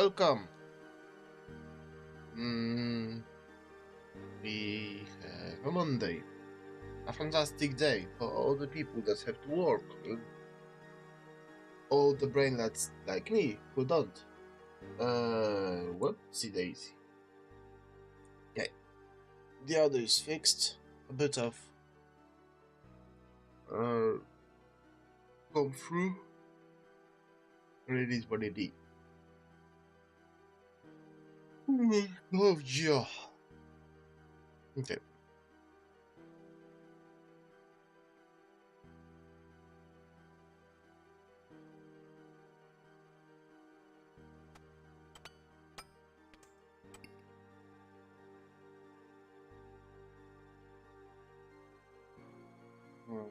Welcome. Mm, we have a Monday. A fantastic day for all the people that have to work. All the brainlets like me who don't. Whoopsie daisy. Okay. The other is fixed. A bit of uh come through. And it is what it is. Oh yeah. Okay. Mm.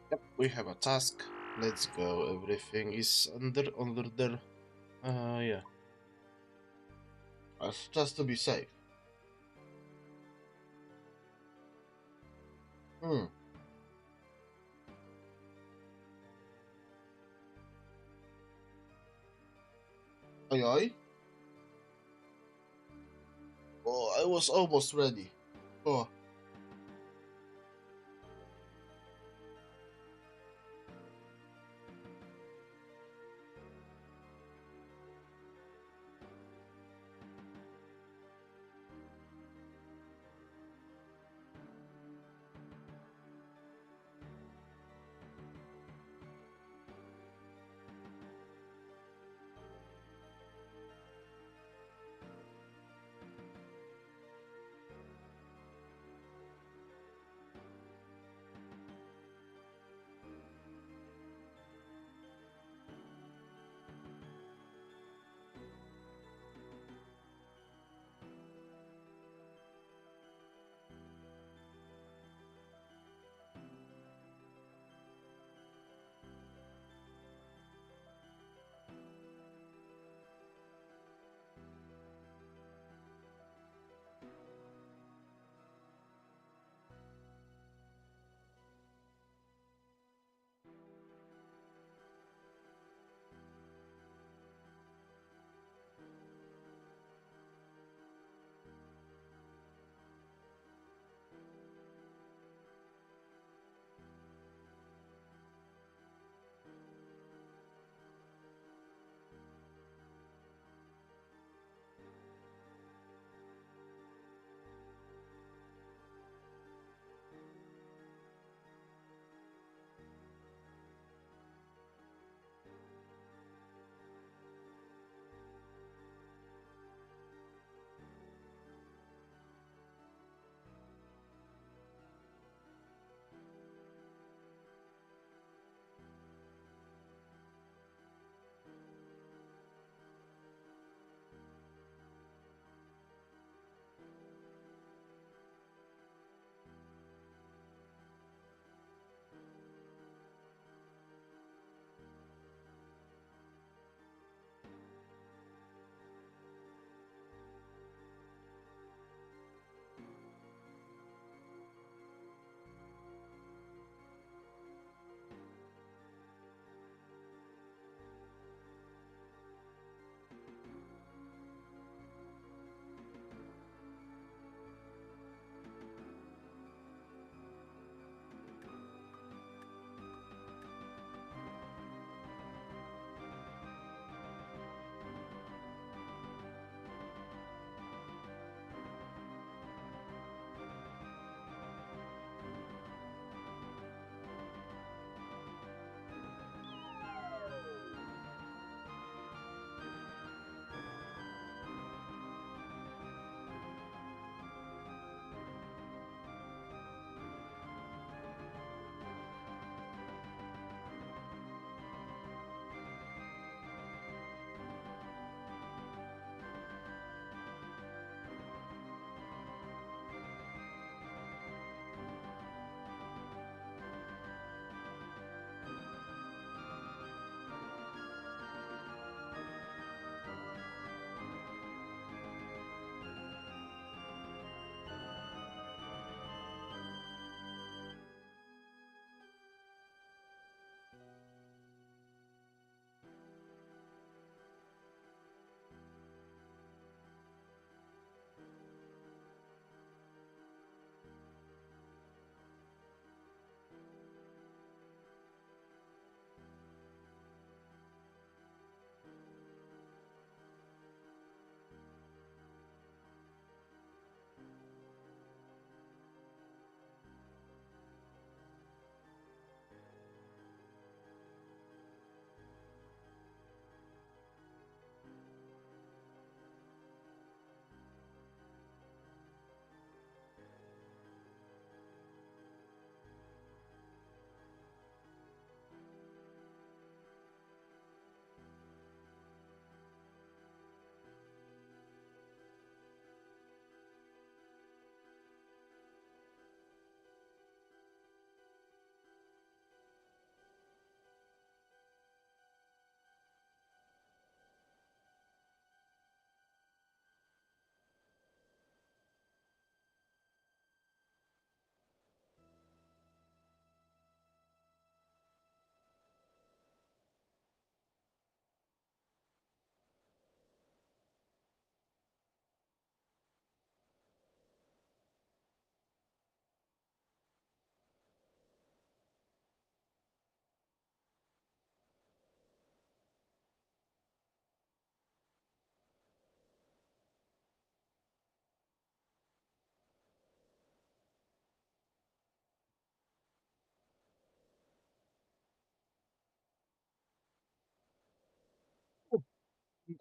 Yep, we have a task. Let's go. Everything is under there. Yeah. Just to be safe. Hmm. Aye aye. Oh, I was almost ready. Oh.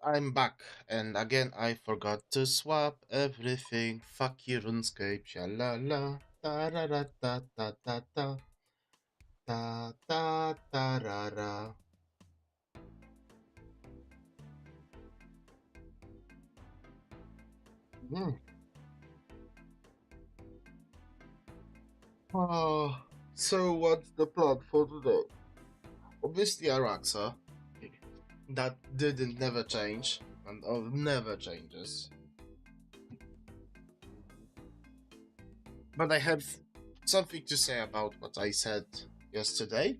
I'm back, and again I forgot to swap everything. Fuck you, RuneScape. Shalala. Ta ra ra ta ta ta ta ta ta ta ra ra. Hmm. Oh, so what's the plan for today? Obviously, Araxa. That didn't never change, and never changes. But I have something to say about what I said yesterday,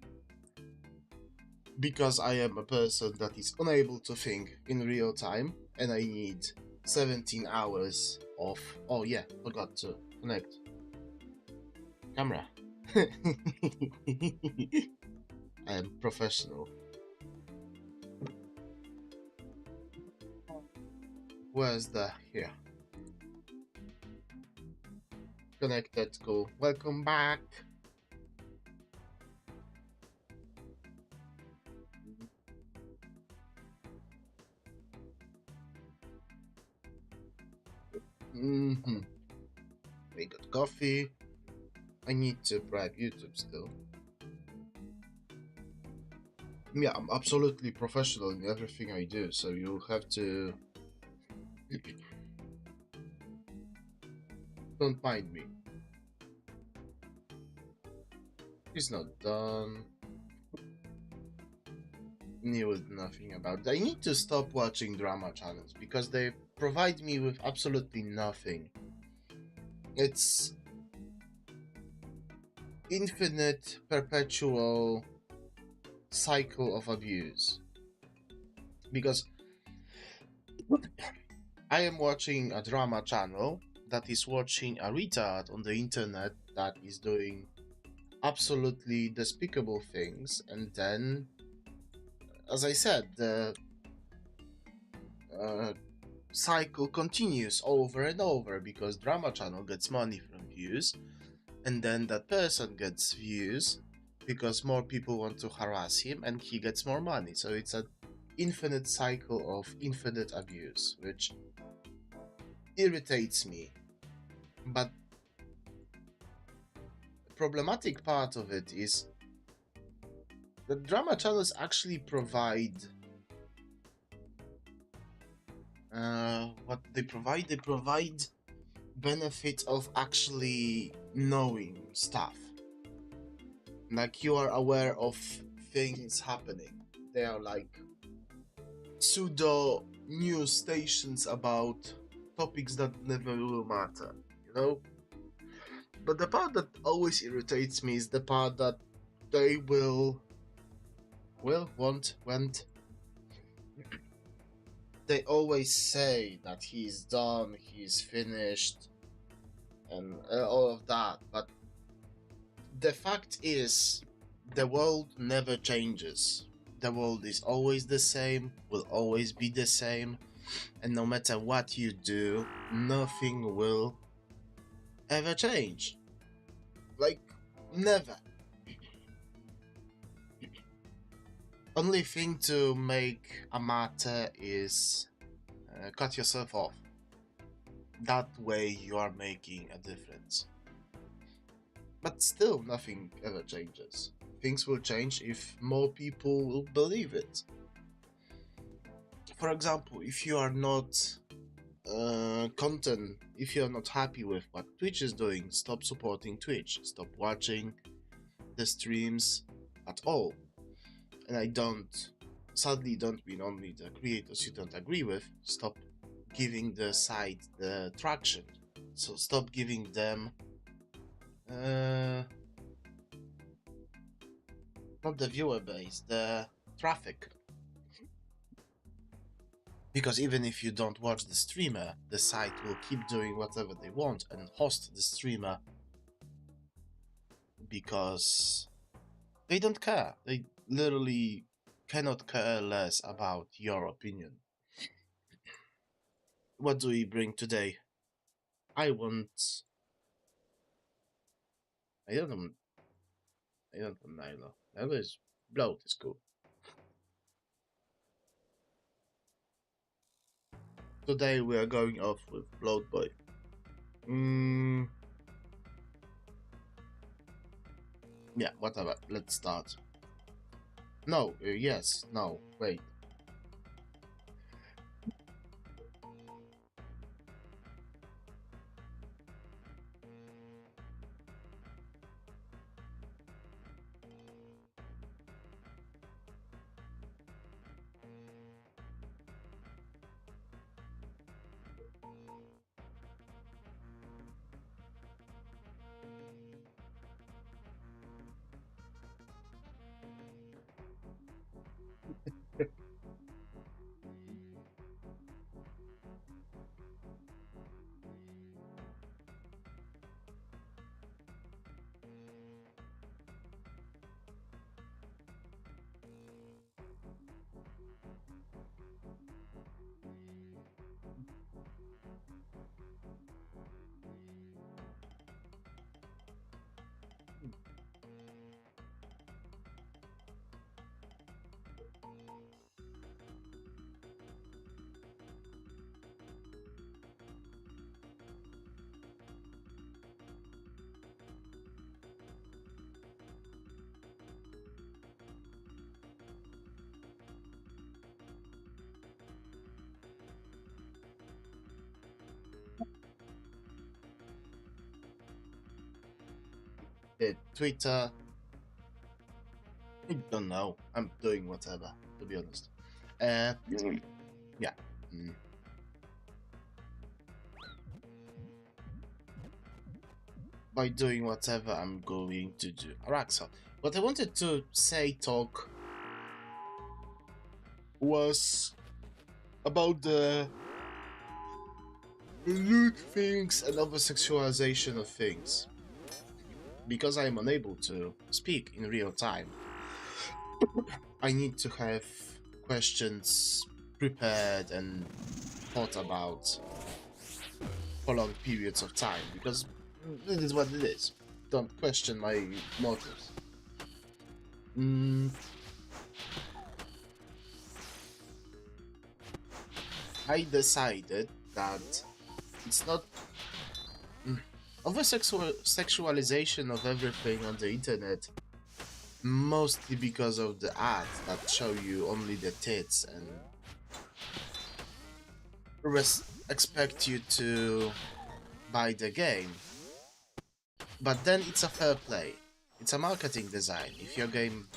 because I am a person that is unable to think in real time, and I need 17 hours of. Oh, yeah, forgot to connect camera. I am professional. Where's the. Here. Connected, cool. Welcome back. Mm-hmm. We got coffee. I need to bribe YouTube still. Yeah, I'm absolutely professional in everything I do, so you have to. Don't mind me. It's not done. Knew nothing about that. I need to stop watching drama channels because they provide me with absolutely nothing. It's infinite, perpetual cycle of abuse. Because I am watching a drama channel that is watching a retard on the internet that is doing absolutely despicable things, and then, as I said, the uh, cycle continues over and over because drama channel gets money from views, and then that person gets views because more people want to harass him and he gets more money. So it's an infinite cycle of infinite abuse, which irritates me. But the problematic part of it is that drama channels actually provide what they provide benefit of actually knowing stuff. Like you are aware of things happening. They are like pseudo news stations about topics that never will matter, you know? But the part that always irritates me is the part that they won't. They always say that he's done, he's finished, and all of that. But the fact is, the world never changes. The world is always the same, will always be the same, and no matter what you do, nothing will ever change. Like, never. Only thing to make a matter is cut yourself off. That way you are making a difference. But still, nothing ever changes. Things will change if more people will believe it. For example, if you are not content, if you're not happy with what Twitch is doing, stop supporting Twitch. Stop watching the streams at all. And I don't, sadly, don't mean only the creators you don't agree with. Stop giving the site the traction. So stop giving them uh, not the viewer base, the traffic. Because even if you don't watch the streamer, the site will keep doing whatever they want and host the streamer because they don't care. They literally cannot care less about your opinion. What do we bring today? I want. I don't know. I don't want Nyla. Nyla is bloat is cool. Today we are going off with Bloat Boy. Mm, yeah, whatever. Let's start. No, yes, no, wait. Twitter, I don't know. I'm doing whatever, to be honest. Uh, yeah. Mm. By doing whatever I'm going to do. Araxa. What I wanted to say, talk, was about the loot things and over sexualization of things. Because I am unable to speak in real time, I need to have questions prepared and thought about for long periods of time, because it is what it is. Don't question my motives. Mm, I decided that it's not over sexualization of everything on the internet, mostly because of the ads that show you only the tits and expect you to buy the game. But then it's a fair play. It's a marketing design. If your game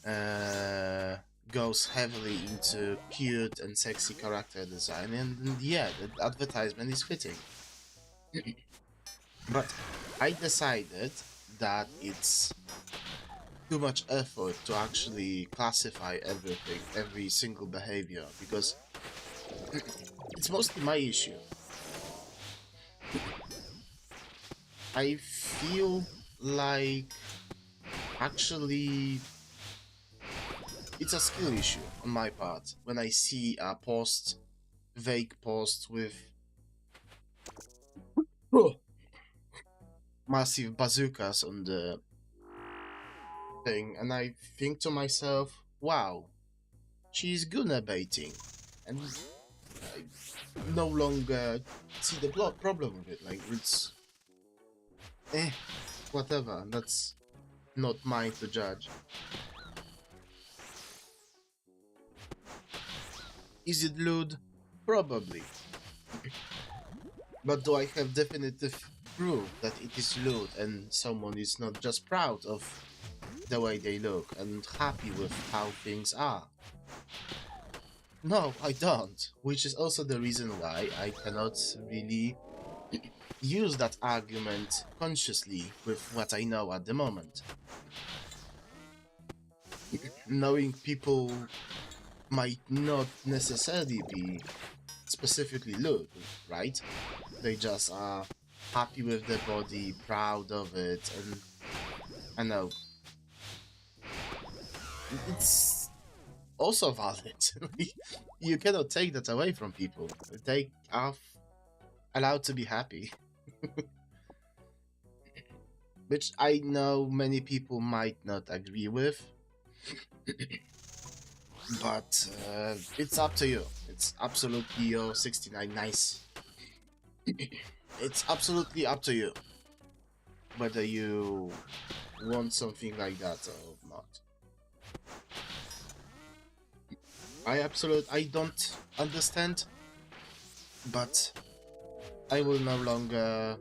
uh, goes heavily into cute and sexy character design, and yeah, the advertisement is fitting. But I decided that it's too much effort to actually classify everything, every single behavior, because it's mostly my issue. I feel like actually it's a skill issue on my part when I see a post, vague post with massive bazookas on the thing, and I think to myself, wow, she's guna baiting, and I no longer see the problem with it. Like, it's eh, whatever. That's not mine to judge. Is it lewd? Probably. But do I have definitive proof that it is lewd and someone is not just proud of the way they look and happy with how things are? No, I don't. Which is also the reason why I cannot really use that argument consciously with what I know at the moment. Knowing people might not necessarily be specifically lewd, right? They just are happy with their body, proud of it, and I know it's also valid. You cannot take that away from people. They are allowed to be happy. Which I know many people might not agree with, but it's up to you. it's absolutely 69 nice. It's absolutely up to you whether you want something like that or not. I don't understand, but I will no longer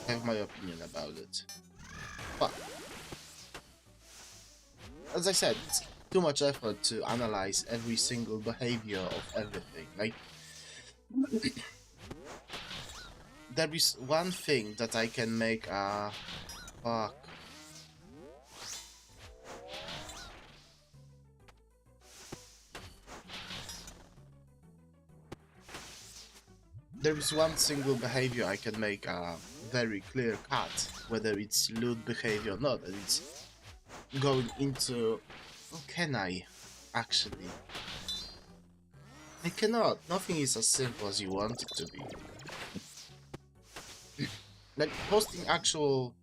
have my opinion about it. But as I said, it's too much effort to analyze every single behavior of everything. Like, there is one thing that I can make a fuck. There is one single behavior I can make a very clear cut, whether it's lewd behavior or not, and it's going into... Oh, can I? Actually, I cannot. Nothing is as simple as you want it to be. Like, posting actual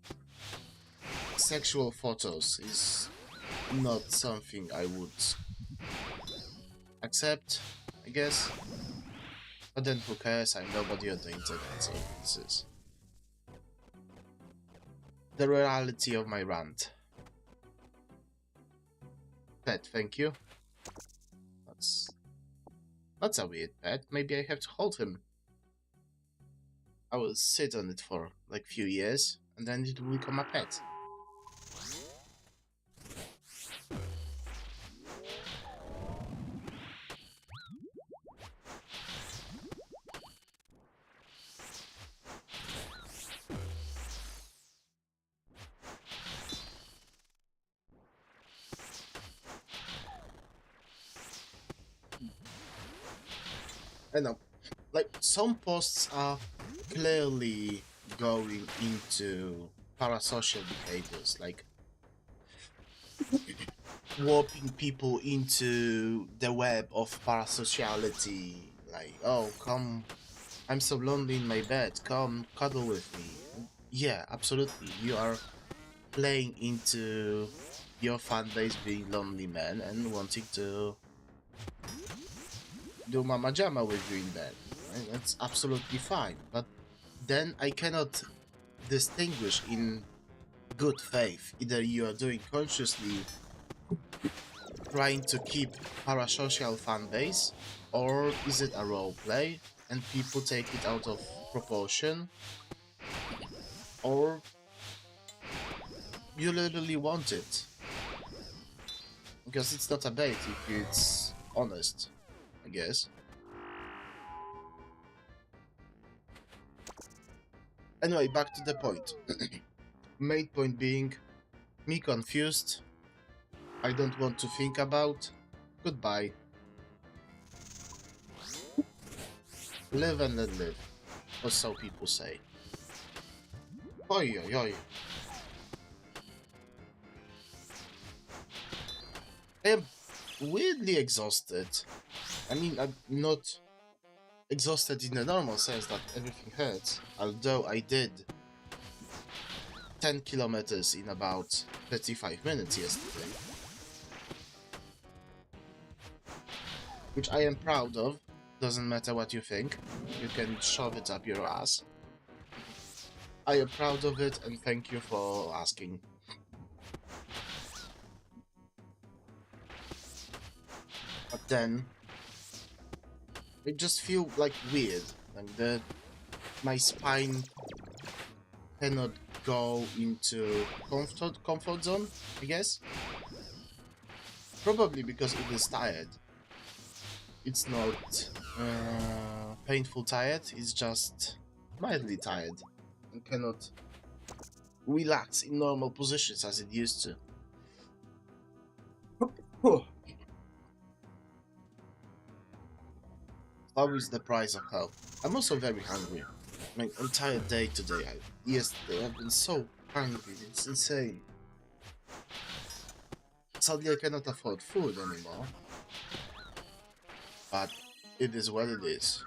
sexual photos is not something I would accept, I guess. But then who cares? I'm nobody on the internet, so this is the reality of my rant. Pet, thank you. That's a weird pet. Maybe I have to hold him. I will sit on it for like few years, and then it will become a pet. I know. Like, some posts are clearly going into parasocial behaviors, like warping people into the web of parasociality. Like, oh, come, I'm so lonely in my bed, come cuddle with me. Yeah, absolutely. You are playing into your fan base being lonely men and wanting to do mama jama with you in bed. Right? That's absolutely fine. But then I cannot distinguish in good faith. Either you are doing consciously trying to keep parasocial fan base, or is it a role play and people take it out of proportion, or you literally want it. Because it's not a bait if it's honest, I guess. Anyway, back to the point. Main point being, me confused, I don't want to think about, goodbye. Live and let live, or so people say. Oi, oi, oi. I am weirdly exhausted. I mean, I'm not exhausted in the normal sense that everything hurts, although I did 10 kilometers in about 35 minutes yesterday. Which I am proud of, doesn't matter what you think, you can shove it up your ass. I am proud of it and thank you for asking. But then, it just feels like weird, like my spine cannot go into comfort zone, I guess. Probably because it is tired. It's not painful tired, it's just mildly tired and cannot relax in normal positions as it used to. Always the price of health. I'm also very hungry. My entire day today, yesterday, I've been so hungry, it's insane. Sadly, I cannot afford food anymore. But it is what it is.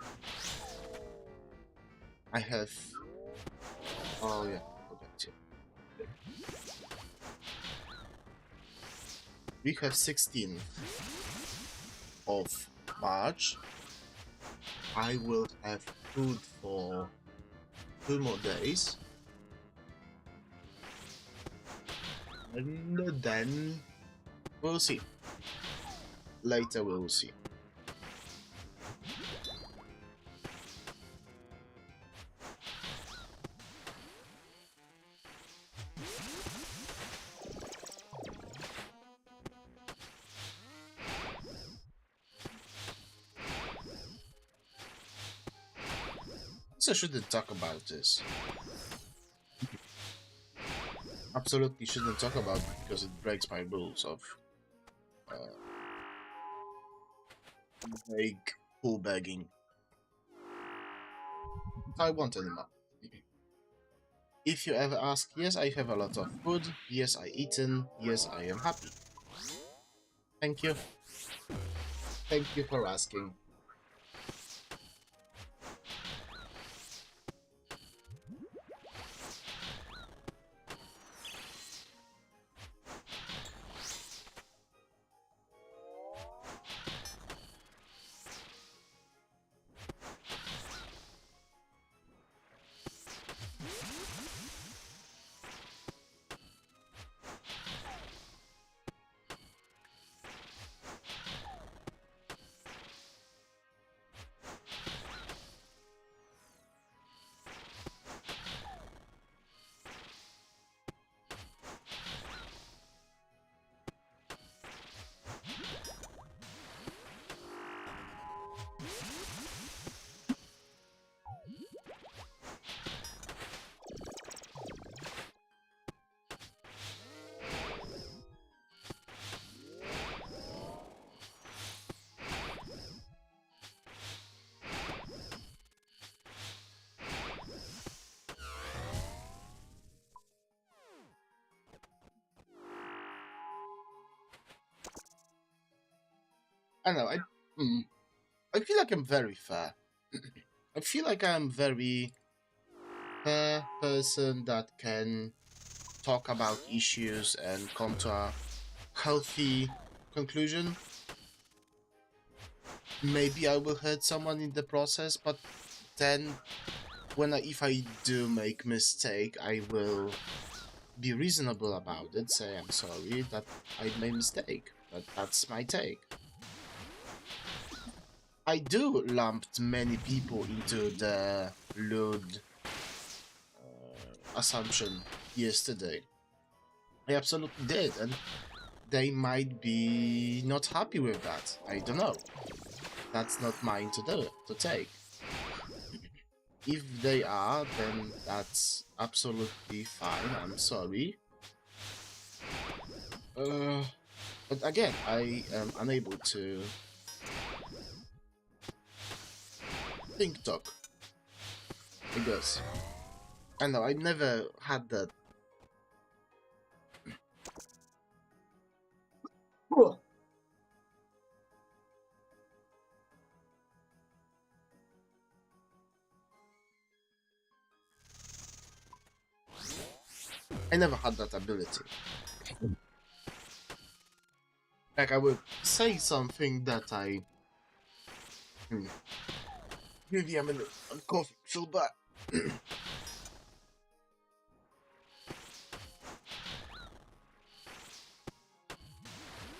I have... Oh yeah, forgot you. We have 16th of March, I will have food for 2 more days. And then we'll see. Later we will see. So I shouldn't talk about this. Absolutely shouldn't talk about it because it breaks my rules of vague pool begging. I want anymore. If you ever ask, yes, I have a lot of food, yes, I eaten, yes, I am happy. Thank you. Thank you for asking. I know, I feel like I'm very fair. I feel like I'm very fair person that can talk about issues and come to a healthy conclusion. Maybe I will hurt someone in the process, but then if I do make mistake, I will be reasonable about it, say I'm sorry that I made mistake. But that's my take. I do lumped many people into the Lud assumption yesterday. I absolutely did, and they might be not happy with that. I don't know. That's not mine to do, to take. If they are, then that's absolutely fine. I'm sorry. But again, I am unable to talk. I guess. I know, I never had that. I never had that ability. Like, I would say something that I... Maybe I'm in a coffee, feel bad.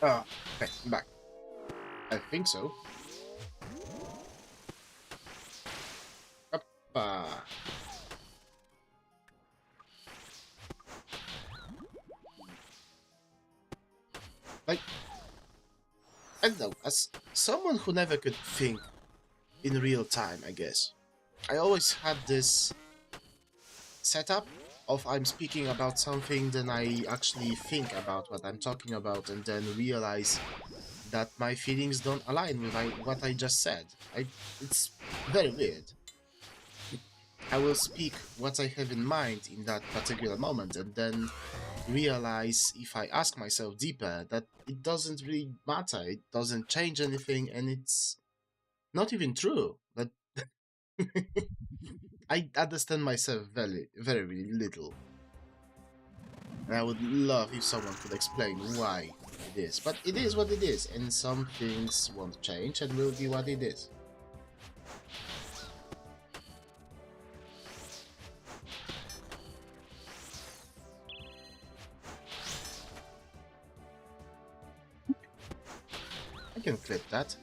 Ah, okay, I'm back. I think so. Uppa. Like, I don't know, as someone who never could think in real time, I guess, I always had this setup of I'm speaking about something, then I actually think about what I'm talking about, and then realize that my feelings don't align with what I just said. It's very weird. I will speak what I have in mind in that particular moment, and then realize, if I ask myself deeper, that it doesn't really matter, it doesn't change anything, and it's not even true. That I understand myself very, very, very little. And I would love if someone could explain why it is. But it is what it is, and some things won't change and will be what it is. I can clip that.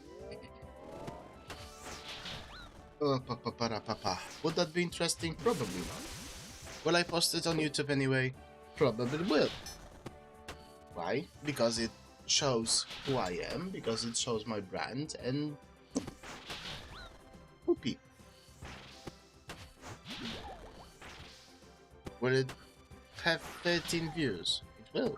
Would that be interesting? Probably not. Will I post it on YouTube anyway? Probably will. Why? Because it shows who I am, because it shows my brand, and whoopee. Will it have 13 views? It will.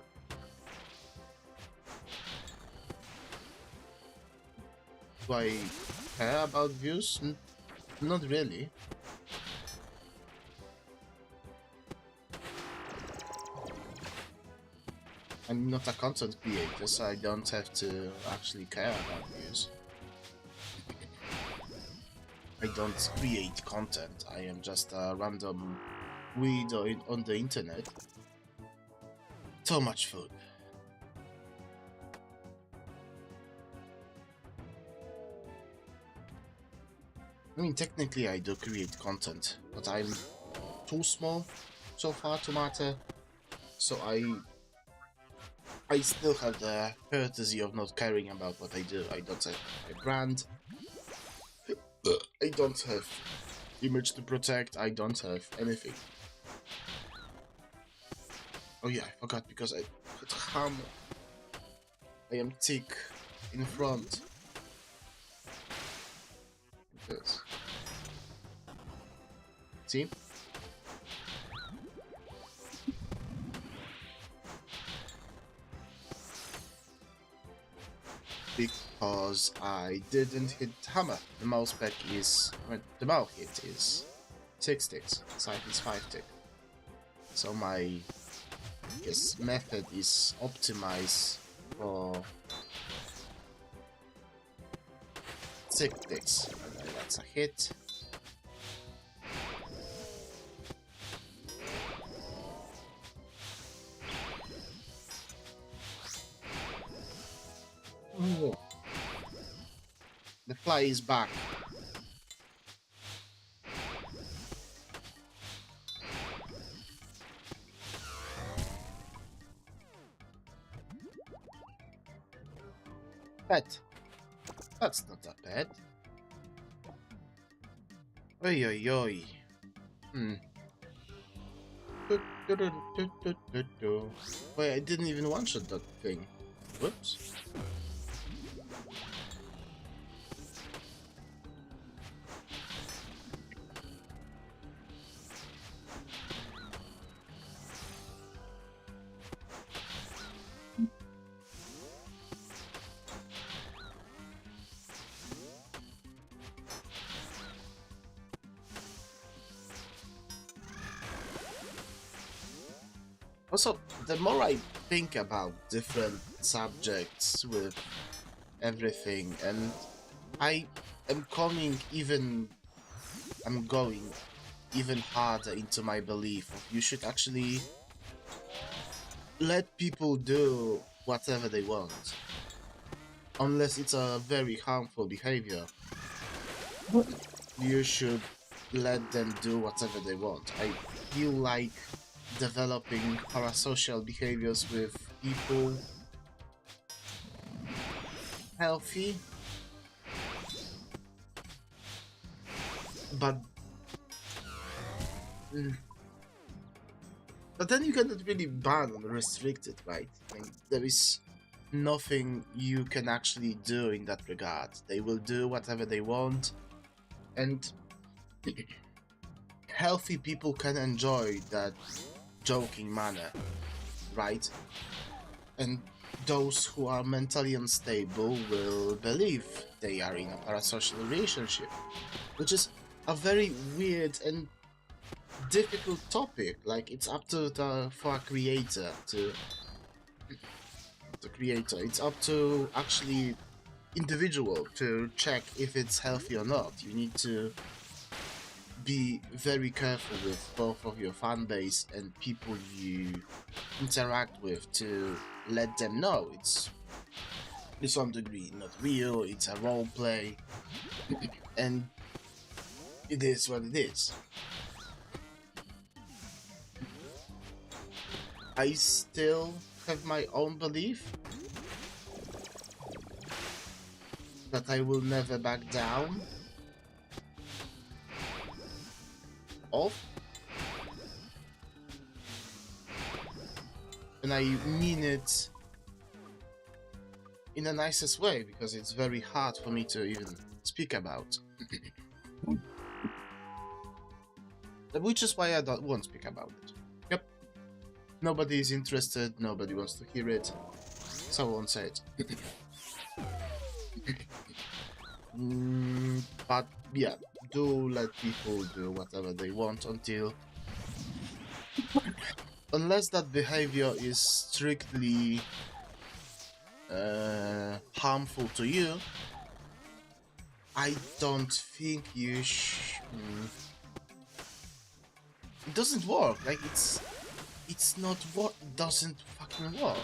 Do I care about views? Not really. I'm not a content creator, so I don't have to actually care about views. I don't create content, I am just a random weirdo on the internet. So much food. I mean, technically I do create content, but I'm too small so far to matter, so I still have the courtesy of not caring about what I do. I don't have a brand, I don't have image to protect, I don't have anything. Oh yeah, I forgot, because I put ham. I am thick in front. This. See? Because I didn't hit hammer. The mouse back is... the mouse hit is 6 ticks, side is 5 tick. So my method is optimized for 6 ticks. And that's a hit. Oh. The fly is back. Pet. That's not that bad. Oi oi oi. Wait, I didn't even one-shot that thing. Whoops. Also, the more I think about different subjects with everything, and I am going even harder into my belief of you should actually let people do whatever they want, unless it's a very harmful behavior. You should let them do whatever they want. I feel like developing parasocial behaviors with people healthy, but then you cannot really ban or restrict it, right? I mean, there is nothing you can actually do in that regard. They will do whatever they want, and healthy people can enjoy that joking manner, right? And those who are mentally unstable will believe they are in a parasocial relationship, which is a very weird and difficult topic. Like, it's up to for a creator to it's up to actually individual to check if it's healthy or not. You need to be very careful with both of your fan base and people you interact with to let them know it's to some degree not real, it's a role play, and it is what it is. I still have my own belief, that I will never back down of. And I mean it in the nicest way, because it's very hard for me to even speak about. Which is why I won't speak about it. Yep. Nobody is interested, nobody wants to hear it, so I won't say it. But yeah, do let people do whatever they want until... Unless that behavior is strictly harmful to you, I don't think you it doesn't work. Like, it's not what doesn't fucking work.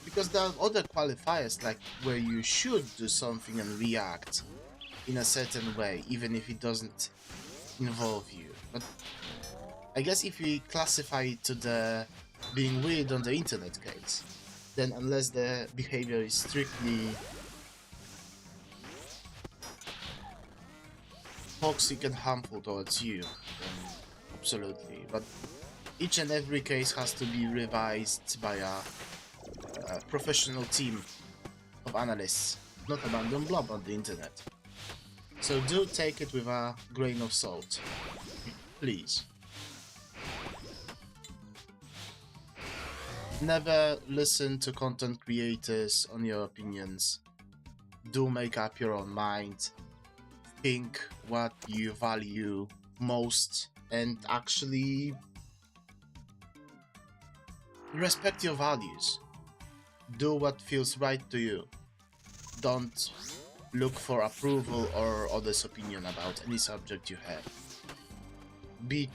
Because there are other qualifiers, like where you should do something and react in a certain way, even if it doesn't involve you. But I guess if we classify it to the being weird on the internet case, then unless the behavior is strictly toxic and harmful towards you, then absolutely. But each and every case has to be revised by a professional team of analysts, not a random blob on the internet. So do take it with a grain of salt, please. Never listen to content creators on your opinions. Do make up your own mind. Think what you value most and actually respect your values. Do what feels right to you. Don't look for approval or others' opinion about any subject you have. Be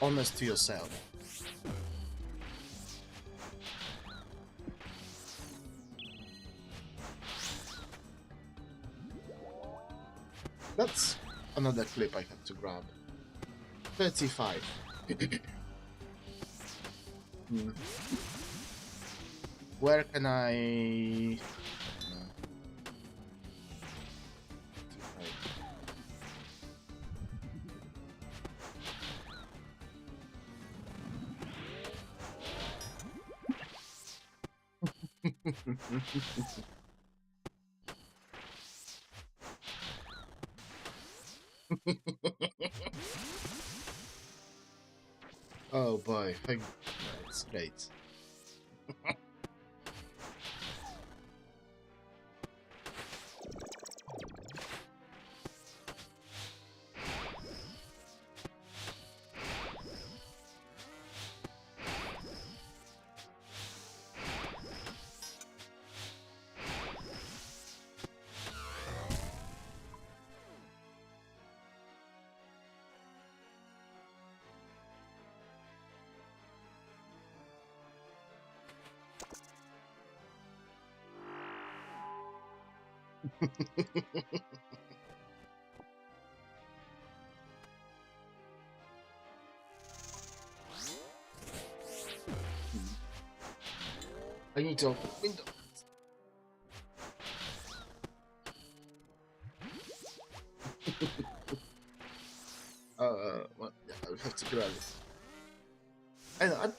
honest to yourself. That's another clip I had to grab. 35. Where can I... Oh boy, that's great. I need to open the window. Well, yeah, I'll have to grab it. I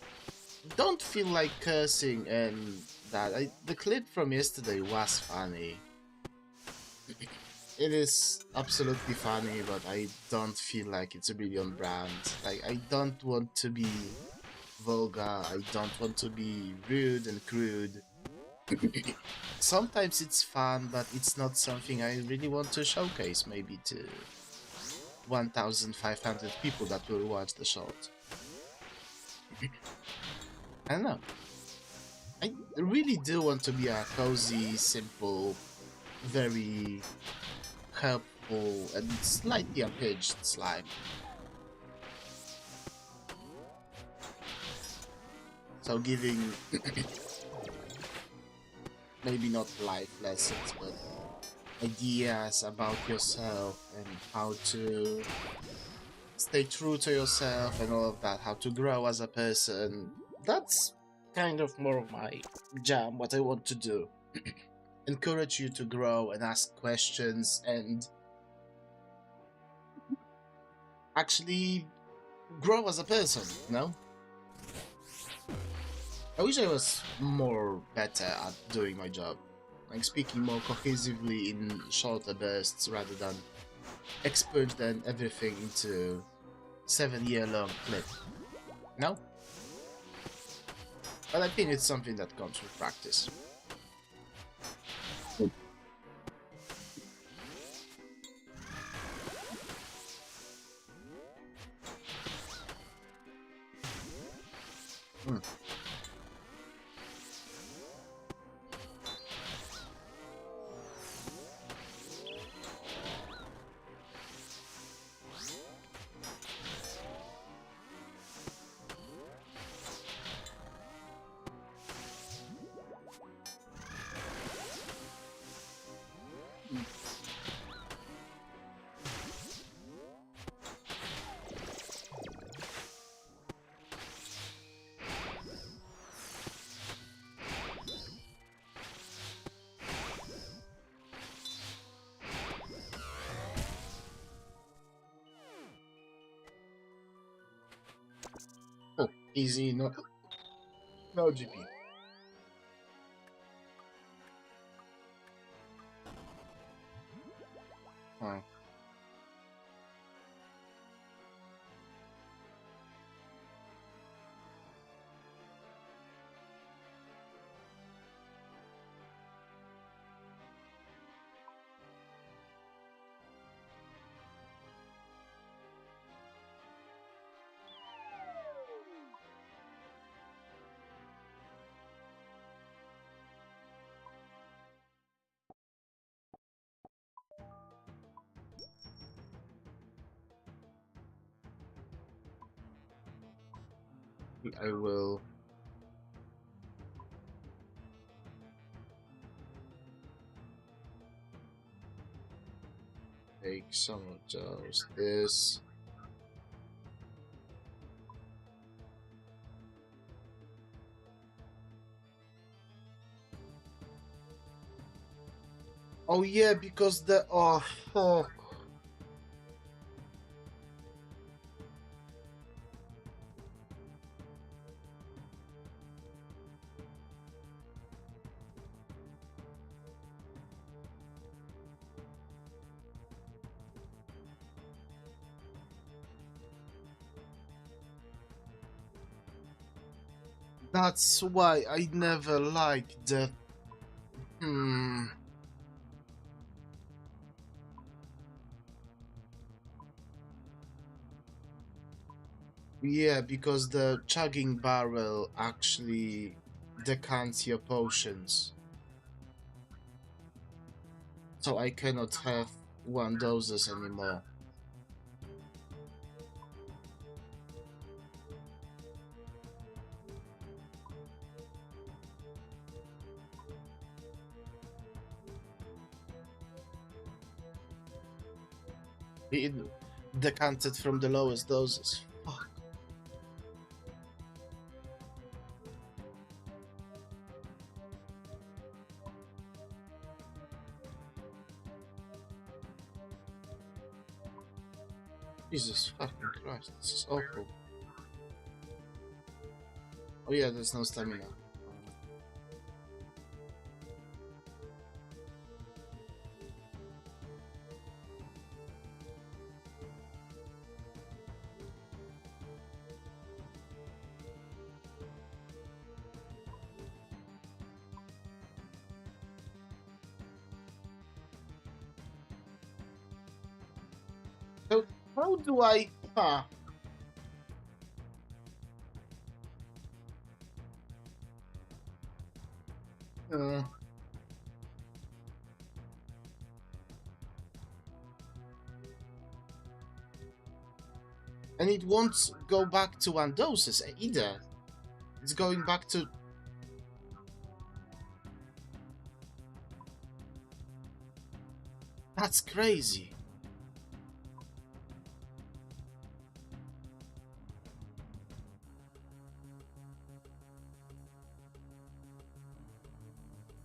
don't feel like cursing and that. The clip from yesterday was funny. It is absolutely funny, but I don't feel like it's really on brand. Like, I don't want to be vulgar, I don't want to be rude and crude. Sometimes it's fun, but it's not something I really want to showcase, maybe to 1,500 people that will watch the short. I don't know. I really do want to be a cozy, simple, very helpful and slightly unhinged slime. So giving maybe not life lessons, but ideas about yourself and how to stay true to yourself and all of that, how to grow as a person. That's kind of more of my jam, what I want to do. Encourage you to grow and ask questions and actually grow as a person, you know? I wish I was more better at doing my job. Like speaking more cohesively in shorter bursts rather than expert then everything into 7-year long clip. No? But I think it's something that comes with practice. Hmm. Oh, easy, no GP. Oh. I will take some of those. This. Oh yeah, because the fuck. That's why I never liked the. Hmm. Yeah, because the chugging barrel actually decants your potions. So I cannot have one doses anymore. It decanted from the lowest doses. Fuck. Jesus fucking Christ, this is awful. Oh yeah, there's no stamina. So how do I? Uh, and it won't go back to one doses either. It's going back to. That's crazy.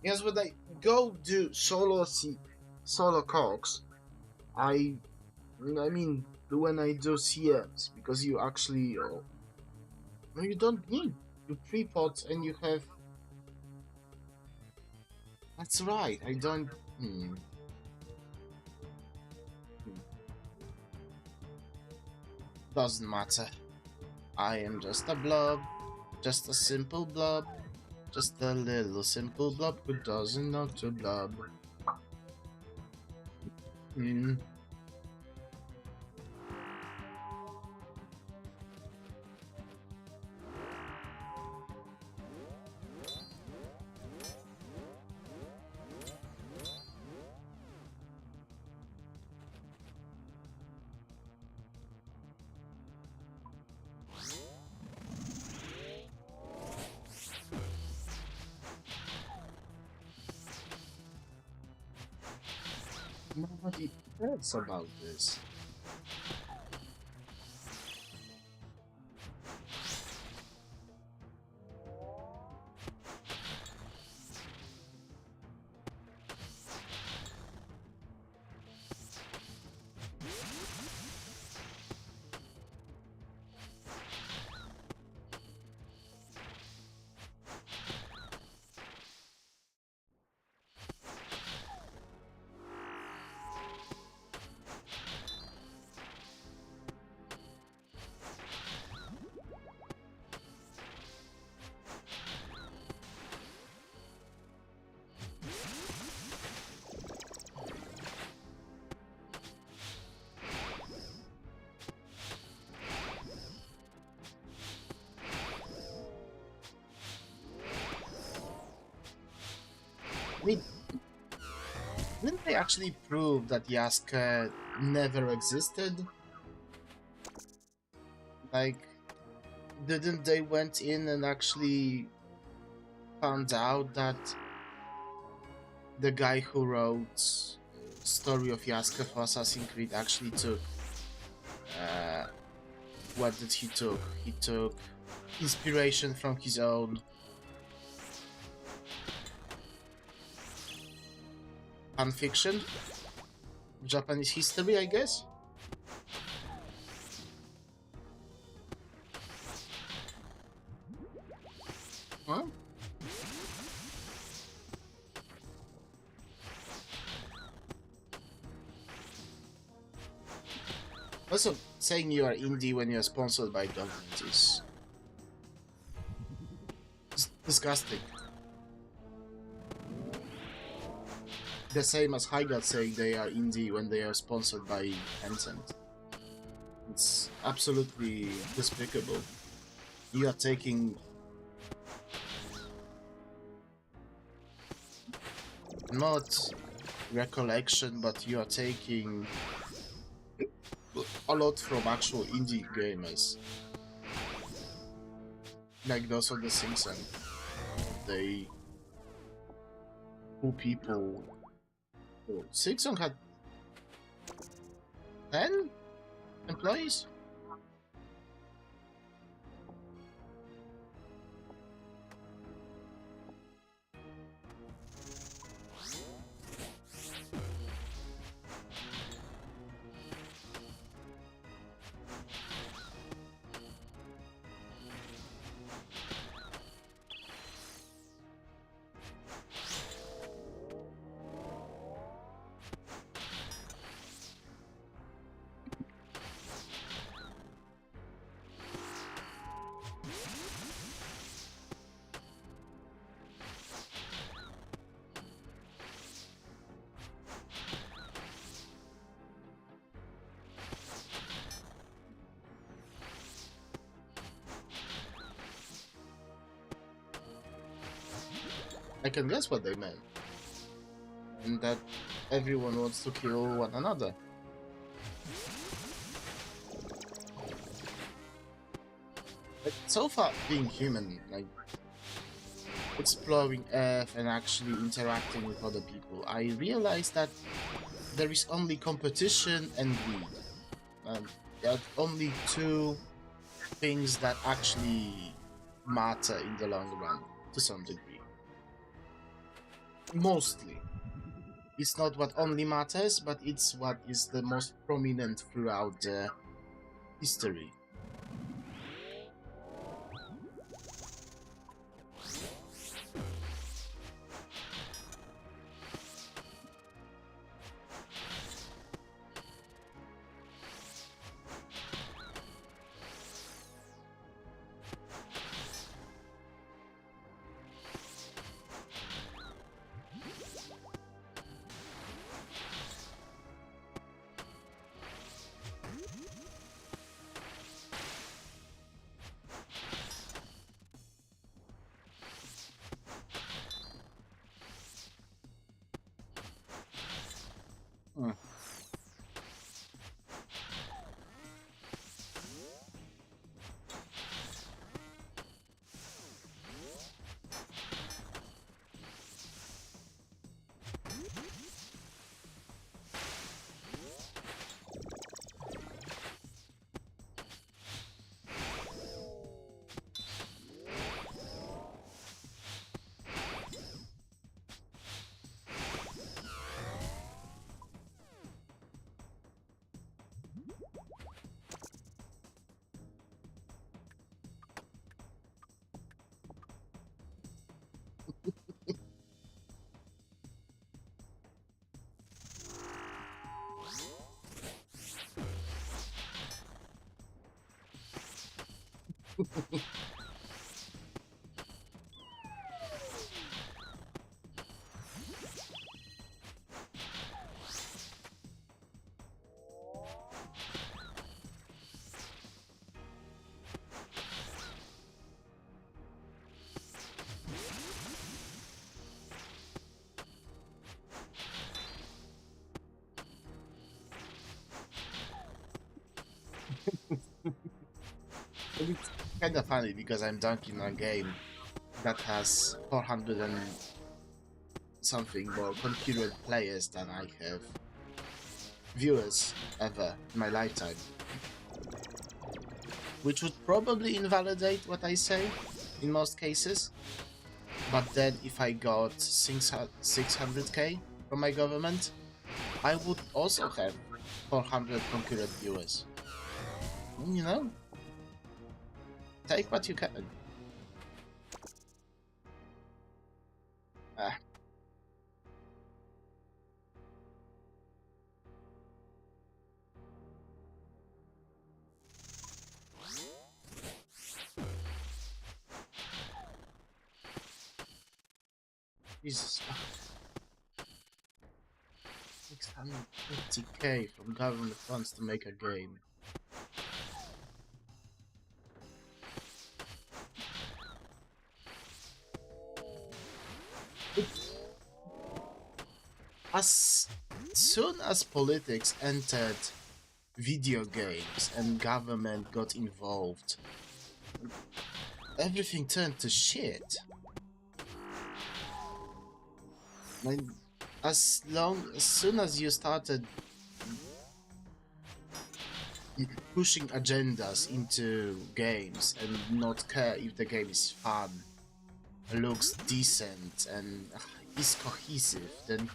Yes, when I go do solo cogs, I I mean when I do CMs, because you actually no, you don't need you pre-pot and you have. That's right. I don't. Hmm, hmm, doesn't matter. I am just a blob, just a simple blob, just a little simple blob who doesn't know to blob. Hmm. Nobody cares about this. I mean, didn't they actually prove that Yaska never existed? Like, didn't they went in and actually found out that the guy who wrote Story of Yaska for Assassin's Creed actually took uh, what did he took? He took inspiration from his own fanfiction, Japanese history, I guess. Huh? Also, saying you are indie when you are sponsored by government is disgusting. The same as Hygat saying they are indie when they are sponsored by Tencent. It's absolutely despicable. You are taking not recollection, but you are taking a lot from actual indie gamers. Like those of the Simpsons. They who people. Oh, Simpson had 10 employees? I can guess what they meant. And that everyone wants to kill one another. But so far, being human, like exploring Earth and actually interacting with other people, I realized that there is only competition and greed. There are only two things that actually matter in the long run, to some degree. Mostly. It's not what only matters, but it's what is the most prominent throughout the history. Hmm. It's kind of funny because I'm dunking a game that has 400 and something more concurrent players than I have viewers ever in my lifetime. Which would probably invalidate what I say in most cases. But then if I got 600k from my government, I would also have 400 concurrent viewers. You know, take what you can. Ah. Jesus. 650k from government funds to make a game. As soon as politics entered video games and government got involved, everything turned to shit. Like, as soon as you started pushing agendas into games and not care if the game is fun, looks decent, and is cohesive, then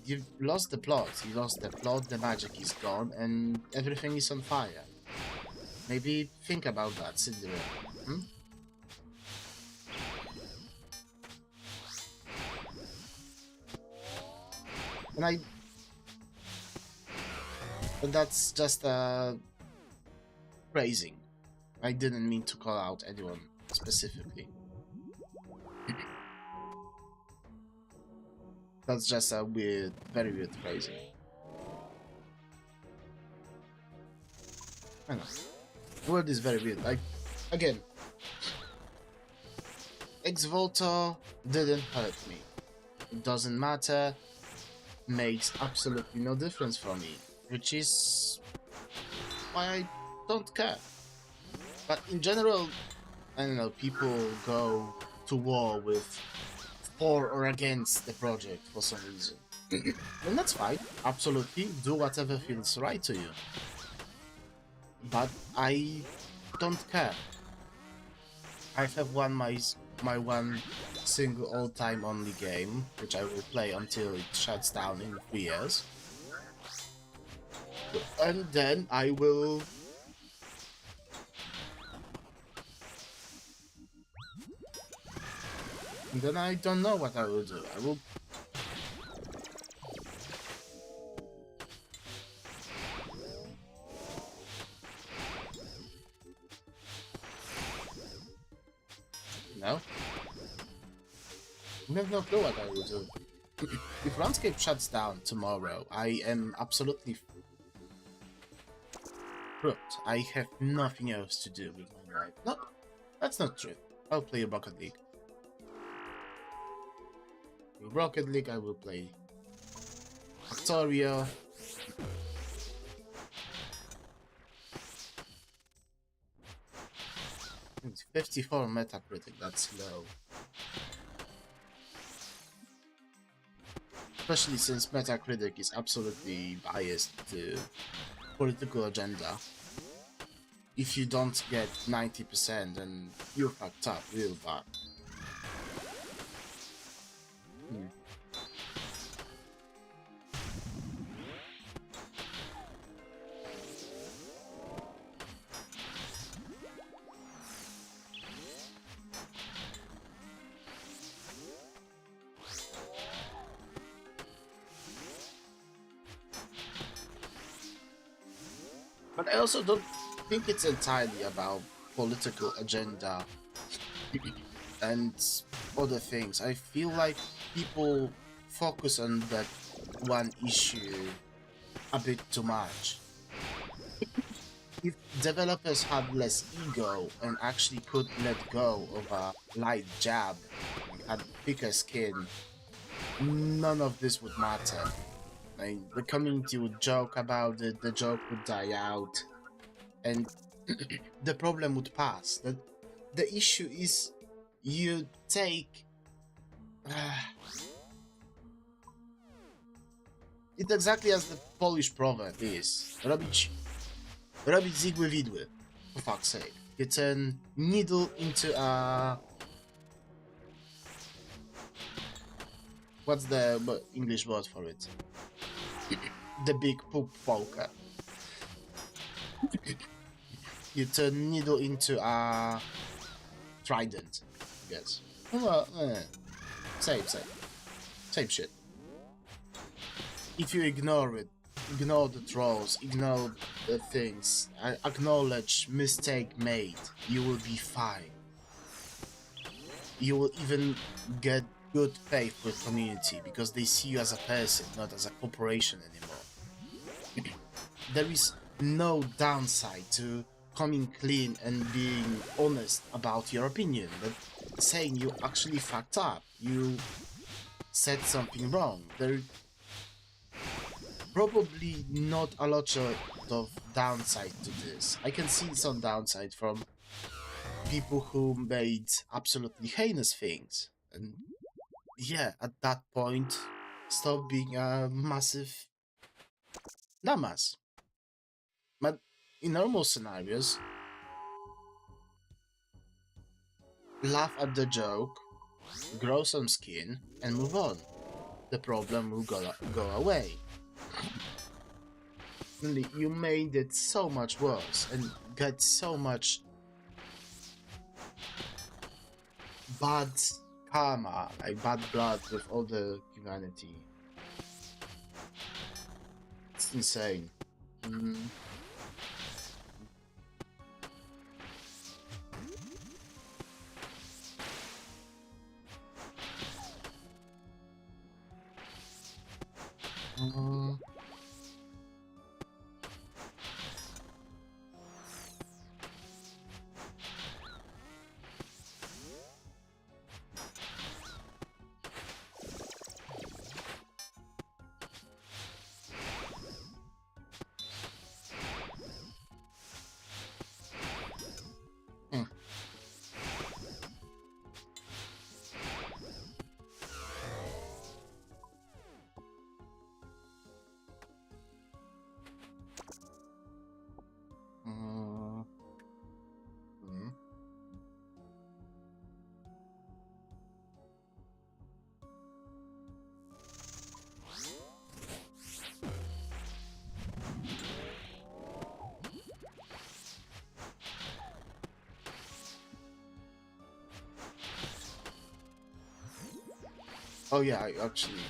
you've lost the plot. You lost the plot, the magic is gone, and everything is on fire. Maybe think about that, Cinderella. Hmm? And that's just phrasing. I didn't mean to call out anyone specifically. That's just a weird, very weird phrasing. I know. The word is very weird. Again, ex-voto didn't hurt me. It doesn't matter. Makes absolutely no difference for me. Which is why I don't care. But in general, I don't know, people go to war with for or against the project for some reason. And that's fine. Absolutely. Do whatever feels right to you. But I don't care. I have won my one single all-time only game, which I will play until it shuts down in 3 years. And then I will... And then I don't know what I will do. I will... No? I have no clue what I will do. If RuneScape shuts down tomorrow, I am absolutely fruit. I have nothing else to do with my life. No, that's not true. I'll play Rocket League. In Rocket League, I will play Victoria. It's 54 Metacritic, that's low. Especially since Metacritic is absolutely biased to political agenda. If you don't get 90%, then you're fucked up real bad. But I also don't think it's entirely about political agenda and other things. I feel like people focus on that one issue a bit too much. If developers had less ego and actually could let go of a light jab, had thicker skin, none of this would matter. Like, the community would joke about it, the joke would die out, and the problem would pass. The issue is you take... it's exactly as the Polish proverb is. Robić zigły widły. For fuck's sake. You turn needle into a... What's the English word for it? The big poop poker. You turn needle into a trident, yes. Well, same shit. If you ignore it, ignore the trolls, ignore the things, acknowledge mistake made, you will be fine. You will even get good faith with community because they see you as a person, not as a corporation anymore. There is no downside to coming clean and being honest about your opinion, but saying you actually fucked up, you said something wrong. There probably not a lot of downside to this. I can see some downside from people who made absolutely heinous things, and yeah, at that point, stop being a massive dumbass. But in normal scenarios, laugh at the joke, grow some skin, and move on. The problem will go away. Only you made it so much worse and got so much bad karma, like bad blood with all the humanity. It's insane. Oh yeah, I actually...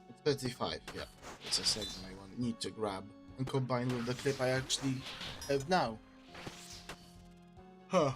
It's 35, yeah. It's a segment need to grab and combine with the clip I actually have now. Huh.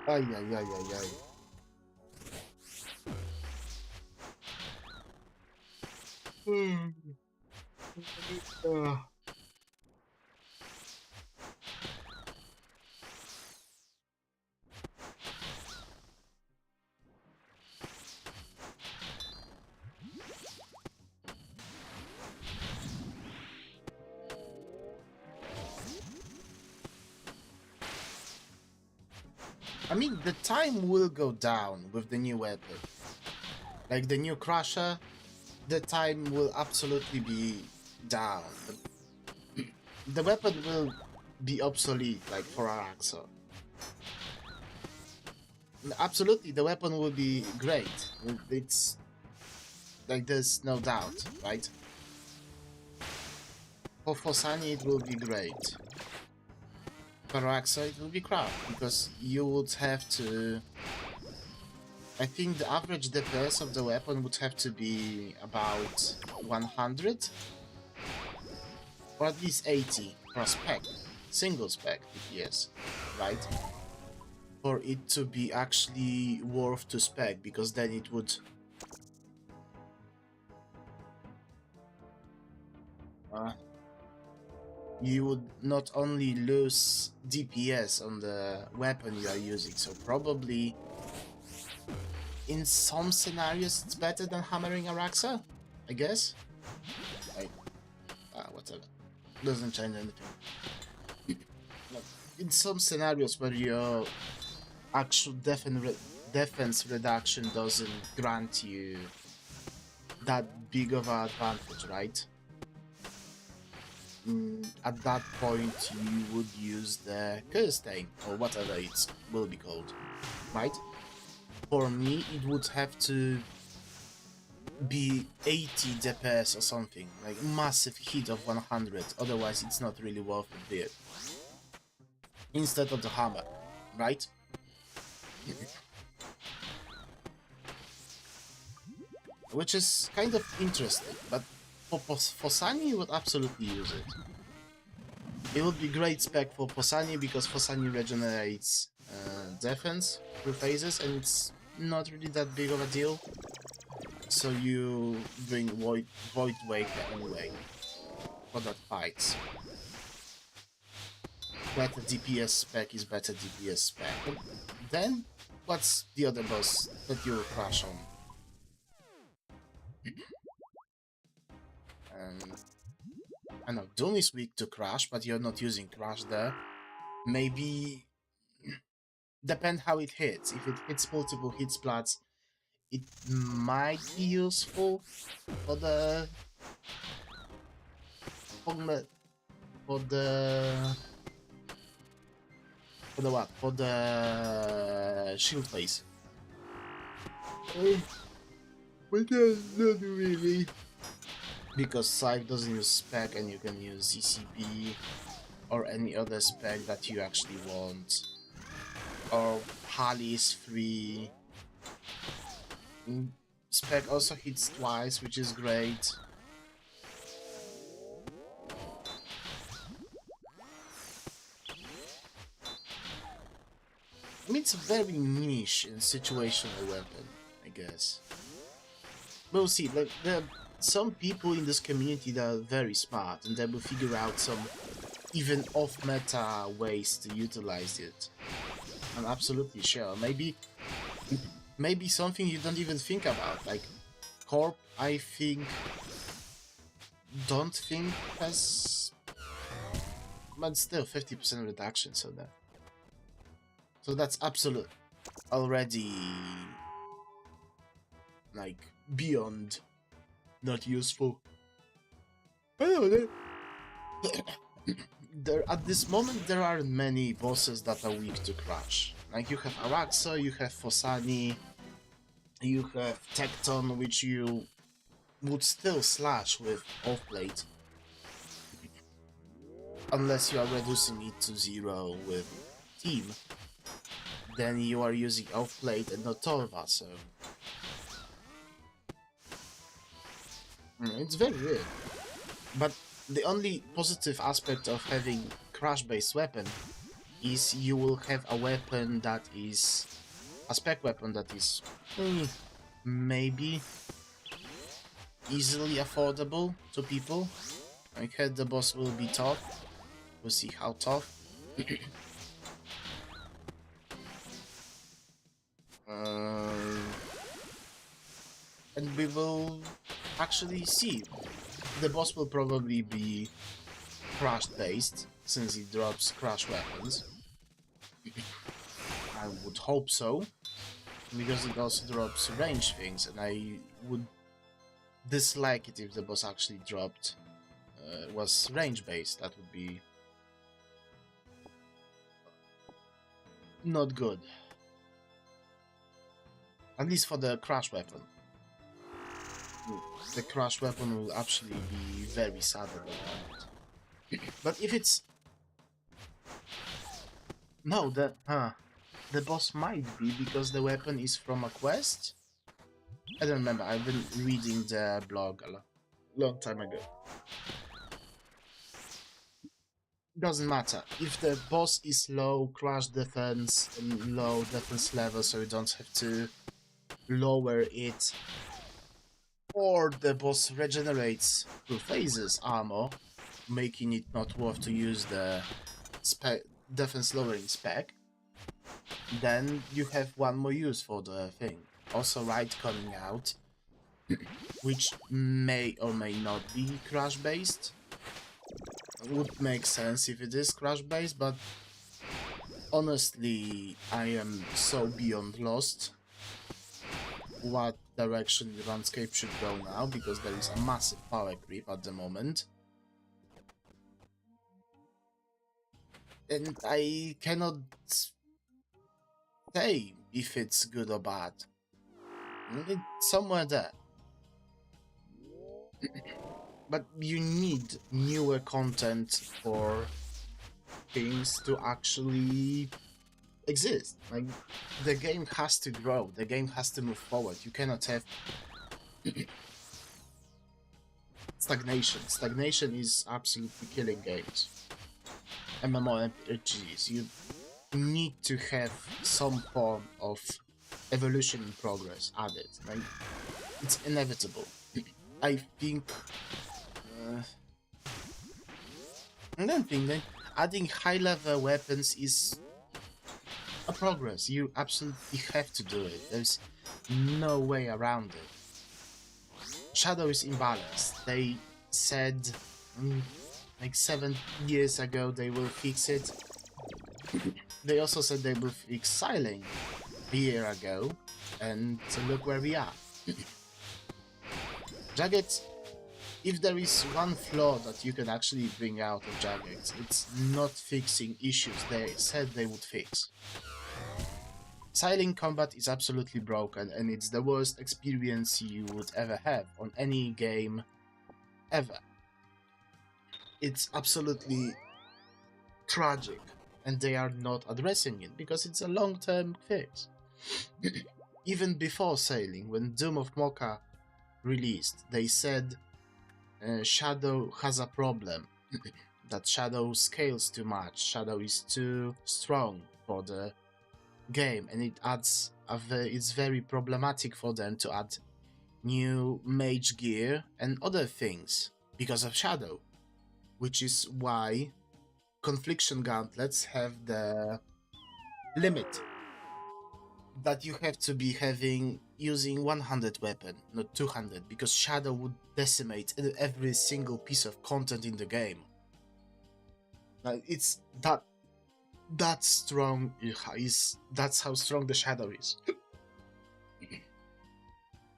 Ay, ay, ay, ay, ay. I mean, the time will go down with the new weapon. Like the new Crusher, the time will absolutely be down. The weapon will be obsolete, like for Araxo. Absolutely, the weapon will be great. It's like there's no doubt, right? For Fosani, it will be great. For Araxo, it will be crap because you would have to. I think the average DPS of the weapon would have to be about 100 or at least 80 per spec, single spec DPS, right? For it to be actually worth to spec, because then it would you would not only lose DPS on the weapon you are using, so probably in some scenarios it's better than hammering Araxa, I guess. Whatever. Doesn't change anything. In some scenarios where your actual defense reduction doesn't grant you that big of an advantage, right? At that point you would use the curse thing, or whatever it will be called, right? For me, it would have to be 80 DPS or something, like massive hit of 100, otherwise it's not really worth it instead of the hammer, right? Which is kind of interesting, but for Sani you would absolutely use it. It would be great spec for Posani because Posani regenerates defense through phases, and it's not really that big of a deal. So you bring Void Wake anyway for that fight. Better DPS spec is better DPS spec. And then, what's the other boss that you will crash on? I know Doom is weak to crash, but you're not using crash there. Maybe depend how it hits. If it hits multiple hit splats, it might be useful for the for what? For the shield phase. But not really. Because Scythe doesn't use spec and you can use ZCB or any other spec that you actually want. Or Hali is free. Spec also hits twice, which is great. I mean, it's a very niche and situational weapon, I guess. We'll see. Like, there are some people in this community that are very smart, and they will figure out some even off-meta ways to utilize it. I'm absolutely sure. Maybe something you don't even think about, like Corp. I don't think has, but still 50% reduction. So that's absolute already like beyond not useful. Anyway, at this moment there aren't many bosses that are weak to crash. Like you have Araxa, you have Fosani, you have Tecton, which you would still slash with off-plate. Unless you are reducing it to 0 with team. Then you are using off-plate and not Torva, so... It's very weird. But the only positive aspect of having crash-based weapon is you will have a weapon that is... a spec weapon that is... maybe... easily affordable to people. I heard the boss will be tough. We'll see how tough. And we will actually see. The boss will probably be crash based, since it drops crash weapons. I would hope so, because it also drops range things, and I would dislike it if the boss actually dropped was range based. That would be not good, at least for the crash weapon. The crash weapon will actually be very sad about it. But if it's no, the boss might be because the weapon is from a quest. I don't remember. I've been reading the blog a long time ago. Doesn't matter. If the boss is low crash defense and low defense level, so you don't have to lower it, or the boss regenerates through phases armor, making it not worth to use the defense lowering spec, then you have one more use for the thing. Also, Ride coming out, which may or may not be crash based. Would make sense if it is crash based, but honestly, I am so beyond lost what direction the landscape should go now, because there is a massive power creep at the moment. And I cannot say if it's good or bad. It's somewhere there. But you need newer content for things to actually exist. Like, the game has to grow, the game has to move forward. You cannot have stagnation. Stagnation is absolutely killing games. MMORPGs, you need to have some form of evolution and progress added. Like, it's inevitable. I think I don't think that adding high-level weapons is a progress. You absolutely have to do it. There's no way around it. Shadow is imbalanced. They said like 7 years ago they will fix it. They also said they will fix Xiling a year ago, and look where we are. Jagged, if there is one flaw that you can actually bring out of Jagged, it's not fixing issues they said they would fix. Xiling combat is absolutely broken, and it's the worst experience you would ever have on any game ever. It's absolutely tragic, and they are not addressing it because it's a long-term fix. even before sailing, when Doom of Mocha released, they said Shadow has a problem. That Shadow scales too much. Shadow is too strong for the game, and it's very problematic for them to add new mage gear and other things because of Shadow, which is why Confliction Gauntlets have the limit that you have to be having using 100 weapon, not 200, because Shadow would decimate every single piece of content in the game. Like, it's that strong that's how strong the Shadow is.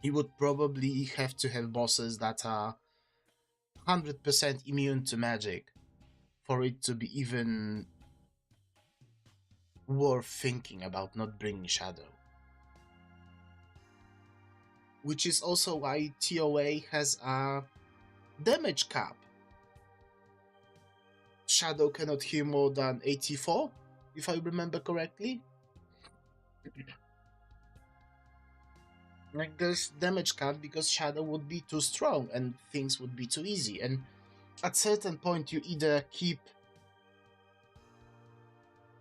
You would probably have to have bosses that are 100% immune to magic for it to be even worth thinking about not bringing Shadow. Which is also why TOA has a damage cap. Shadow cannot heal more than 84, if I remember correctly. Like, there's damage cap because Shadow would be too strong and things would be too easy. And at certain point, you either keep...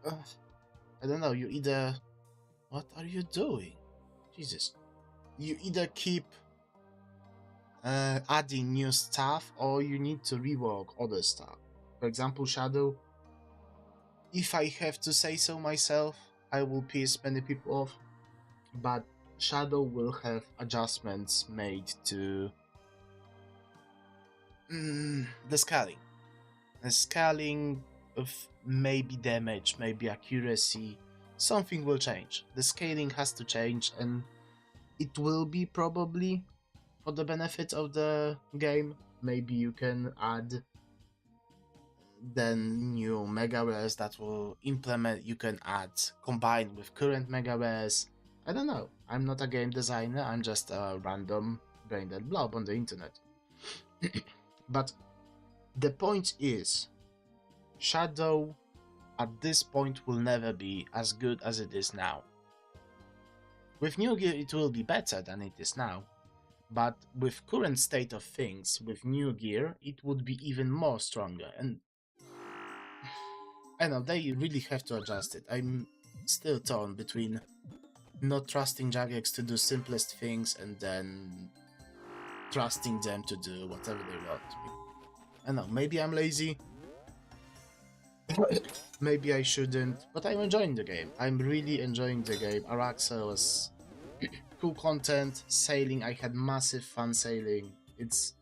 I don't know, you either... What are you doing? Jesus. You either keep adding new stuff or you need to rework other stuff. For example, Shadow, if I have to say so myself, I will piss many people off, but Shadow will have adjustments made to the scaling. The scaling of maybe damage, maybe accuracy, something will change. The scaling has to change, and it will be probably for the benefit of the game. Maybe you can add then new mega rares that will implement, you can add combine with current mega rares. I don't know. I'm not a game designer, I'm just a random brain-dead blob on the internet. But the point is, Shadow at this point will never be as good as it is now. With new gear it will be better than it is now, but with current state of things, with new gear, it would be even more stronger. And I know, they really have to adjust it. I'm still torn between not trusting Jagex to do simplest things and then trusting them to do whatever they want. I know, maybe I'm lazy, maybe I shouldn't, but I'm enjoying the game. I'm really enjoying the game. Arararr was cool content, sailing, I had massive fun sailing. It's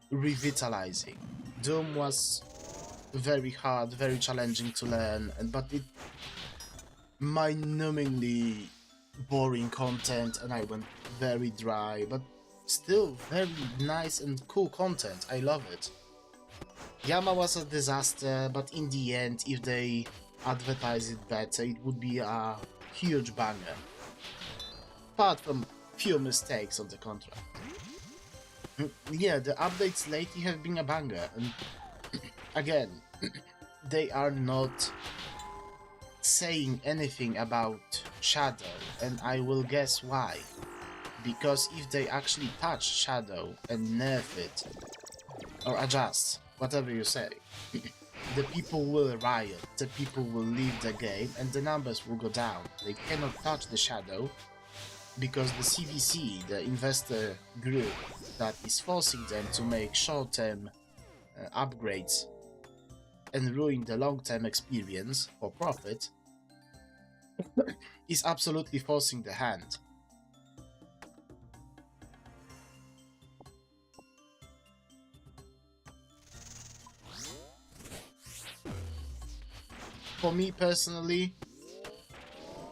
revitalizing. Doom was very hard, very challenging to learn, but it mind-numbingly boring content, and I went very dry, but still very nice and cool content. I love it. Yama was a disaster, but in the end, if they advertise it better, it would be a huge banger. Apart from few mistakes on the contract. Yeah, the updates lately have been a banger, and again, they are not saying anything about Shadow, and I will guess why. Because if they actually touch Shadow and nerf it, or adjust, whatever you say, the people will riot, the people will leave the game, and the numbers will go down. They cannot touch the Shadow, because the CVC, the investor group that is forcing them to make short-term upgrades and ruin the long-term experience for profit, is absolutely forcing the hand. For me personally,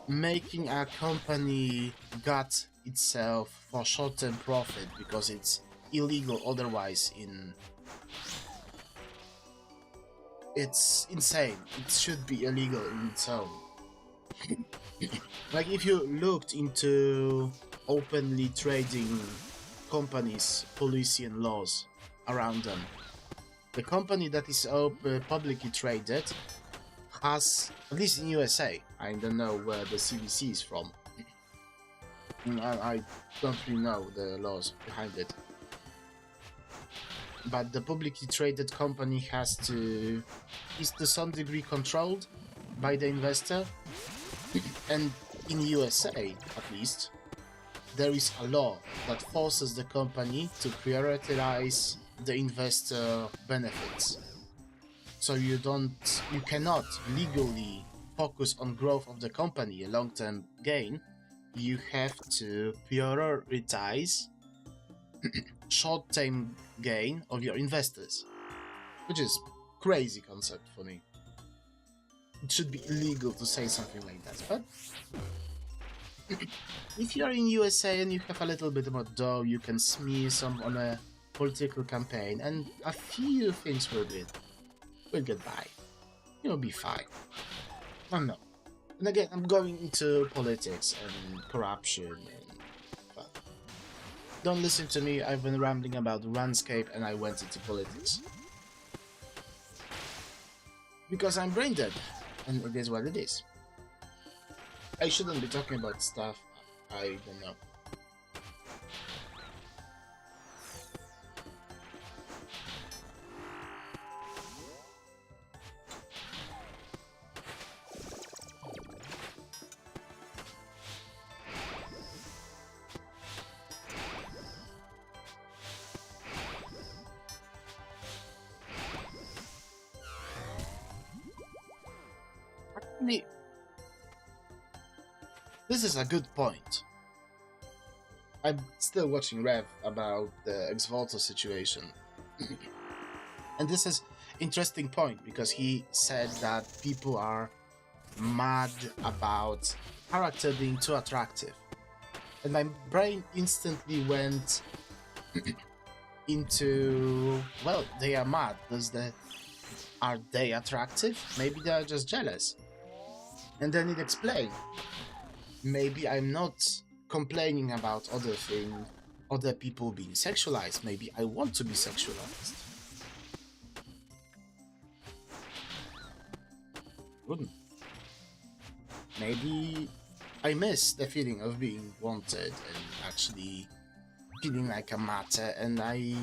making a company gut itself for short-term profit because it's illegal otherwise it's insane. It should be illegal in its own. Like, if you looked into openly trading companies' policy and laws around them, the company that is publicly traded has, at least in USA, I don't know where the CVC is from, I don't really know the laws behind it. But the publicly traded company is to some degree controlled by the investor. And in USA, at least, there is a law that forces the company to prioritize the investor benefits. So you cannot legally focus on growth of the company, a long-term gain. You have to prioritize short-term gain of your investors, which is crazy concept for me. It should be illegal to say something like that, but if you're in USA and you have a little bit more dough, you can smear some on a political campaign, and a few things will get by. You'll be fine. I don't know. And again, I'm going into politics and corruption and... But don't listen to me, I've been rambling about RuneScape and I went into politics. Because I'm brain dead, and it is what it is. I shouldn't be talking about stuff I don't know. Actually, this is a good point. I'm still watching Rev about the Exvolto situation. And this is interesting point because he said that people are mad about character being too attractive. And my brain instantly went into, well, they are mad. Are they attractive? Maybe they are just jealous. And then it explained. Maybe I'm not complaining about other people being sexualized. Maybe I want to be sexualized. Wouldn't. Maybe I miss the feeling of being wanted and actually feeling like a matter, and I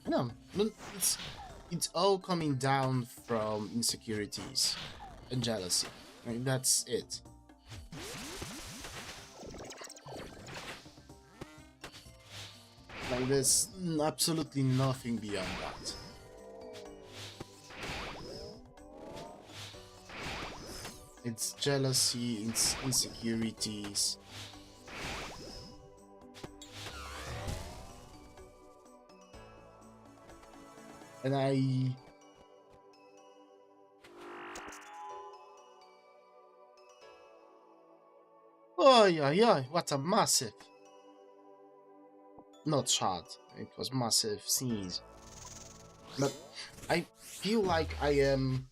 know, it's all coming down from insecurities and jealousy. I mean, that's it. Like, there's absolutely nothing beyond that. It's jealousy, it's insecurities. And oh yeah, what a massive... Not shot, it was massive sneeze. But I feel like I am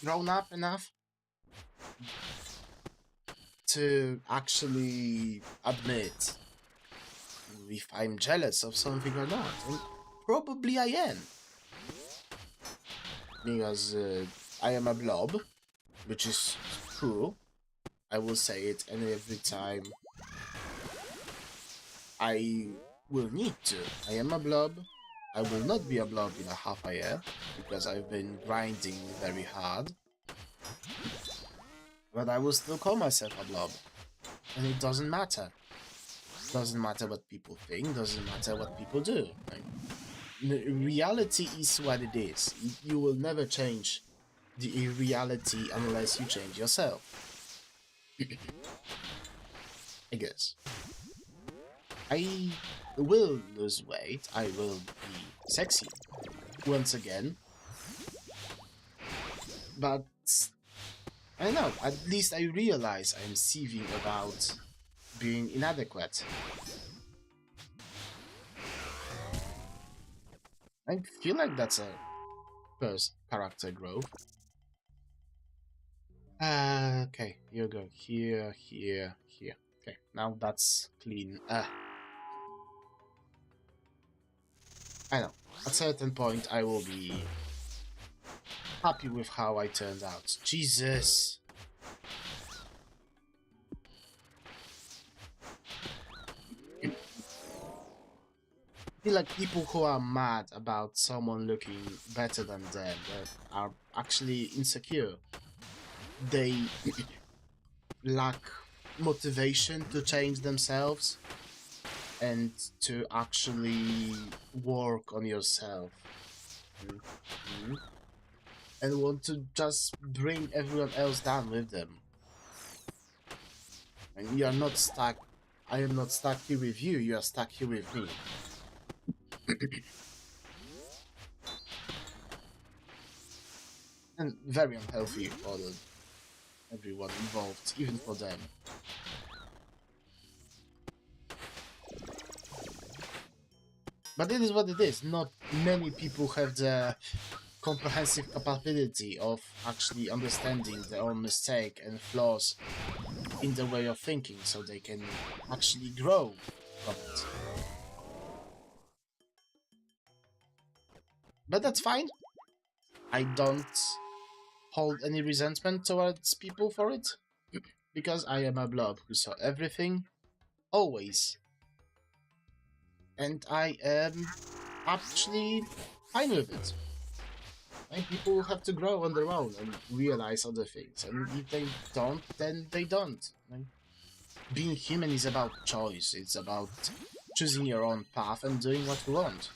grown up enough to actually admit if I'm jealous of something or not. And probably I am. Because I am a blob, which is true. I will say it, and every time I will need to. I am a blob. I will not be a blob in a half a year, because I've been grinding very hard. But I will still call myself a blob. And it doesn't matter. Doesn't matter what people think, doesn't matter what people do. Like, reality is what it is. You will never change the reality unless you change yourself. I guess. I will lose weight, I will be sexy once again. But I don't know, at least I realize I'm seething about being inadequate. I feel like that's a first character growth. Okay, you go here, here, here. Okay, now that's clean. I know, at a certain point I will be happy with how I turned out. Jesus! feel like people who are mad about someone looking better than them, that are actually insecure, they lack motivation to change themselves and to actually work on yourself. Mhm. And want to just bring everyone else down with them. And you are not stuck. I am not stuck here with you, you are stuck here with me. And very unhealthy for everyone involved, even for them. But it is what it is. Not many people have the comprehensive capability of actually understanding their own mistake and flaws in their way of thinking, so they can actually grow from it. But that's fine. I don't hold any resentment towards people for it, because I am a blob who saw everything, always. And I am actually fine with it. And people have to grow on their own and realize other things. And if they don't, then they don't. And being human is about choice. It's about choosing your own path and doing what you want.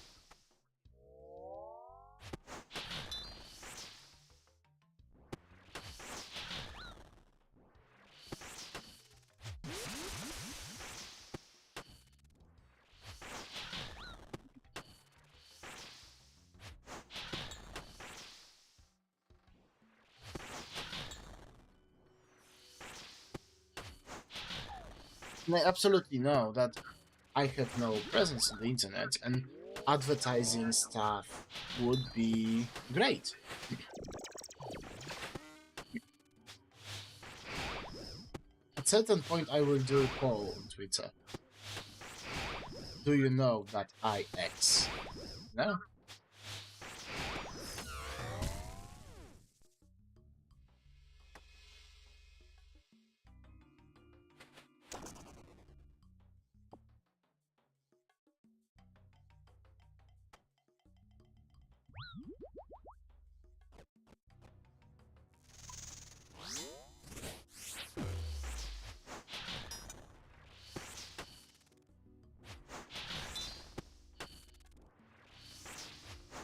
And I absolutely know that I have no presence on the internet, and advertising stuff would be great. At certain point, I will do a poll on Twitter. Do you know that I X? No?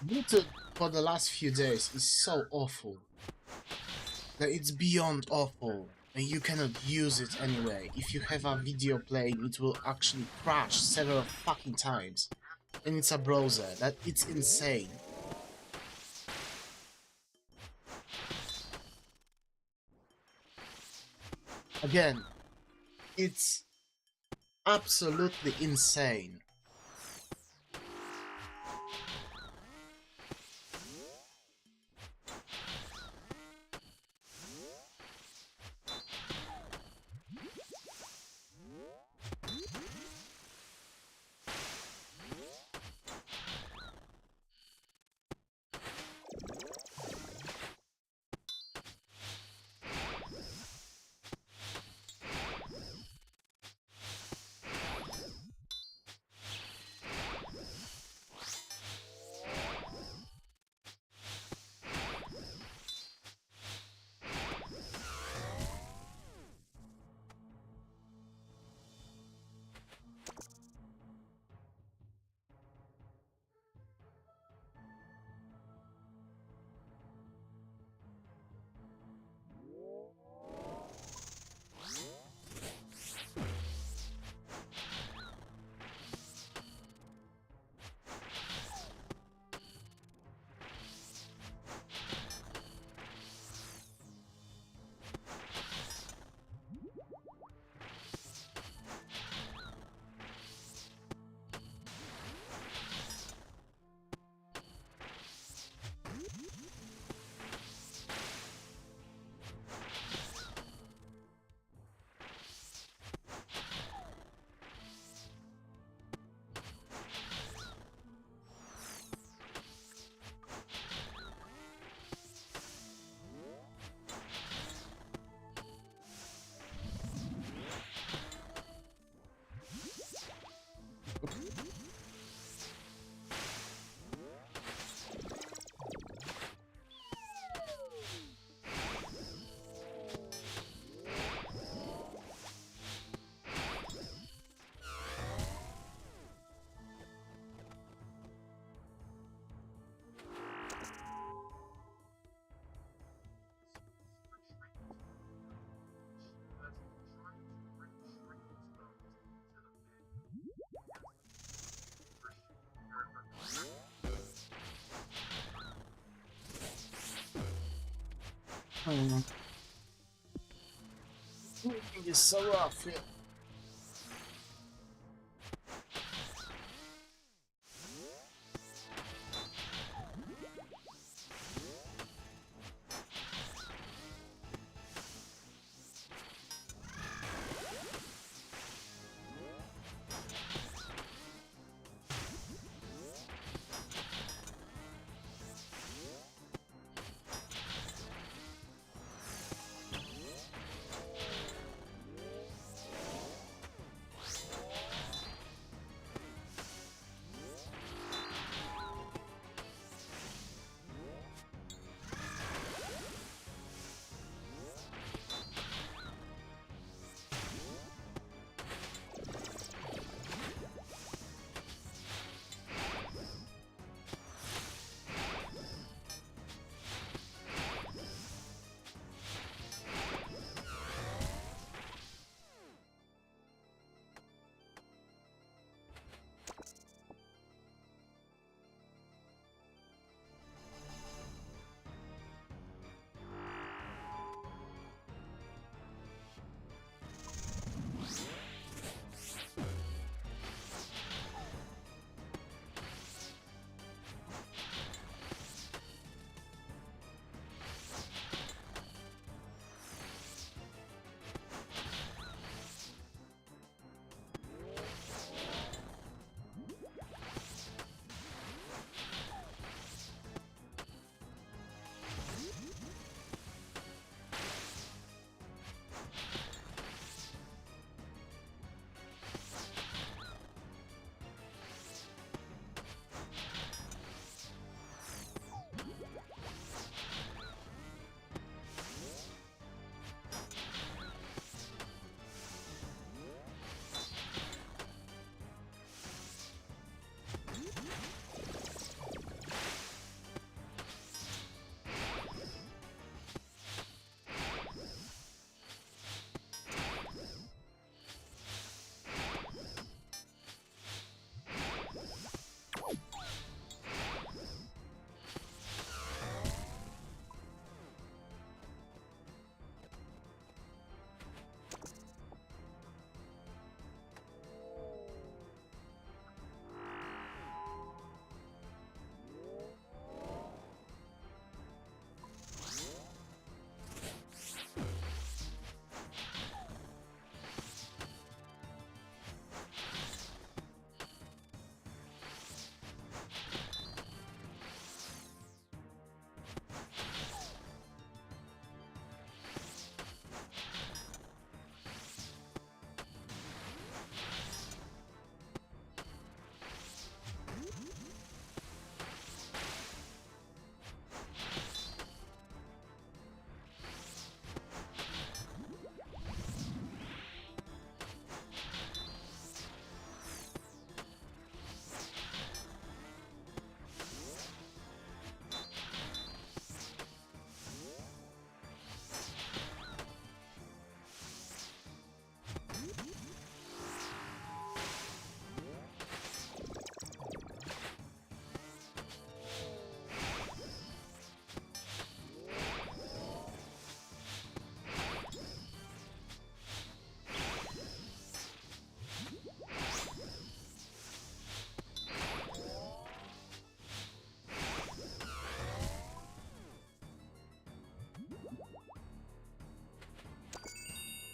YouTube for the last few days is so awful that it's beyond awful, and you cannot use it anyway. If you have a video playing, it will actually crash several fucking times. And it's a browser. It's insane. Again, it's absolutely insane. Hmm. Everything is so rough here.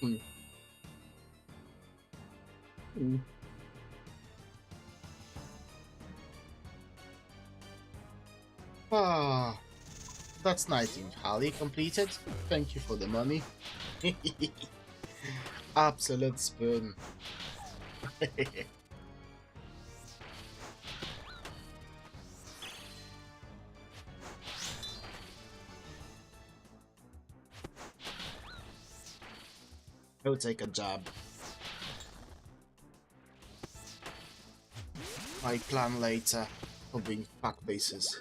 Hmm. Hmm. Ah, that's Nightingale completed. Thank you for the money. Absolute spoon. I'll take a jab. I plan later for being back bases.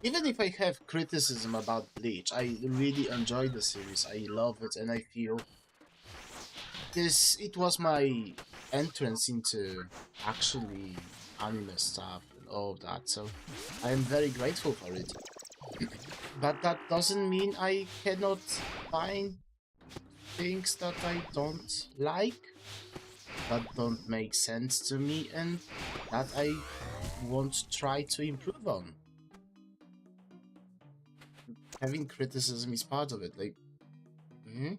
Even if I have criticism about Bleach, I really enjoy the series. I love it, and I feel this it was my entrance into actually anime stuff and all of that. So I am very grateful for it. But that doesn't mean I cannot find things that I don't like, that don't make sense to me, and that I won't try to improve on. Having criticism is part of it. Like, hmm?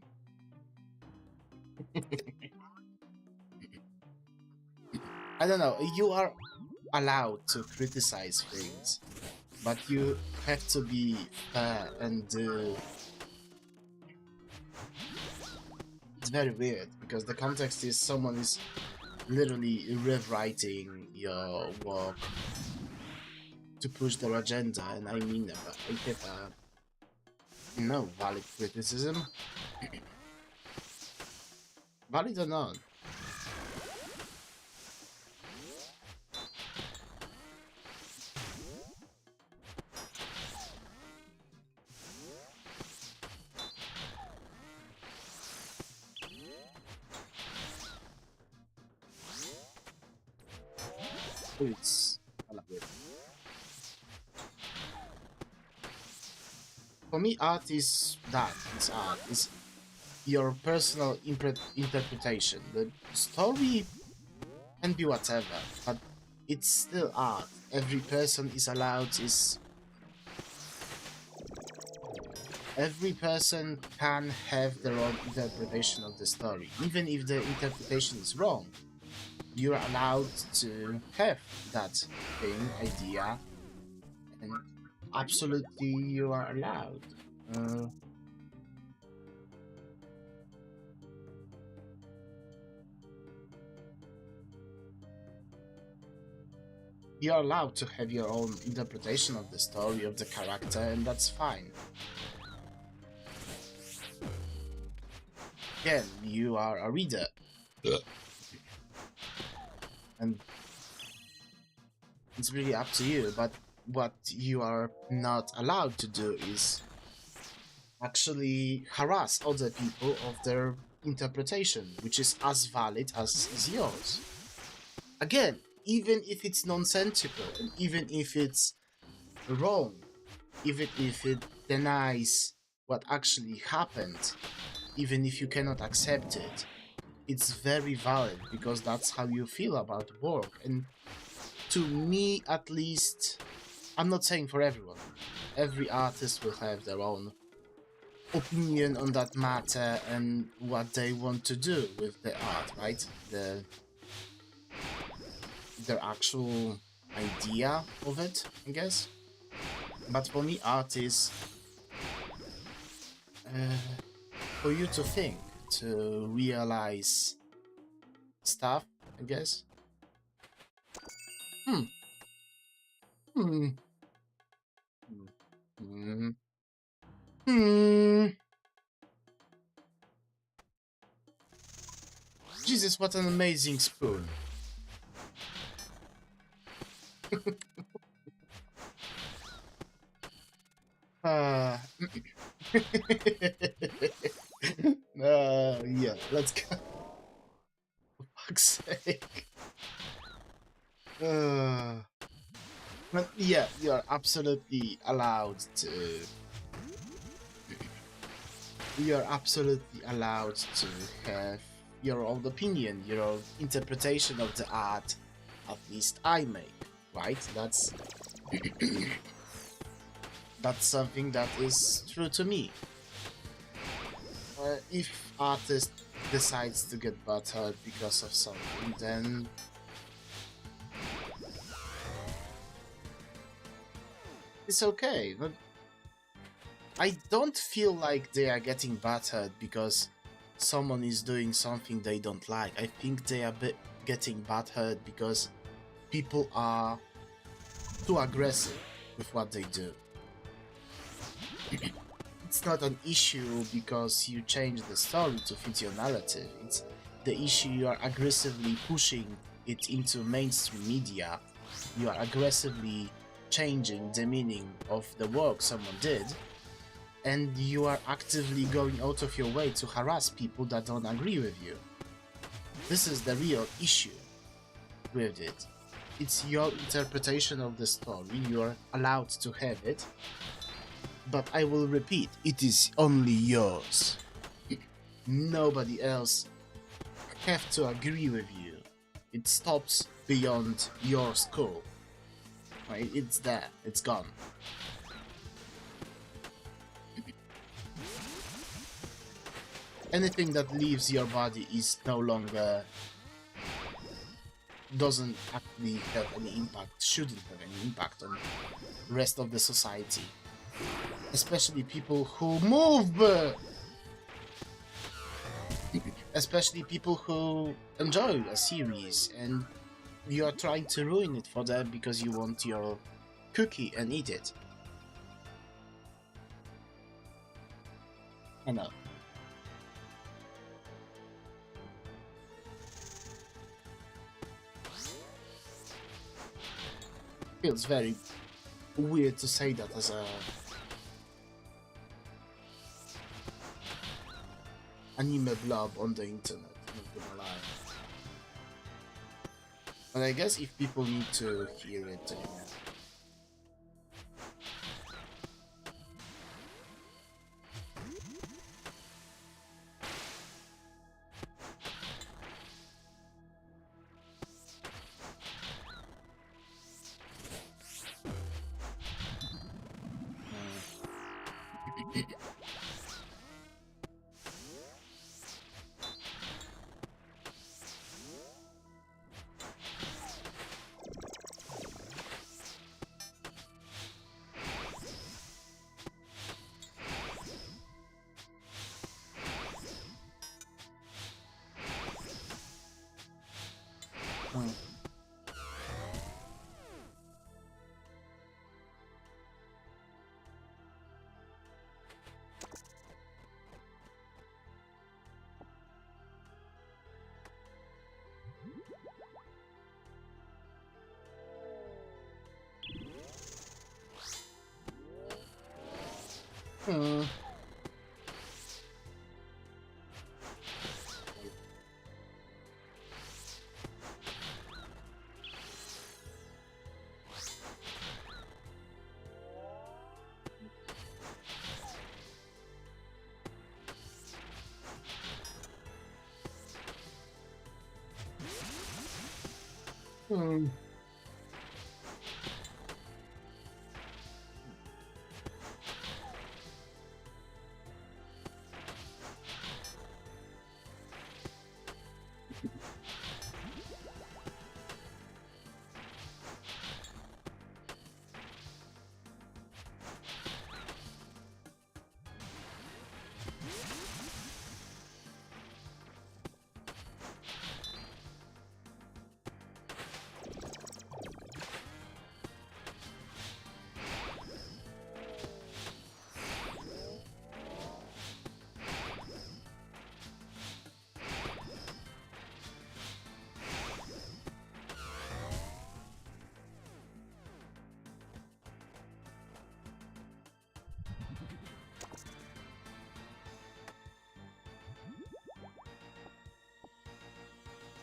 I don't know. You are allowed to criticize things, but you have to be fair and it's very weird because the context is someone is literally rewriting your work to push their agenda, and I mean that. I get no valid criticism, valid or not. It's for me, art is that. It's art. It's your personal interpretation. The story can be whatever, but it's still art. Every person is allowed is every person can have their own interpretation of the story. Even if the interpretation is wrong, you're allowed to have that thing, idea, and absolutely you are allowed. Uh, you're allowed to have your own interpretation of the story, of the character, and that's fine. Again, you are a reader. And it's really up to you, but what you are not allowed to do is actually harass other people of their interpretation, which is as valid as is yours. Again, even if it's nonsensical, and even if it's wrong, even if it denies what actually happened, even if you cannot accept it, it's very valid because that's how you feel about work. And to me, at least, I'm not saying for everyone, every artist will have their own opinion on that matter and what they want to do with the art, right? Their actual idea of it, I guess. But for me, art is for you to think, to realize stuff, I guess. Hmm. Hmm. Hmm. Hmm. Jesus, what an amazing spoon. Uh, yeah, let's go. For fuck's sake. Uh, but yeah, you're absolutely allowed to. You're absolutely allowed to have your own opinion, your own interpretation of the art. At least I make, right? That's something that is true to me. If artist decides to get butthurt because of something, then it's okay. But I don't feel like they are getting butthurt because someone is doing something they don't like. I think they are getting butthurt because people are too aggressive with what they do. It's not an issue because you change the story to fit your narrative. It's the issue you are aggressively pushing it into mainstream media. You are aggressively changing the meaning of the work someone did, and you are actively going out of your way to harass people that don't agree with you. This is the real issue with it. It's your interpretation of the story, you're allowed to have it, but I will repeat, it is only yours. Nobody else have to agree with you. It stops beyond your skull. Right? It's there, it's gone. Anything that leaves your body is no longer, doesn't actually have any impact, shouldn't have any impact on the rest of the society. Especially people who move! Especially people who enjoy a series and you are trying to ruin it for them because you want your cookie and eat it. I know. Feels very weird to say that as a anime blob on the internet, not gonna lie. But I guess if people need to hear it,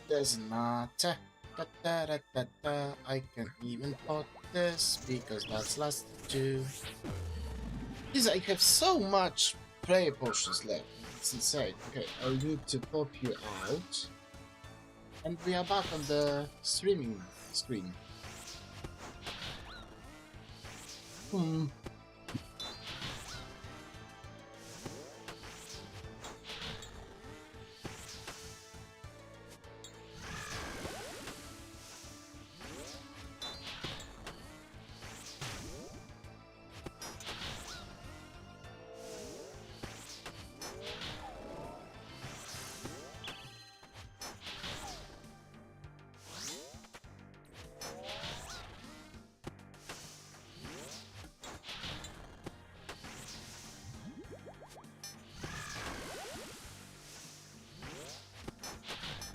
doesn't matter. I can even put this because that's last two. Jeez, I have so much prayer potions left. It's insane. Okay, I need to pop you out. And we are back on the streaming screen.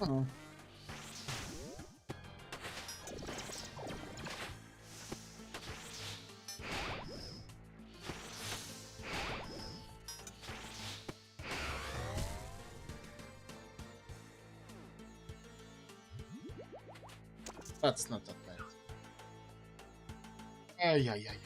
Oh. That's not that bad. Ay, ay, ay.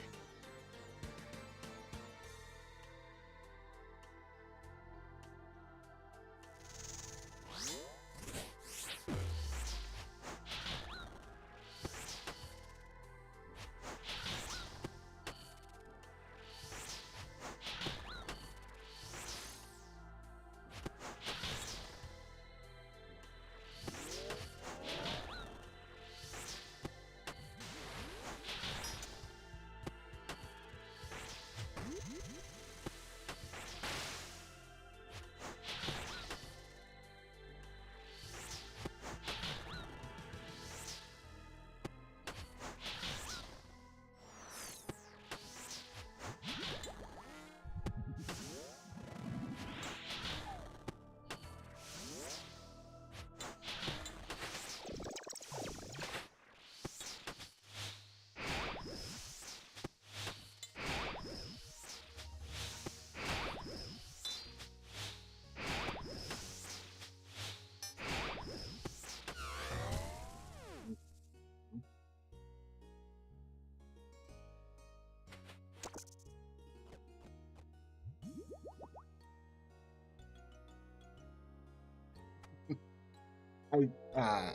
I,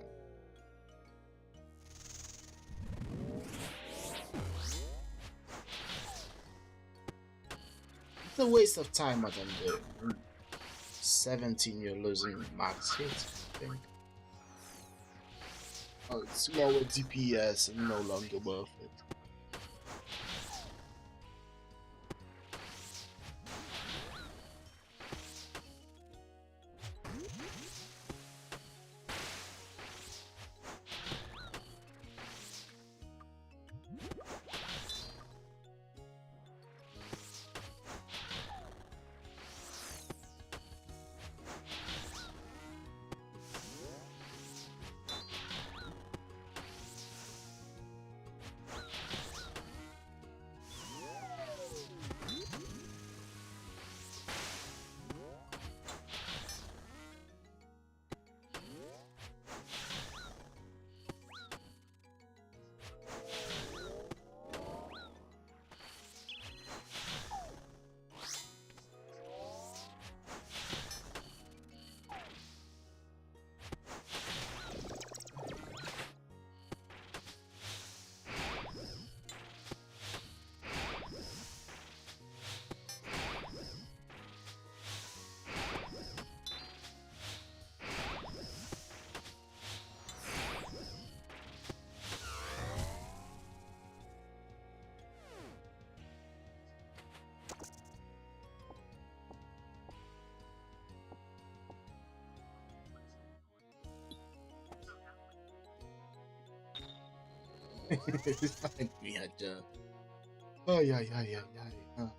it's a waste of time, Madam Dear. 17, you're losing max hit, I think. Oh, it's lower DPS and no longer worth it. Find me a job. Ay, ay, ay, ay, ay. Oh.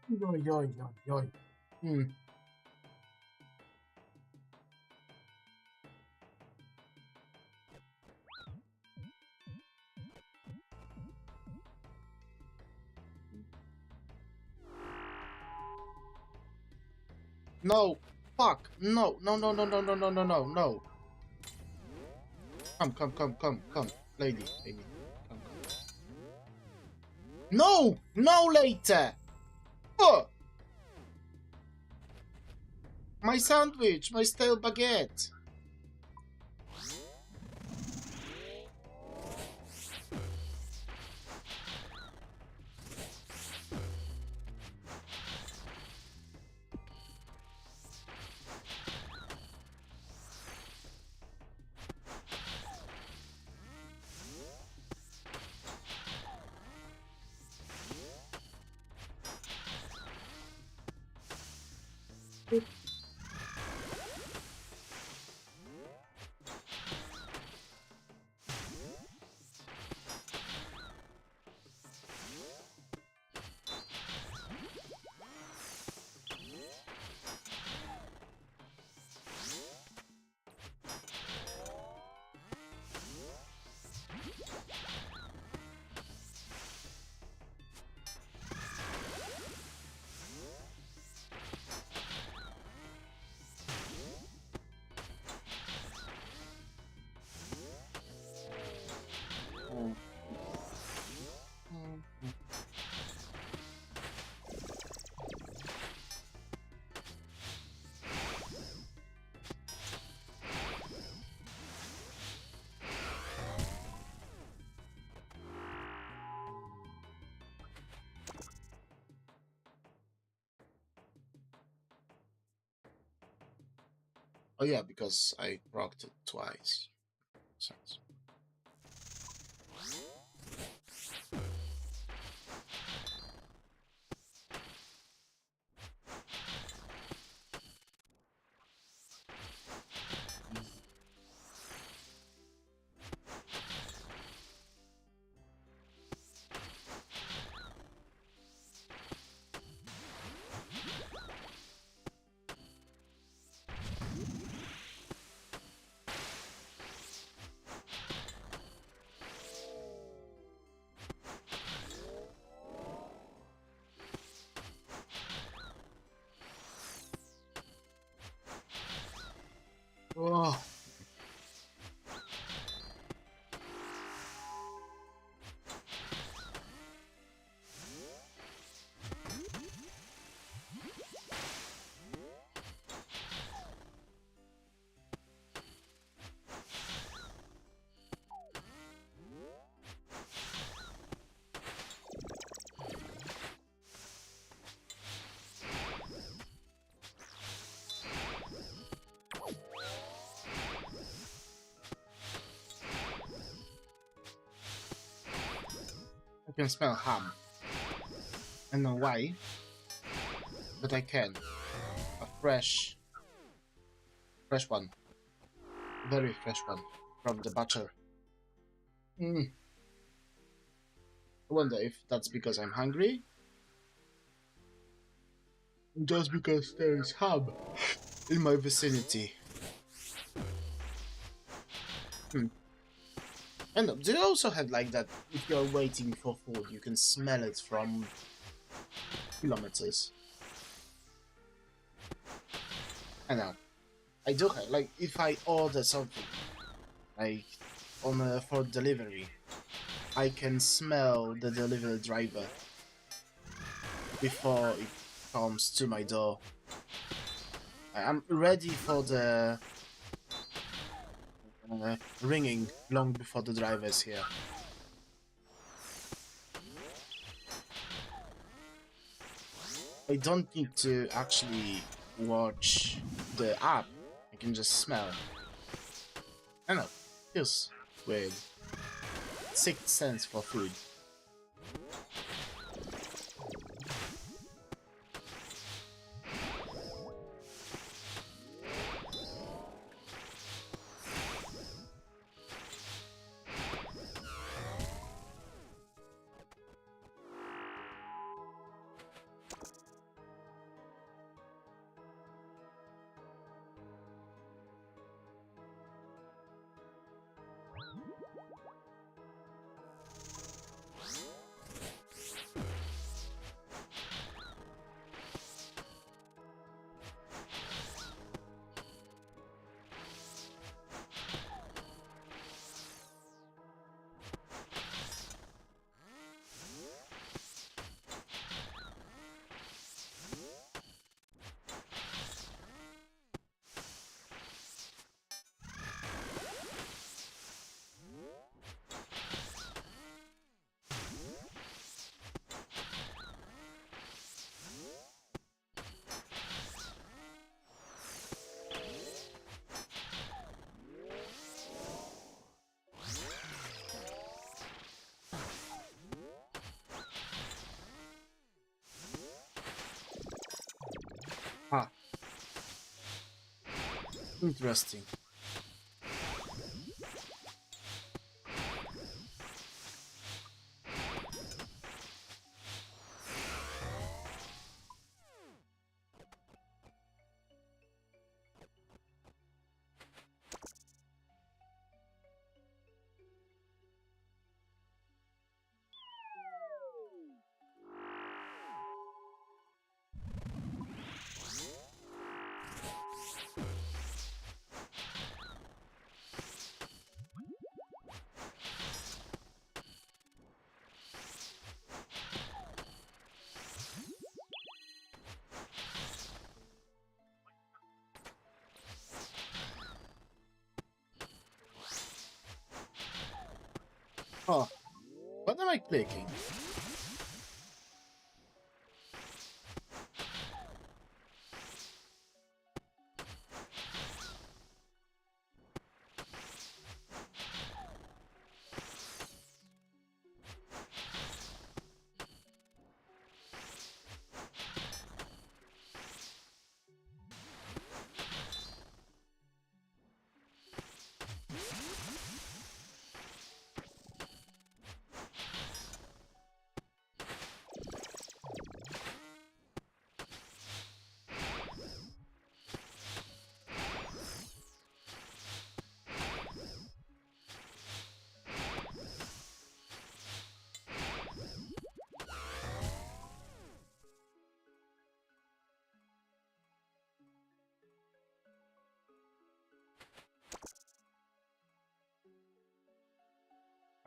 Yoy, yoy, yoy, yoy. Hmm. No! Fuck! No! No! No! No! No! No! No! No! No! No! Come! Come! Come! Come! Come! Lady! Lady! Come! Come! No! No! Later! Oh! My sandwich! My stale baguette! Oh yeah, because I rocked it twice. Sense. Oh. I can smell ham. I don't know why, but I can. A fresh one. Very fresh one. From the butcher. I wonder if that's because I'm hungry? Just because there is ham in my vicinity. And do you also have like that, if you're waiting for food, you can smell it from kilometers? I know. I do have, like, if I order something, like, for delivery, I can smell the delivery driver before it comes to my door. I'm ready for the ringing long before the driver's here. I don't need to actually watch the app, I can just smell. I don't know, feels weird. Sixth sense for food. Interesting. Oh, what am I clicking?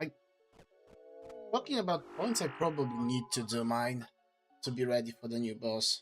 I Talking about points, I probably need to do mine to be ready for the new boss.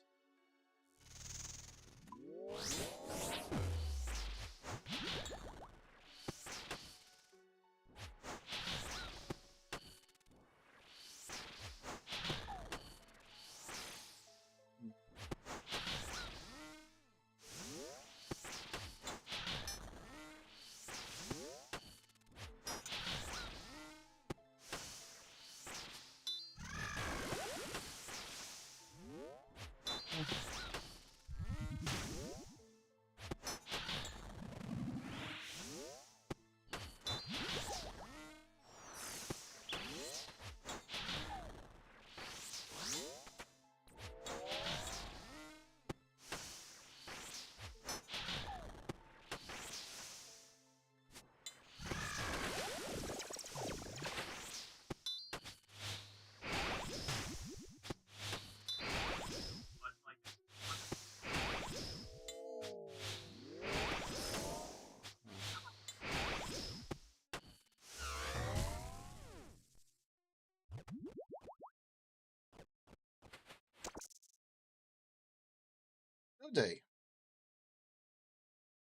No day.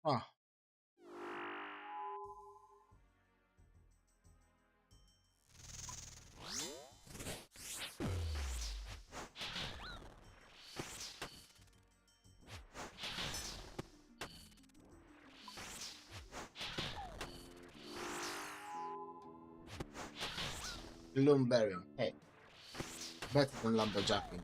Ah, lumbering. Hey, better than lumberjacking.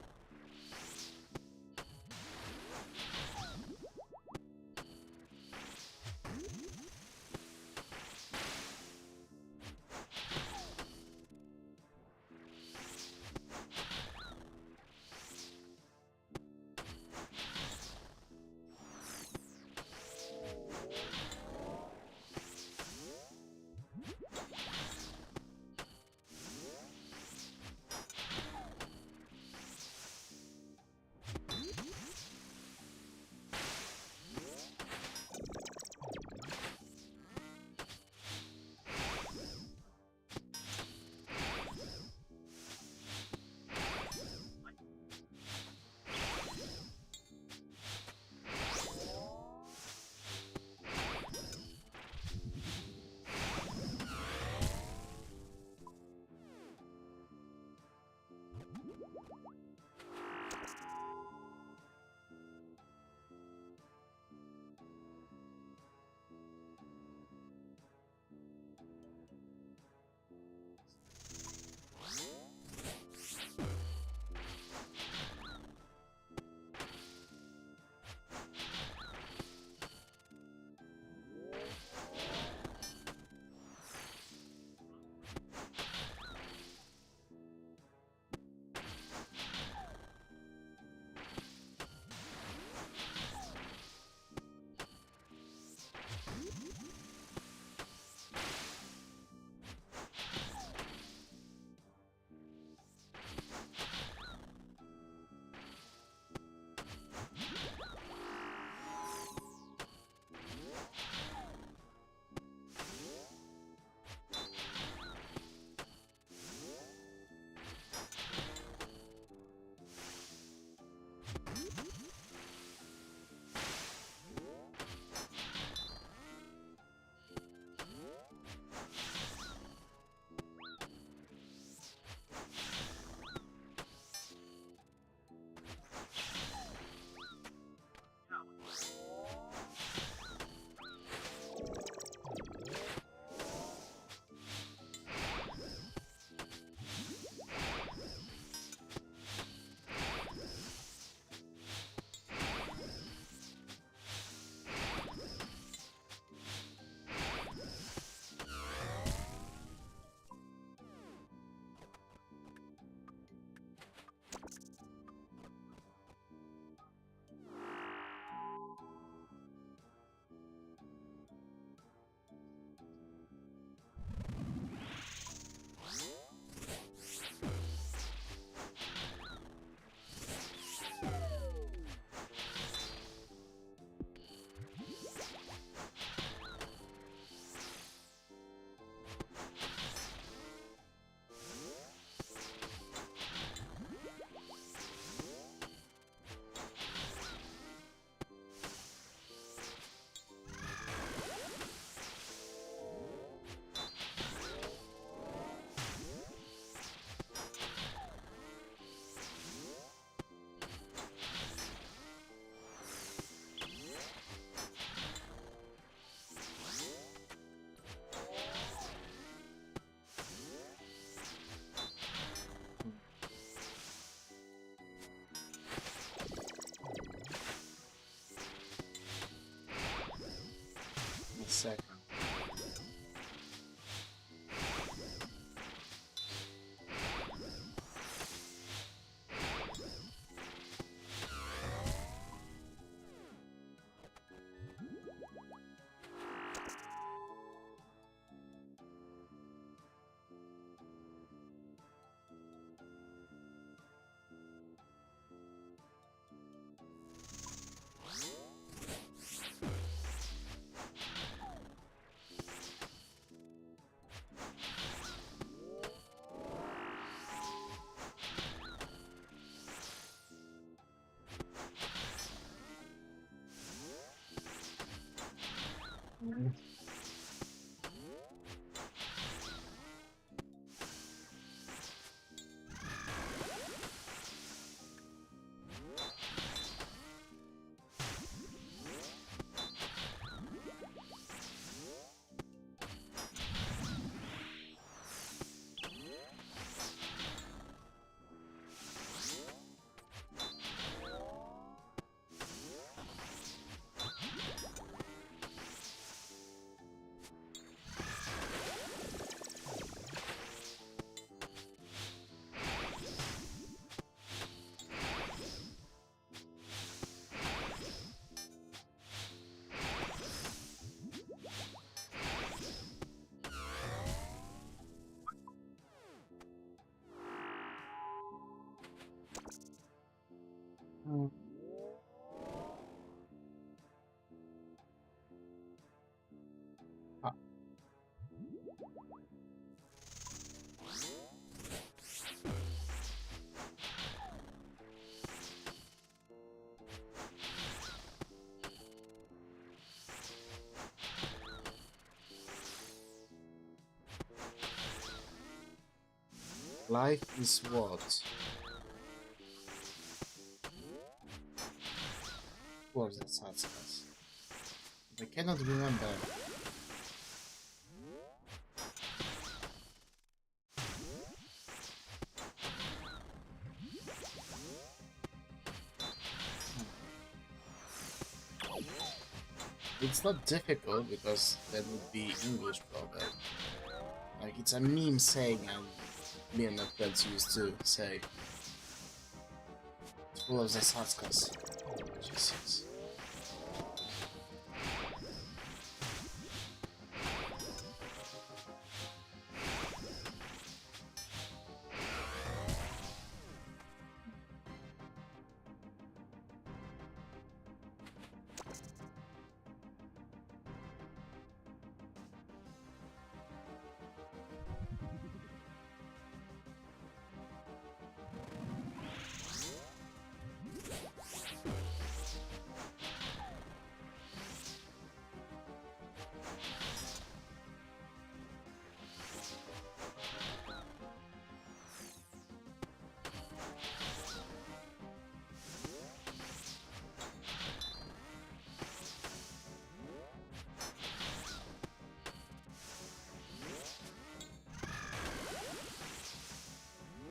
second. Mm. Ah, life is what? What was that Satskas? I cannot remember. It's not difficult because that would be English proverb. Like it's a meme saying and me and my friends used to say. It's full of the Satskas. Jesus.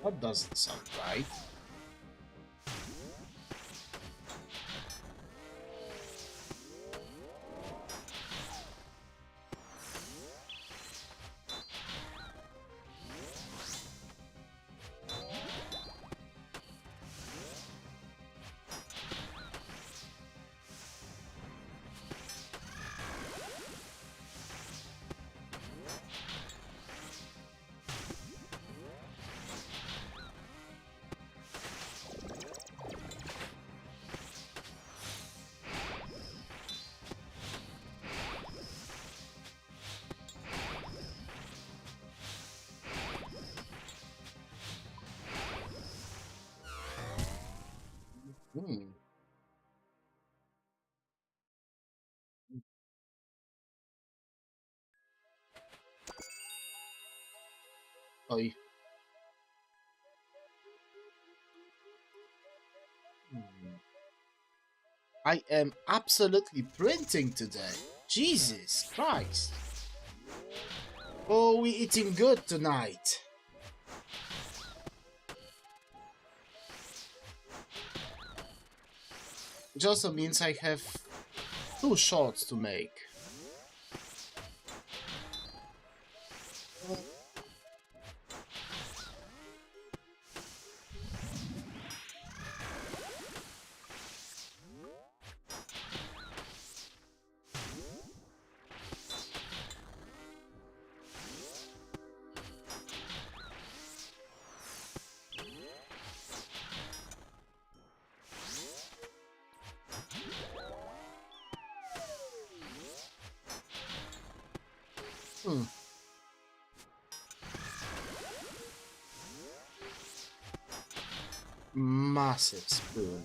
That doesn't sound right. Hmm. Oi. Hmm. I am absolutely printing today. Jesus Christ. Oh, we eating good tonight. Which also means I have 2 shots to make. Hmm. Massive spoon.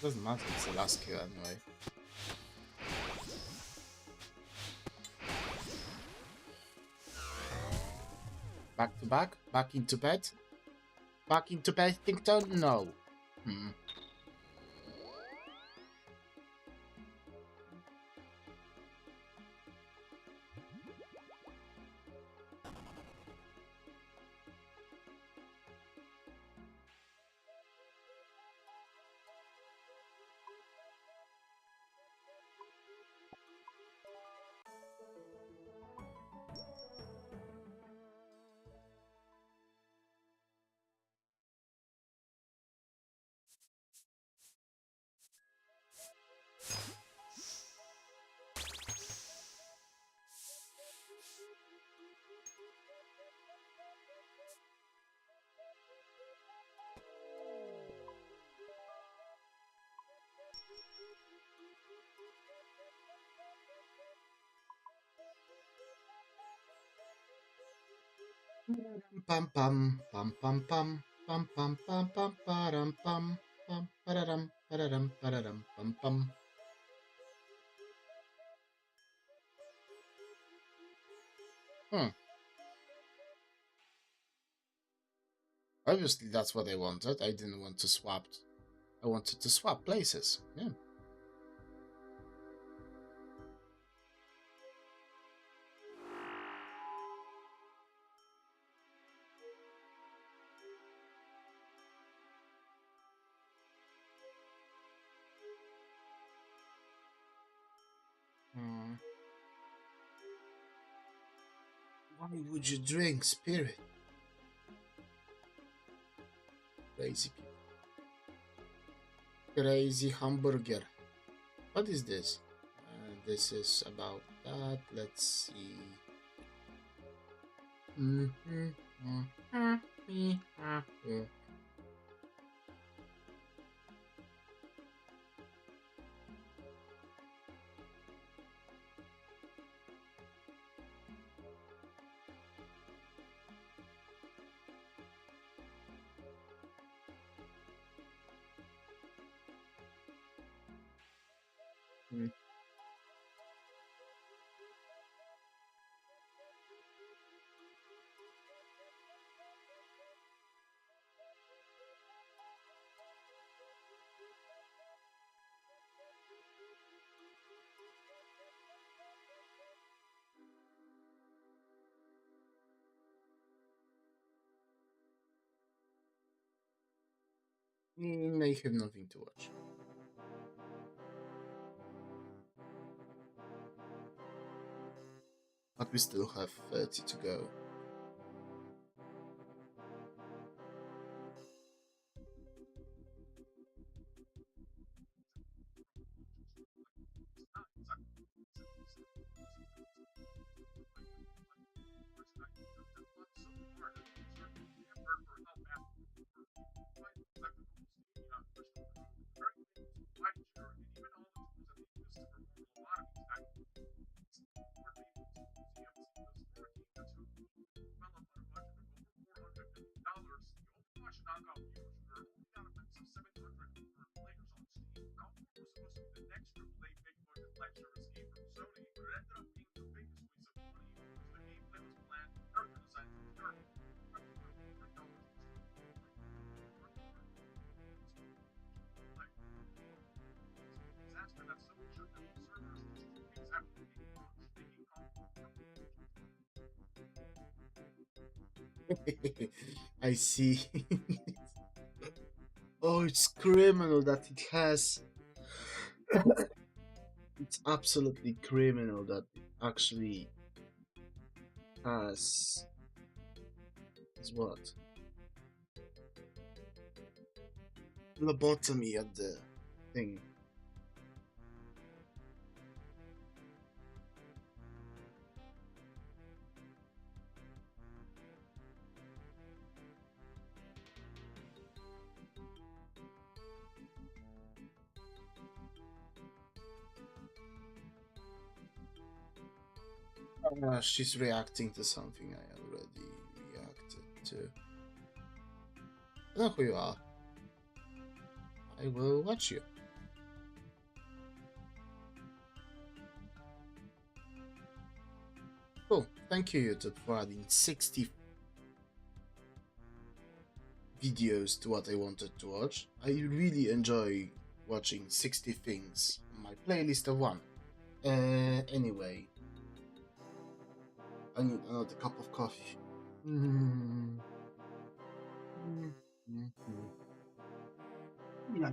Doesn't matter, it's the last kill anyway. Back to back? Back into bed? Back into Paddington? No. Hmm. Pam pam pam pam pam pam pam pam pam param pam pam pararam pararam pararam pam pam. Hmm. Obviously that's what I wanted. I didn't want to swap. I wanted to swap places. Yeah. Hmm. Why would you drink spirit? Crazy people. Crazy hamburger. What is this? This is about that. Let's see. I have nothing to watch. But we still have 30 to go. I see. Oh, it's criminal that it has. It's absolutely criminal that it actually has. Is what? Lobotomy at the thing. She's reacting to something I already reacted to. I know who you are. I will watch you. Cool. Thank you, YouTube, for adding 60 videos to what I wanted to watch. I really enjoy watching 60 things on my playlist of one. Anyway, I need another cup of coffee. Mm. Mm, mm, mm. Yeah.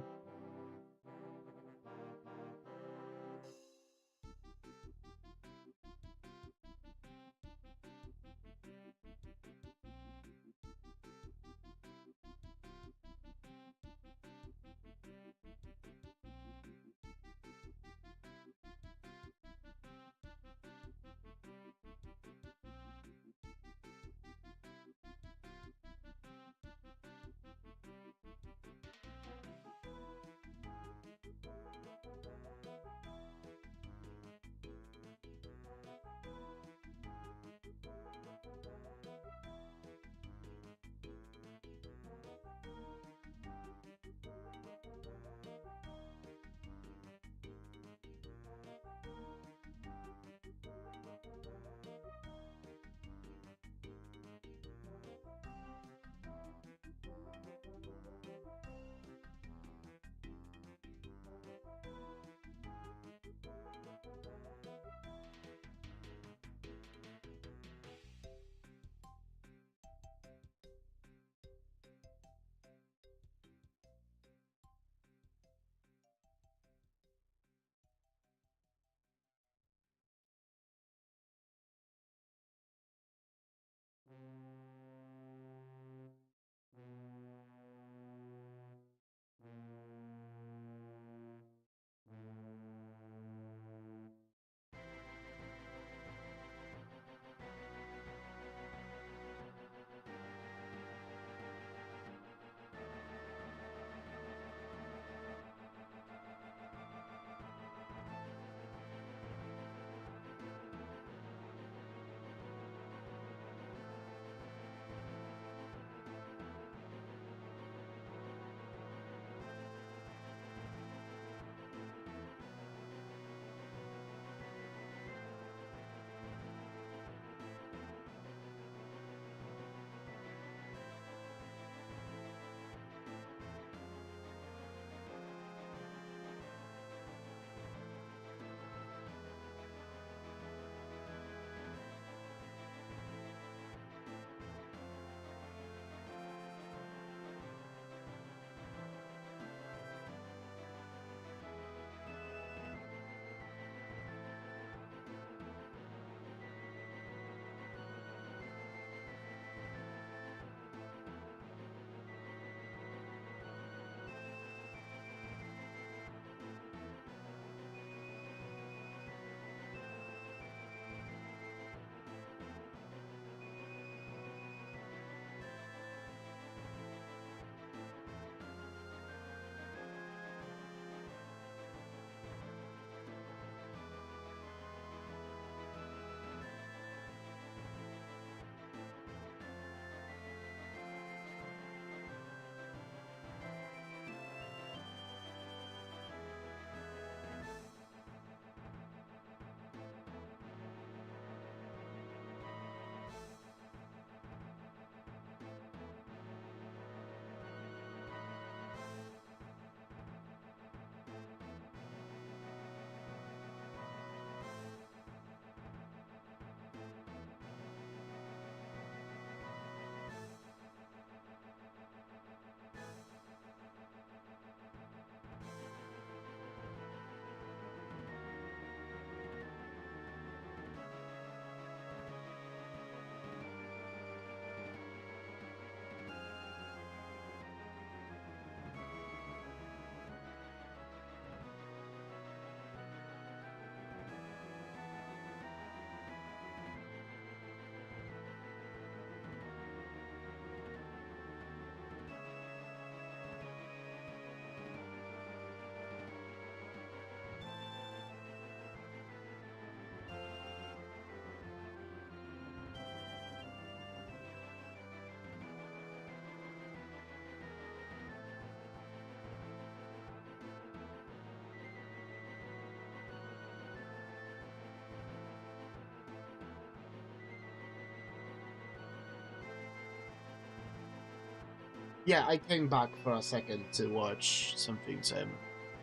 Yeah, I came back for a second to watch some things.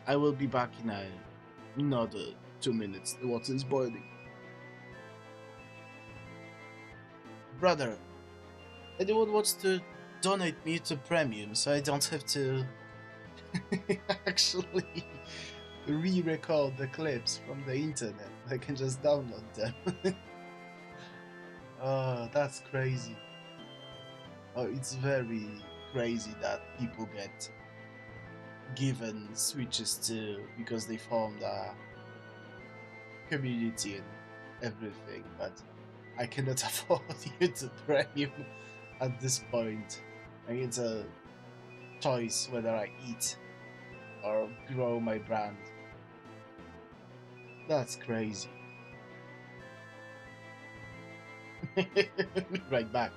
I will be back in another 2 minutes. The water is boiling. Brother, anyone wants to donate me to premium so I don't have to actually re-record the clips from the internet. I can just download them. Oh, that's crazy. Oh, it's very crazy that people get given switches to because they formed a community and everything, but I cannot afford YouTube Premium at this point. Like, it's a choice whether I eat or grow my brand. That's crazy. Right back.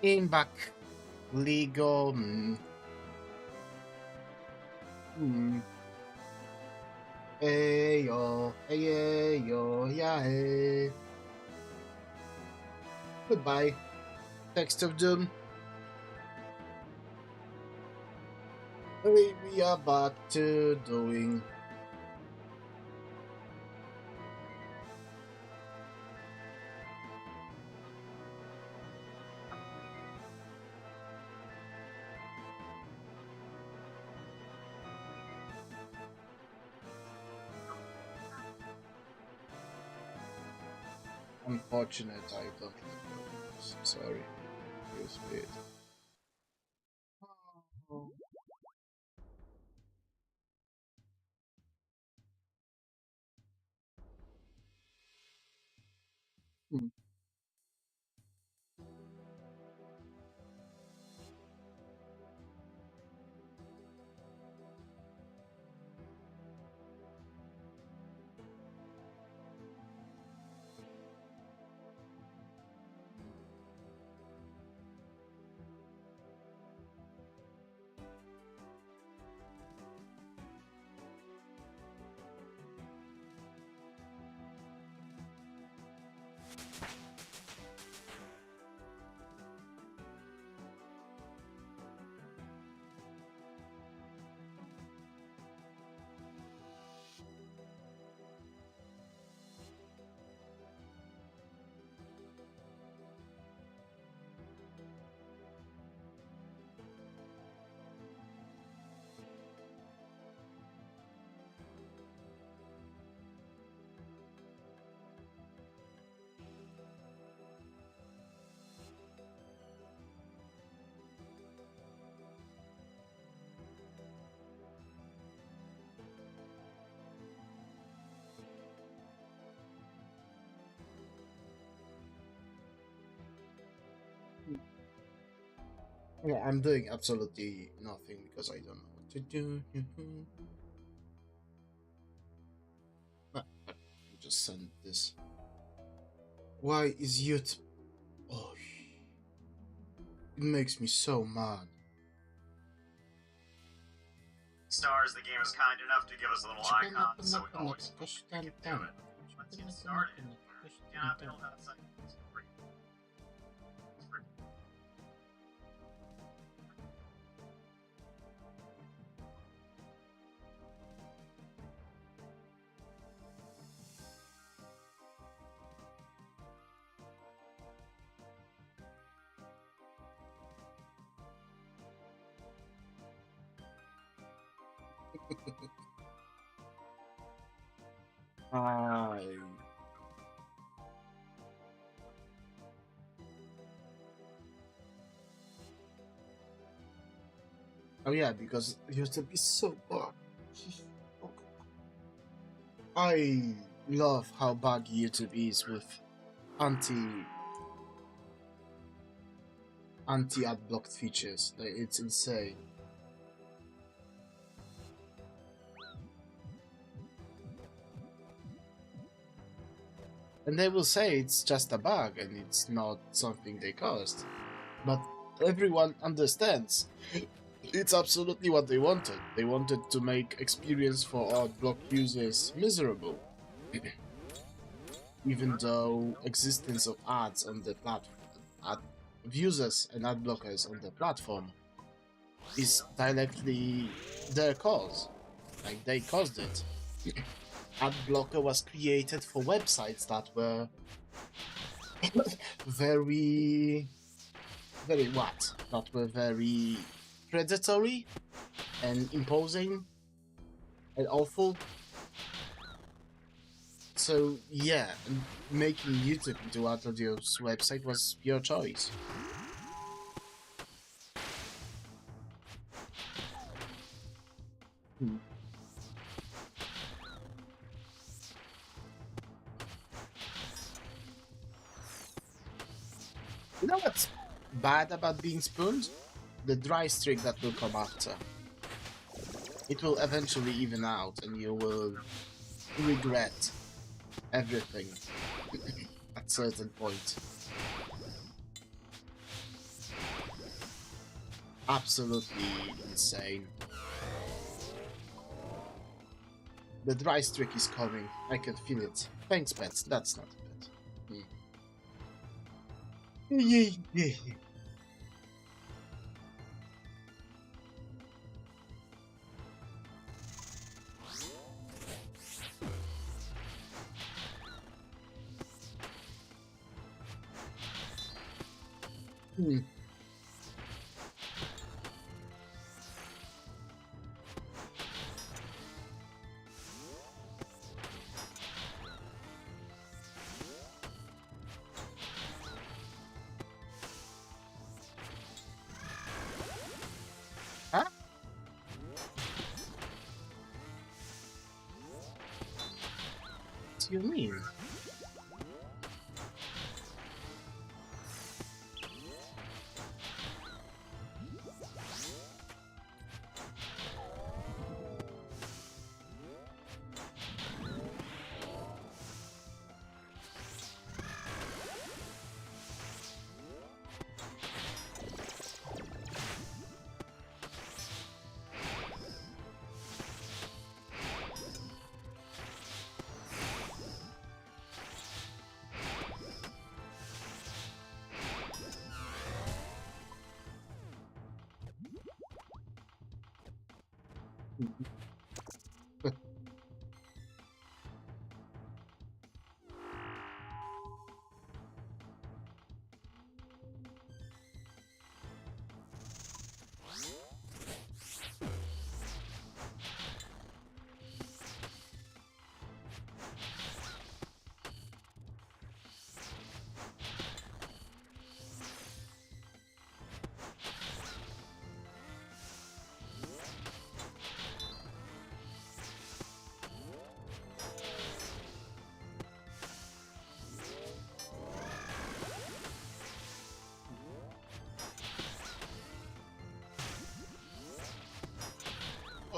Came back. Legal. Mm. Hey yo, hey yo, yeah, hey. Goodbye. Text of Doom. We are back to doing. Unfortunate, I don't like those. Sorry. Use it. Oh. Hmm. Yeah, I'm doing absolutely nothing because I don't know what to do. Ah, I just sent this. Why is youth? It makes me so mad. Stars, the game is kind enough to give us a little icon, so we always can do it. Let's get started. Cannot build outside. It's free. It's free. I... Oh yeah, because it used to be so bad. I love how buggy YouTube is with anti-ad blocked features. Like, it's insane. And they will say it's just a bug and it's not something they caused. But everyone understands. It's absolutely what they wanted. They wanted to make experience for ad block users miserable. Even though existence of ads on the platform, of users and ad blockers on the platform is directly their cause. Like, they caused it. Ad blocker was created for websites that were very predatory and imposing and awful. So yeah, making YouTube into Atladio's website was your choice. You know what's bad about being spooned? The dry streak that will come after. It will eventually even out and you will regret everything at a certain point. Absolutely insane. The dry streak is coming. I can feel it. Thanks, pets. That's not a pet. Yeah. Huh? What do you mean?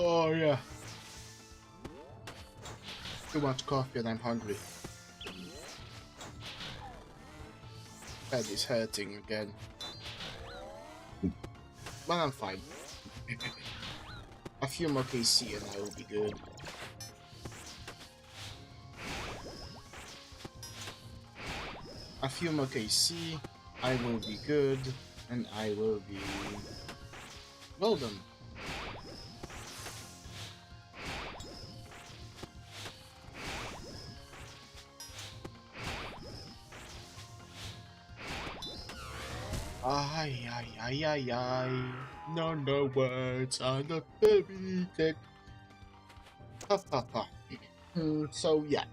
Oh yeah. Too much coffee and I'm hungry. Head is hurting again. but I'm fine. A few more KC and I will be good. A few more KC, I will be good, and I will be well done. Ay, ay, ay, ay, ay. No words are not permitted. Ha ha ha. So yeah,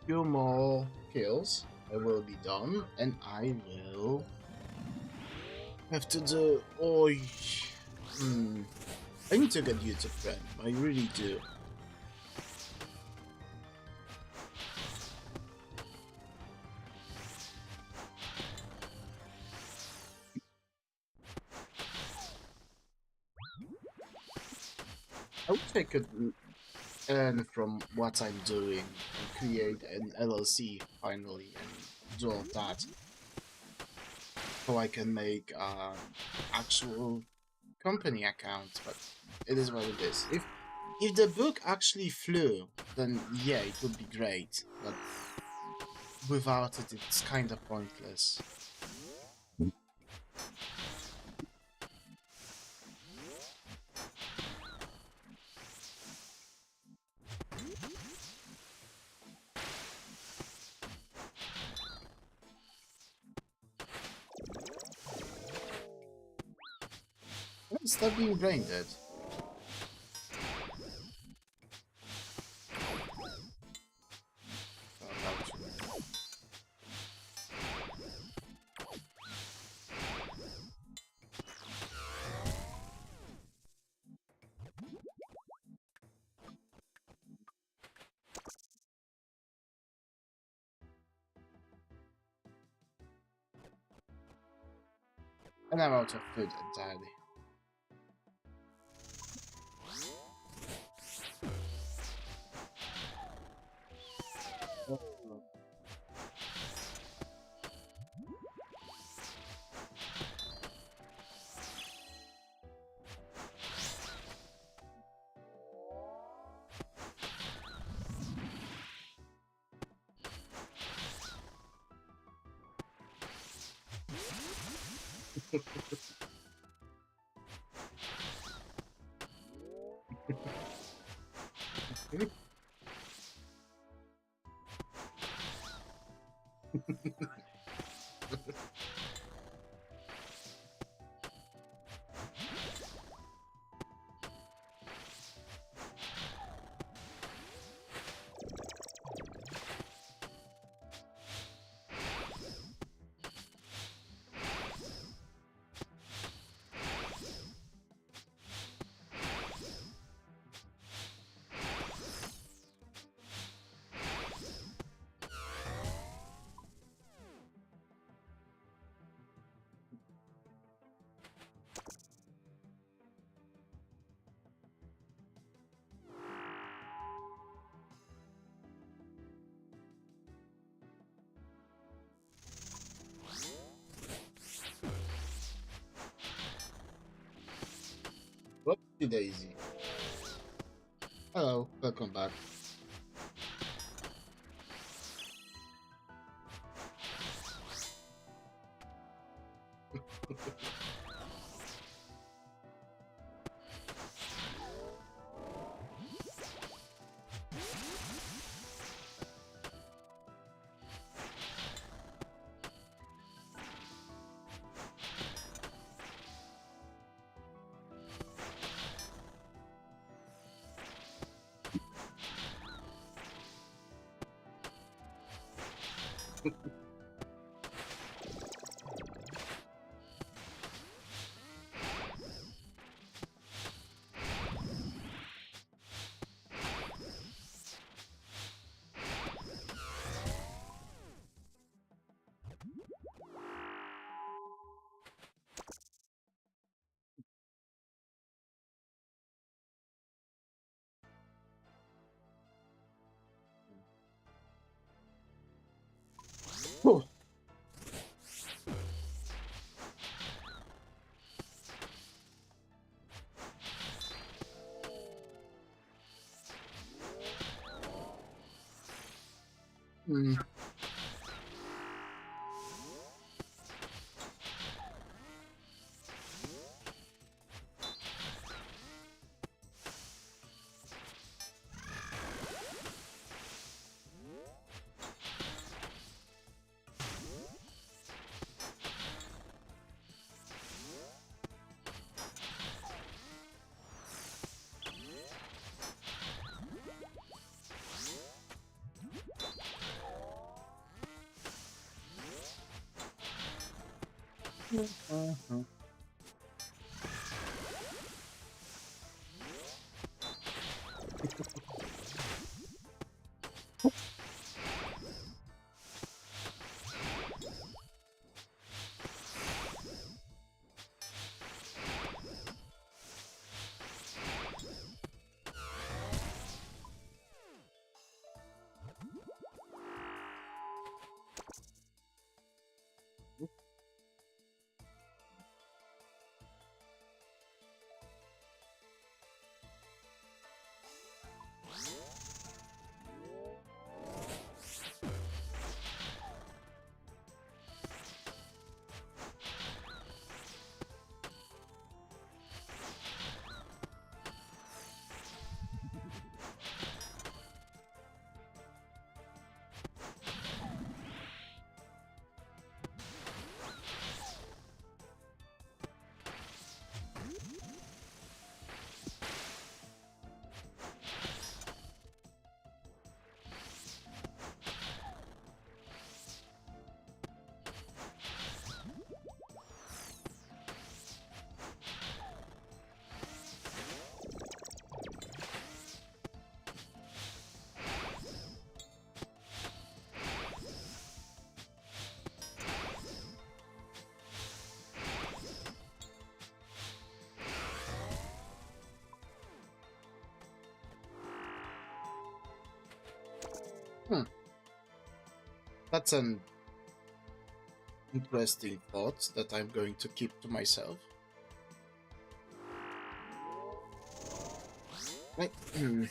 few more kills. I will be done, and I will have to do. Oi. I need to get you to friend. I really do. I wish I could earn from what I'm doing and create an LLC finally and do all that, so I can make an actual company account. But it is what it is. If the book actually flew, then yeah, it would be great. But without it, it's kind of pointless. Stop being brain dead. And I'm out of food entirely. Whoopsie daisy. Hello, welcome back. Whew. Hmm. That's an interesting thought that I'm going to keep to myself. Right. Hmm.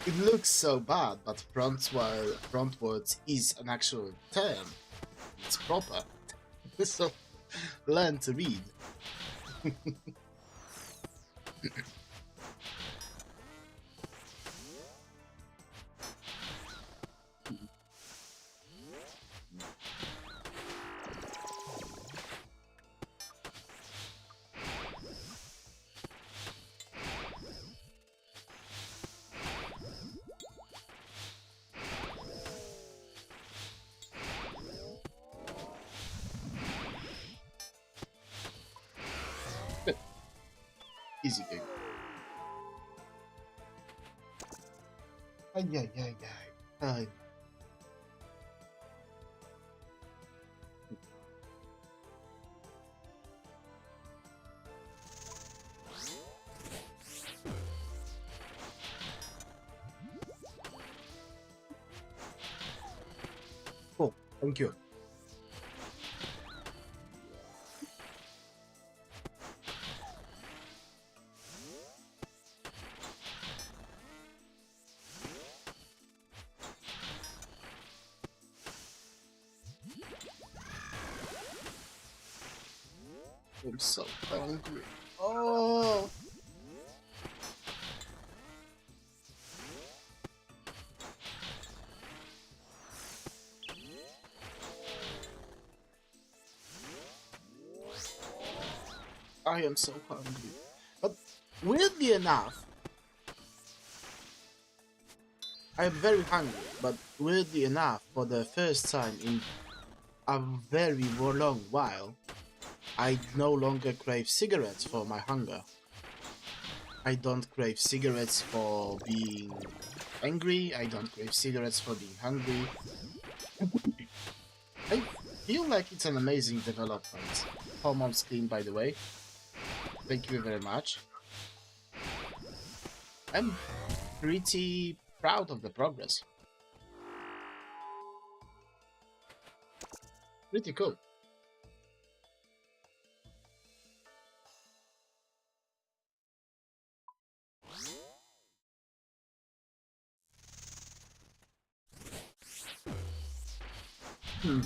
It looks so bad, but frontwards is an actual term. It's proper. So learn to read. Easy game. Ay, ay, ay, ay. Ay. Cool. Thank you. I'm so hungry. Oh. I am so hungry. But weirdly enough, I am very hungry. But weirdly enough, for the first time in a very long while, I no longer crave cigarettes for my hunger. I don't crave cigarettes for being angry. I don't crave cigarettes for being hungry. I feel like it's an amazing development. Home on screen, by the way. Thank you very much. I'm pretty proud of the progress. Pretty cool. Hmm.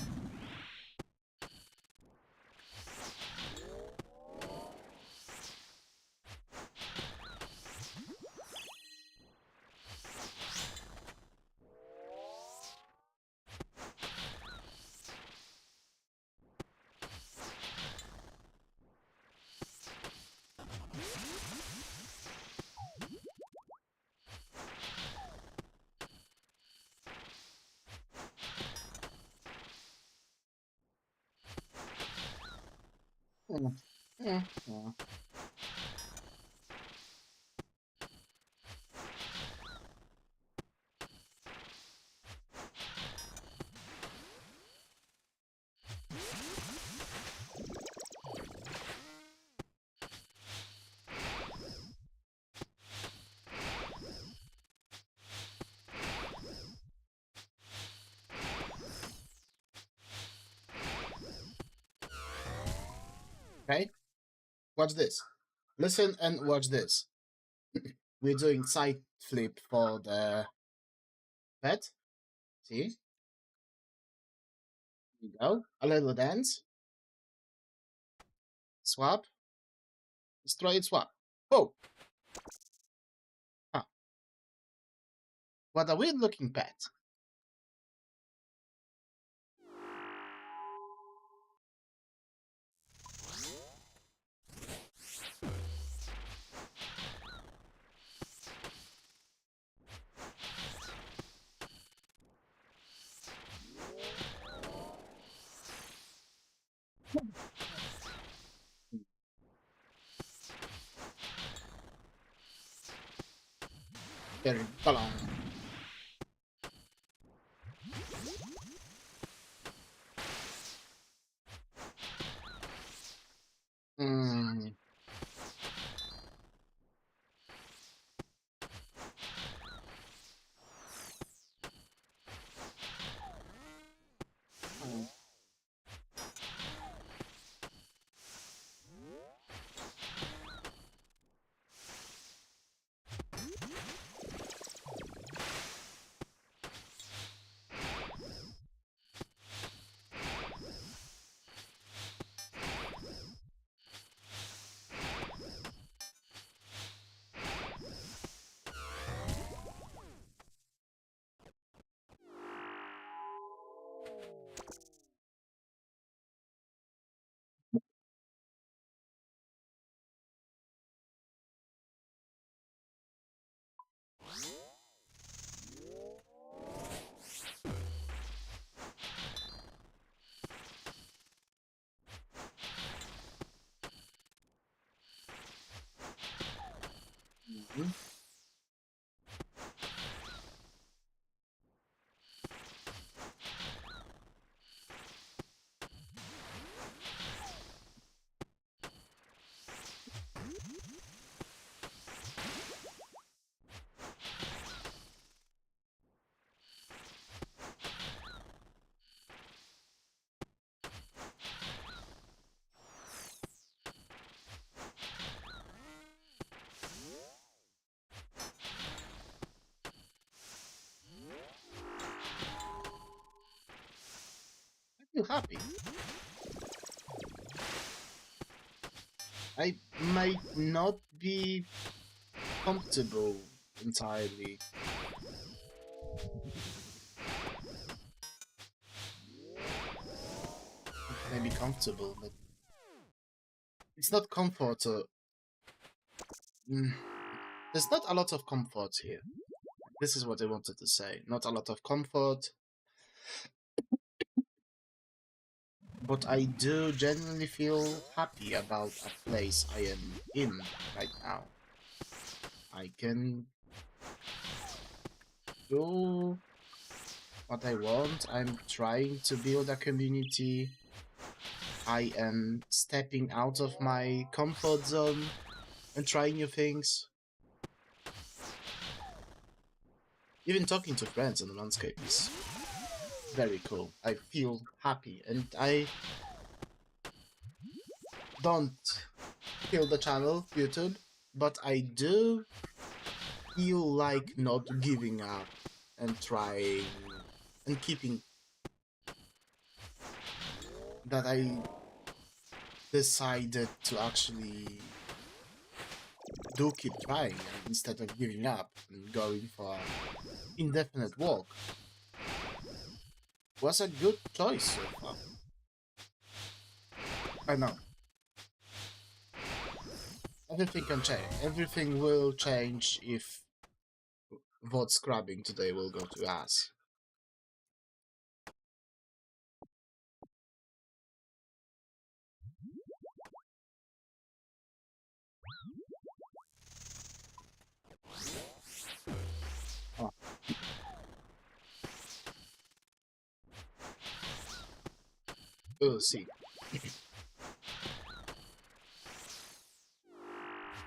Yeah. Yeah. Okay, watch this. Listen and watch this. We're doing side flip for the pet. See? Here we go. A little dance. Swap. Straight swap. Oh! Huh. What a weird looking pet. Very belong. Mm. Mhm. I feel happy. I might not be comfortable entirely. Maybe comfortable, but it's not comfort. Mm, there's not a lot of comfort here. This is what I wanted to say. Not a lot of comfort, but I do genuinely feel happy about a place I am in right now. I can do what I want. I'm trying to build a community. I am stepping out of my comfort zone and trying new things. Even talking to friends on the landscape is very cool. I feel happy, and I don't kill the channel, YouTube, but I do feel like not giving up and trying and keeping that I decided to actually do keep trying instead of giving up and going for indefinite walk was a good choice so far. I know. Everything can change. Everything will change if vote scrubbing today will go to us. We'll see.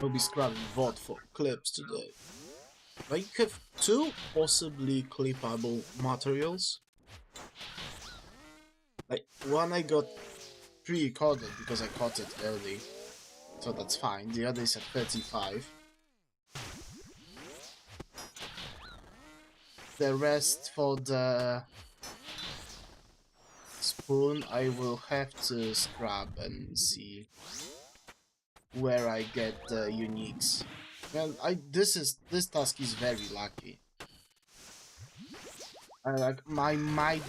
We'll be scrubbing VOD for clips today. I have 2 possibly clippable materials. Like, one I got pre-recorded because I caught it early, so that's fine. The other is at 35. The rest for the spoon I will have to scrub and see where I get the uniques. Well, this task is very lucky. I might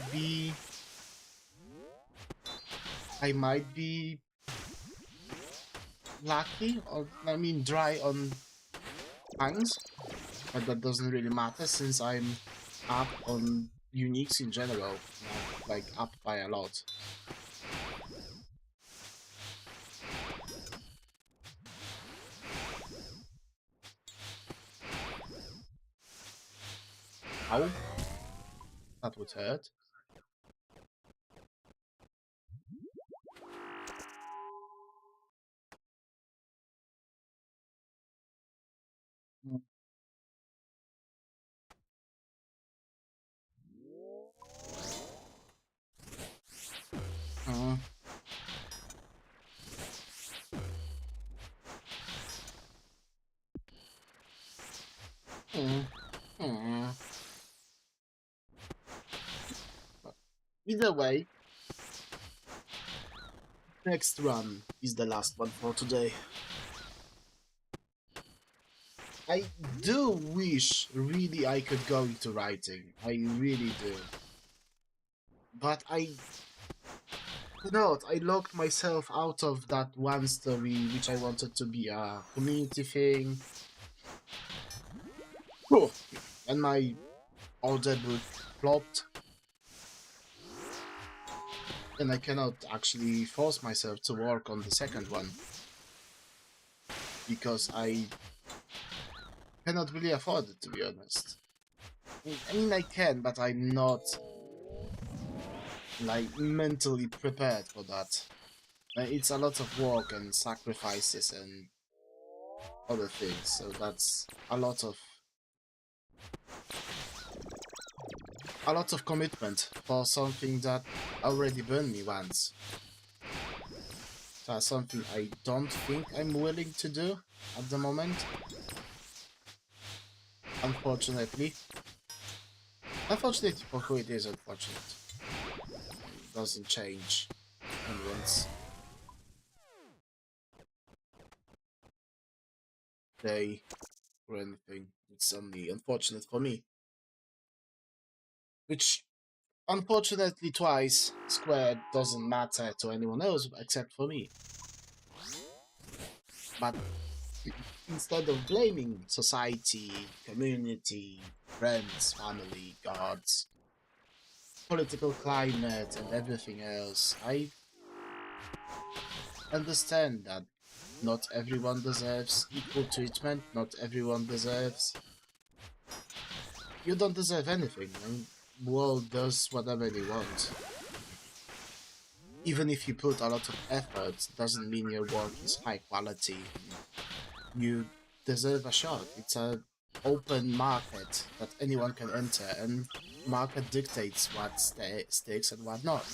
be lucky, or I mean dry on fangs, but that doesn't really matter since I'm up on uniques in general, like up by a lot. Ow, that would hurt. Mm. Mm. Mm. Either way, next run is the last one for today. I do wish really I could go into writing. I really do. But I not. I locked myself out of that one story which I wanted to be a community thing. Whew. And my order book flopped. And I cannot actually force myself to work on the second one. Because I cannot really afford it, to be honest. I mean, I can, but I'm not, like, mentally prepared for that. It's a lot of work and sacrifices and other things, so that's a lot of commitment for something that already burned me once. That's something I don't think I'm willing to do at the moment. Unfortunately. Unfortunately for who it is, unfortunate. It doesn't change anyone's day or anything. It's only unfortunate for me. Which, unfortunately twice squared doesn't matter to anyone else except for me. But instead of blaming society, community, friends, family, gods, political climate and everything else, I understand that not everyone deserves equal treatment, not everyone deserves... You don't deserve anything, and the world does whatever they want. Even if you put a lot of effort, doesn't mean your work is high quality. You deserve a shot. It's an open market that anyone can enter, and market dictates what sticks and what not.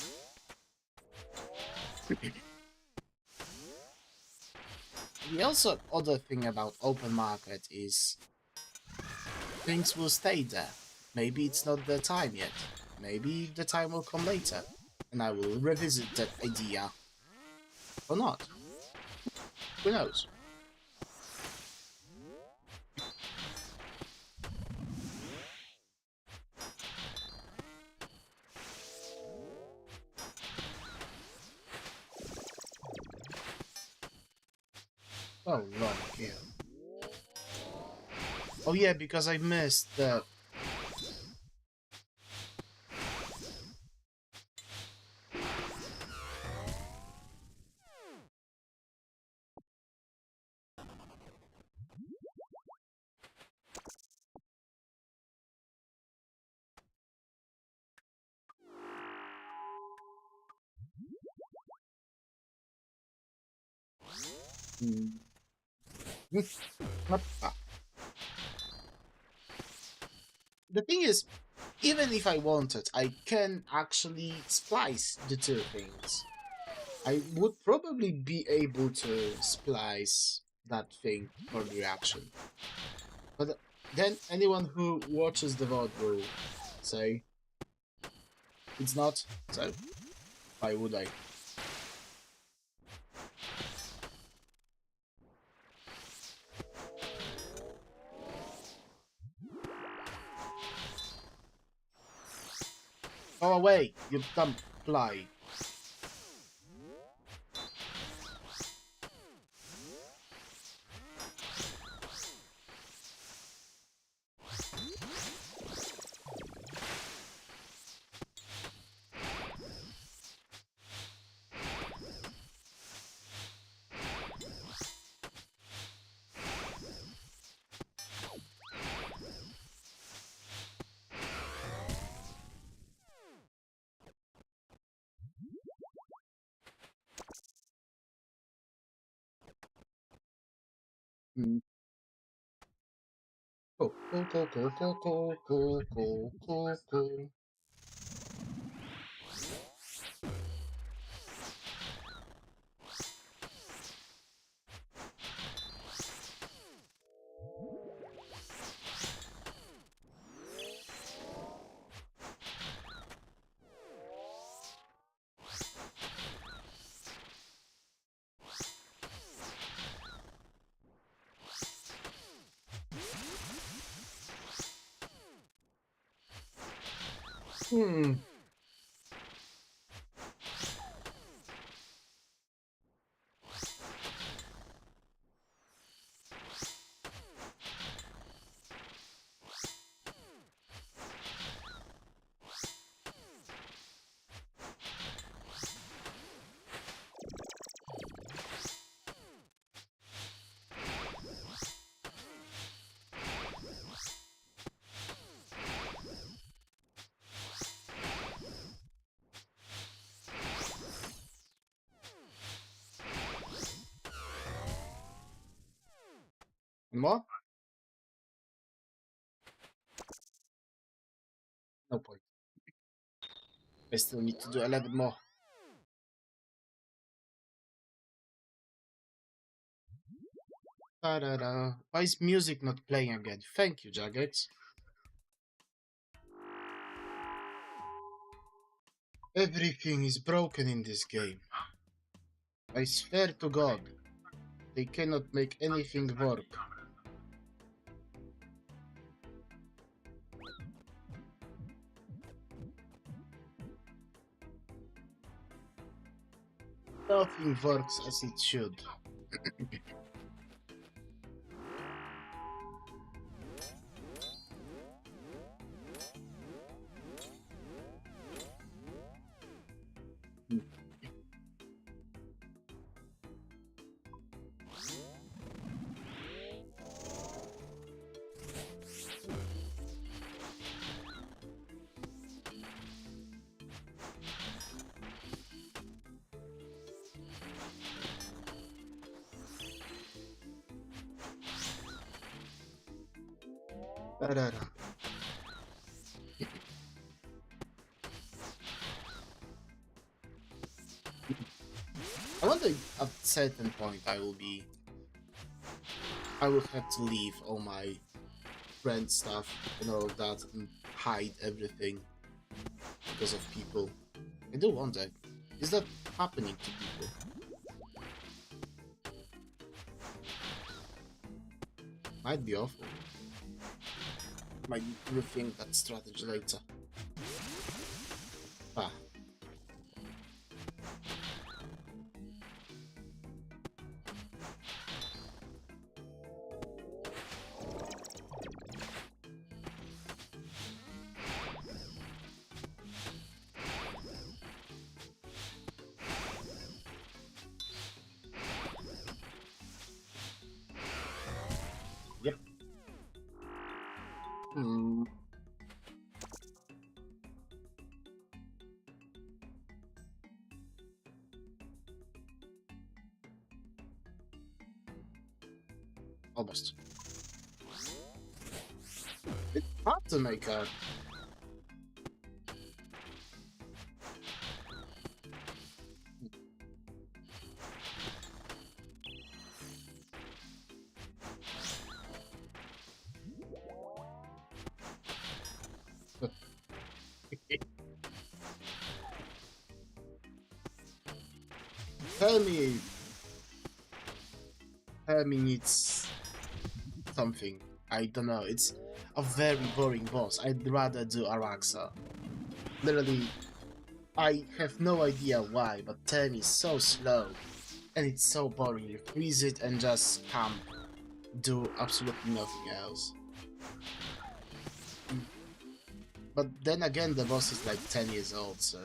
The also other thing about open market is things will stay there. Maybe it's not the time yet. Maybe the time will come later, and I will revisit that idea. Or not. Who knows? Oh, right, yeah. Oh yeah, because I missed the... Mm. Ah. The thing is, even if I wanted, I can actually splice the two things. I would probably be able to splice that thing for the reaction. But then anyone who watches the VOD will say it's not, so why would I? Go away, you dumb fly. Mm. Go, go, go, go, go, go, go, go, go, go. Hmm. More? No point. I still need to do 11 more. Da-da-da. Why is music not playing again? Thank you, Jagged. Everything is broken in this game. I swear to God, they cannot make anything work. Nothing works as it should. Da-da-da. I wonder if at certain point I will have to leave all my friend stuff and all of that and hide everything because of people. I do wonder, is that happening to people? Might be awful. Might rethink that strategy later. Ah. Yep. Hmm. Almost. It's hard to make a... Hermie... Hermie needs something. I don't know, it's a very boring boss. I'd rather do Araxa. Literally, I have no idea why, but Term is so slow. And it's so boring. You freeze it and just camp. Do absolutely nothing else. But then again, the boss is like 10 years old, so...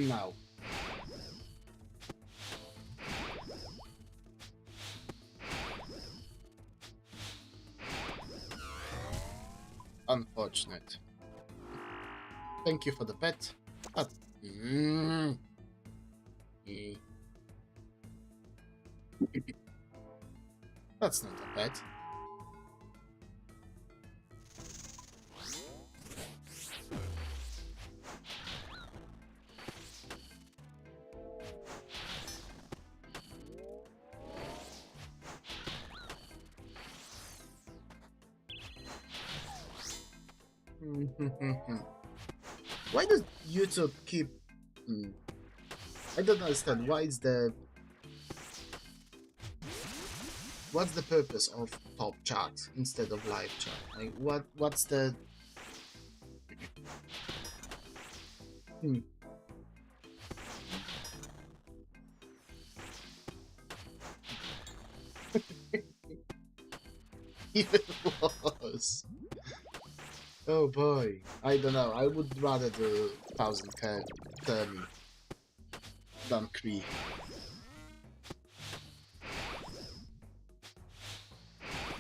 No. Unfortunate. Thank you for the pet, but... That's not a pet. Why does YouTube keep... I don't understand. Why is the... What's the purpose of top chat instead of live chat? Like, what's the... Even worse. Oh boy, I don't know. I would rather do 1000 Thermi than Kree.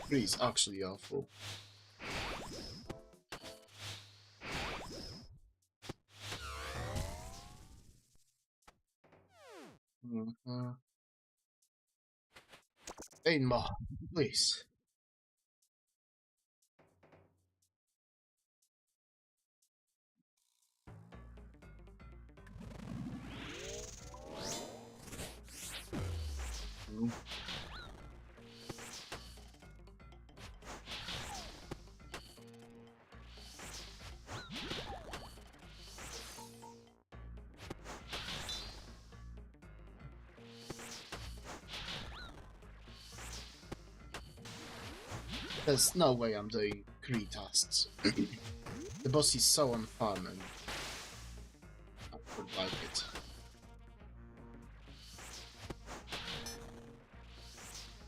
Kree is actually awful. Ain't more, please. There's no way I'm doing Kree tasks. The boss is so unfun and I would like it.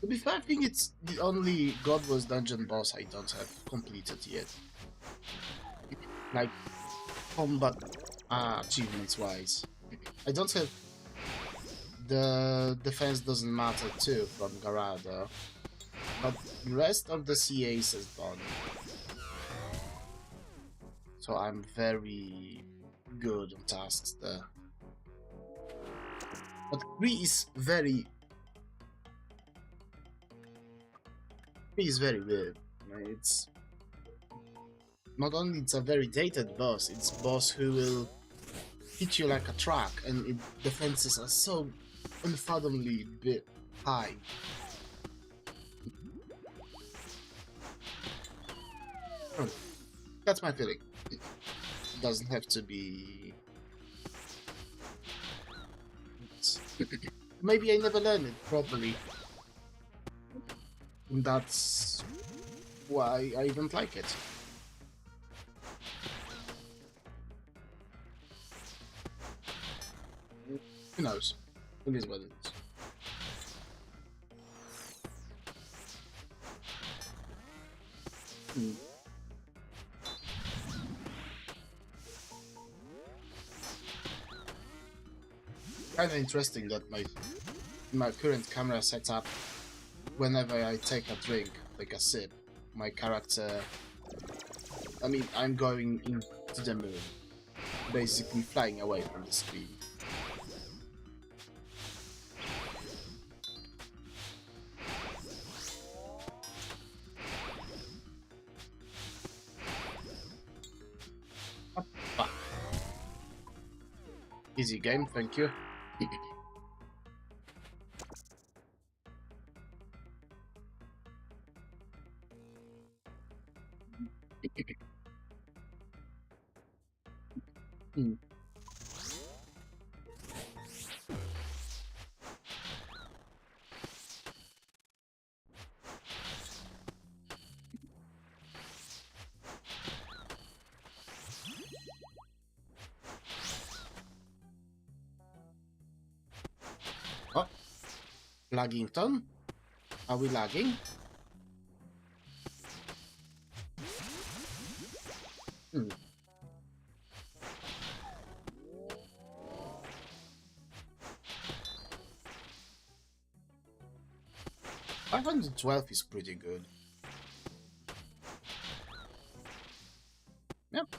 To be fair, I think it's the only God Wars dungeon boss I don't have completed yet. Like, combat achievements wise. I don't have the defense doesn't matter too from Garada. But the rest of the CAs is done. So I'm very good on tasks there. But Kree is very weird. It's not only it's a very dated boss, it's a boss who will hit you like a truck, and its defenses are so unfathomably high. That's my feeling. It doesn't have to be... Maybe I never learned it properly. And that's why I don't like it. Who knows? It is what it is. Kinda interesting that my current camera setup, whenever I take a drink, like a sip, my character... I mean, I'm going into the moon. basically flying away from the screen. Ah. Easy game, thank you. Hmm. Oh, Laggington? Are we lagging? Hmm. 512 is pretty good. Yep.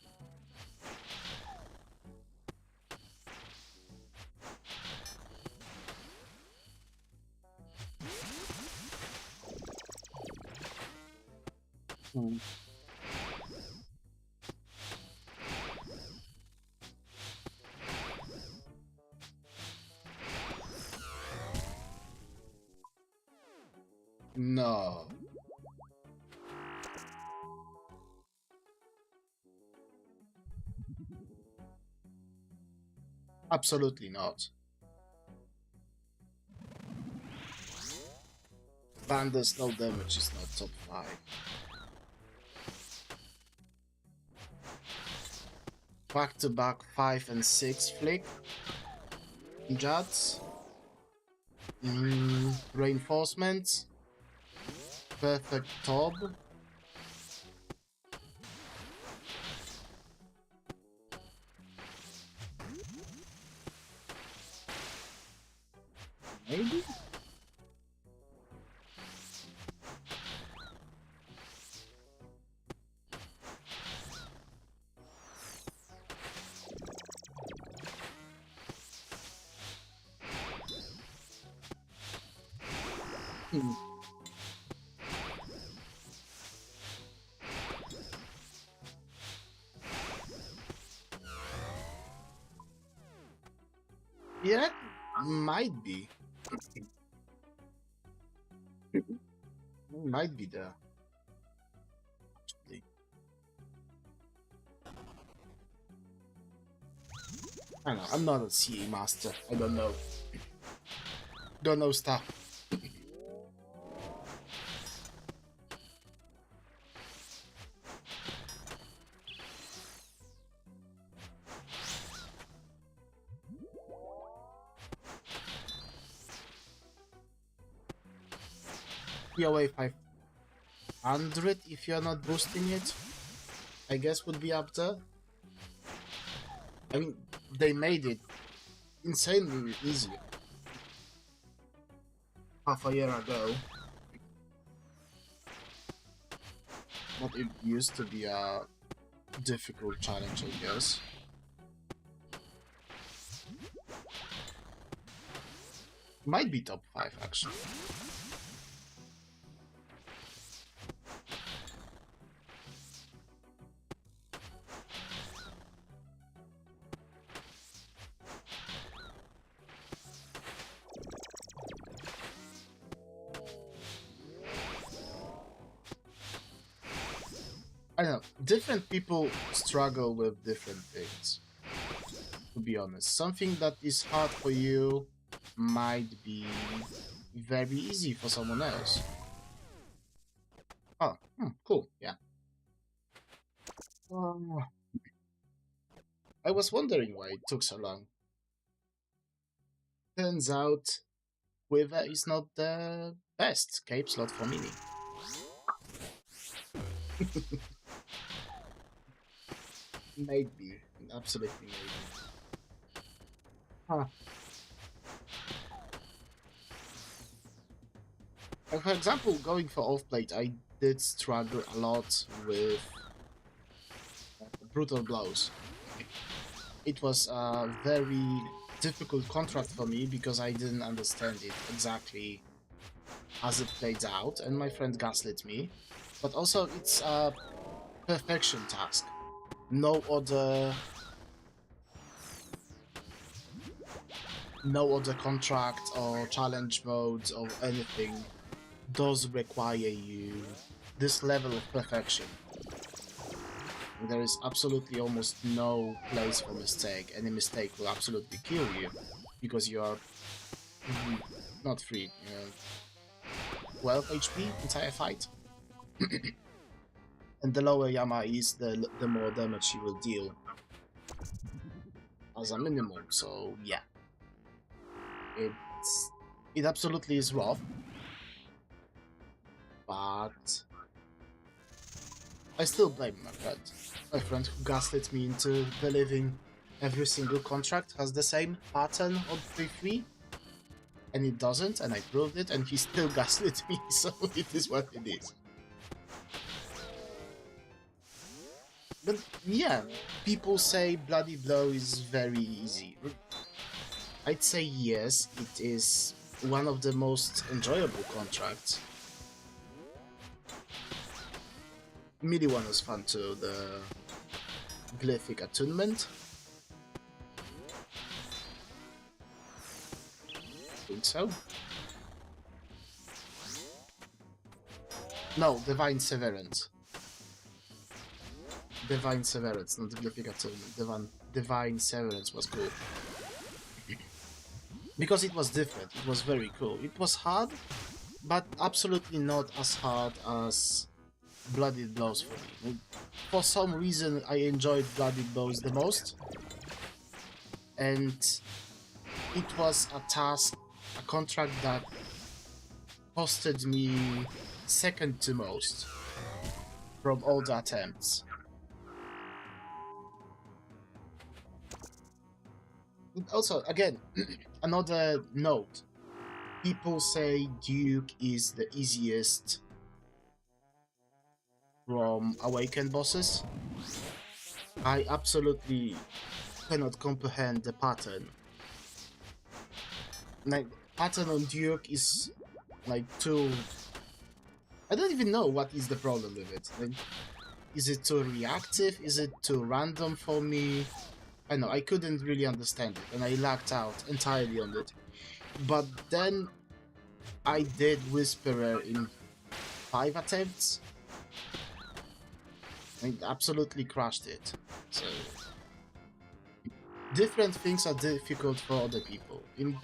Hmm. No. Absolutely not. Banda's no damage is not top 5. Back to back 5 and 6 flick. Jats. Reinforcements. Perfect top. Maybe? Hmm. Yeah, might be. Might be there. Actually. I don't know, I'm not a CA master. I don't know. Don't know stuff. POA 500 if you're not boosting it, I guess would be up there. I mean, they made it insanely easy half a year ago. But it used to be a difficult challenge, I guess. Might be top 5 actually. I don't know, different people struggle with different things. To be honest, something that is hard for you might be very easy for someone else. Oh, cool, yeah. Oh, I was wondering why it took so long. Turns out, Quiver is not the best cape slot for Mini. Maybe, absolutely maybe. Huh. For example, going for off-plate, I did struggle a lot with brutal blows. it was a very difficult contract for me because I didn't understand it exactly as it played out, and my friend gaslit me. But also, it's a perfection task. No other, no other contract or challenge modes or anything does require you this level of perfection. There is absolutely almost no place for mistake. Any mistake will absolutely kill you because you are not free. 12 HP entire fight. And the lower Yama is, the more damage she will deal as a minimum. So yeah, it absolutely is rough, but I still blame my friend. My friend who gaslit me into believing every single contract has the same pattern on 3-3, and it doesn't, and I proved it, and he still gaslit me, so it is what it is. But yeah, people say Bloody Blow is very easy. I'd say yes, it is one of the most enjoyable contracts. Melee one was fun too, the Glyphic Attunement. I think so. No, Divine Severance. Divine Severance, not Glyphic Attunement. Divine Severance was cool. Because it was different, it was very cool. It was hard, but absolutely not as hard as Blooded Blows for me. For some reason, I enjoyed Blooded Blows the most, and it was a task, a contract that costed me second to most from all the attempts. And also, again, another note. People say Duke is the easiest from Awakened bosses. I absolutely cannot comprehend the pattern. Like, pattern on Duke is like too... I don't even know what is the problem with it. Like, is it too reactive? Is it too random for me? I know, I couldn't really understand it, and I lacked out entirely on it. But then I did Whisperer in 5 attempts. I absolutely crushed it. So different things are difficult for other people. In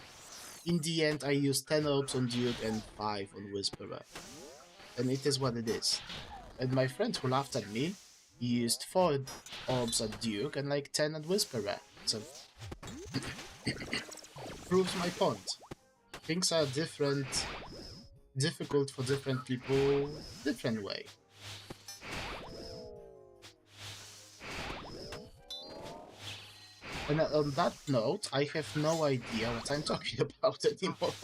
the end, I used 10 orbs on Duke and 5 on Whisperer. And it is what it is. And my friend who laughed at me used 4 orbs at Duke and like 10 at Whisperer. So proves my point. Things are difficult for different people, different way. And on that note, I have no idea what I'm talking about anymore.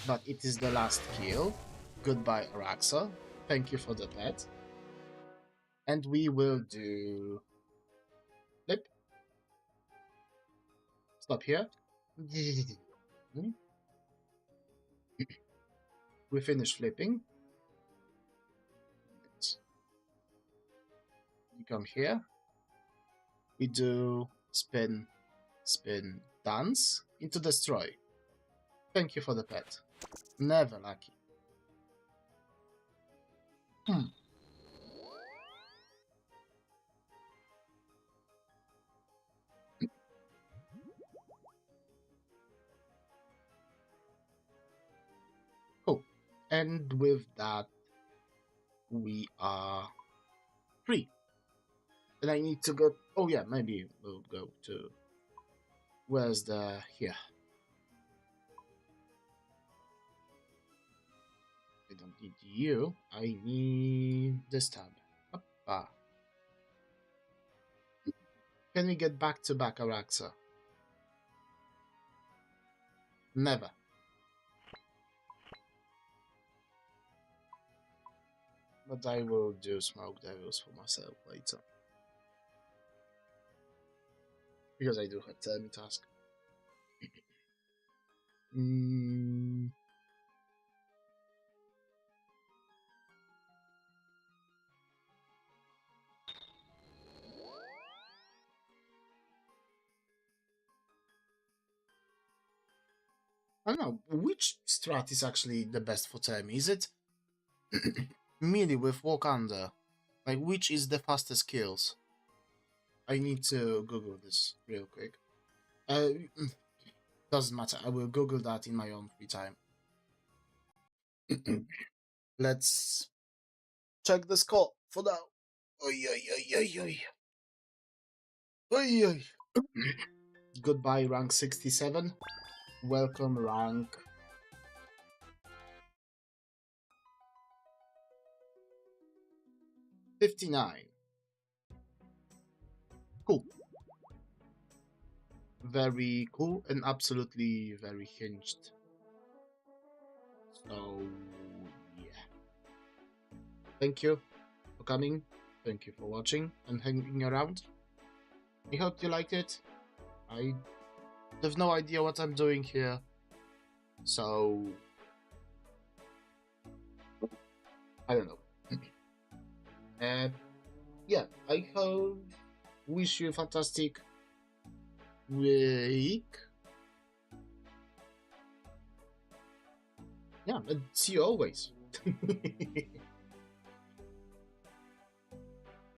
But it is the last kill. Goodbye, Araxa. Thank you for the pet. And we will do... Flip. Stop here. We finish flipping. You come here. We do spin, spin, dance into destroy. Thank you for the pet. Never lucky. Cool. And with that, we are free. And I need to go... Oh yeah, maybe we'll go to... Where's the... Here. I don't need you. I need this tab. Hoppa. Can we get back to back Araxa? Never. But I will do Smoke Devils for myself later. Because I do have Tell Me task. Mm, I don't know. Which strat is actually the best for Temi? Is it melee with Walk Under? Like, which is the fastest kills? I need to Google this real quick. Doesn't matter. I will Google that in my own free time. Let's check the score for now. Oy, oy, oy, oy, oy. Oy, oy. Goodbye, rank 67. Welcome, rank 59. Cool. Very cool and absolutely very hinged. So, yeah. Thank you for coming. Thank you for watching and hanging around. I hope you liked it. I have no idea what I'm doing here. So, I don't know. Yeah, I hope, wish you a fantastic week. Yeah, and see you always.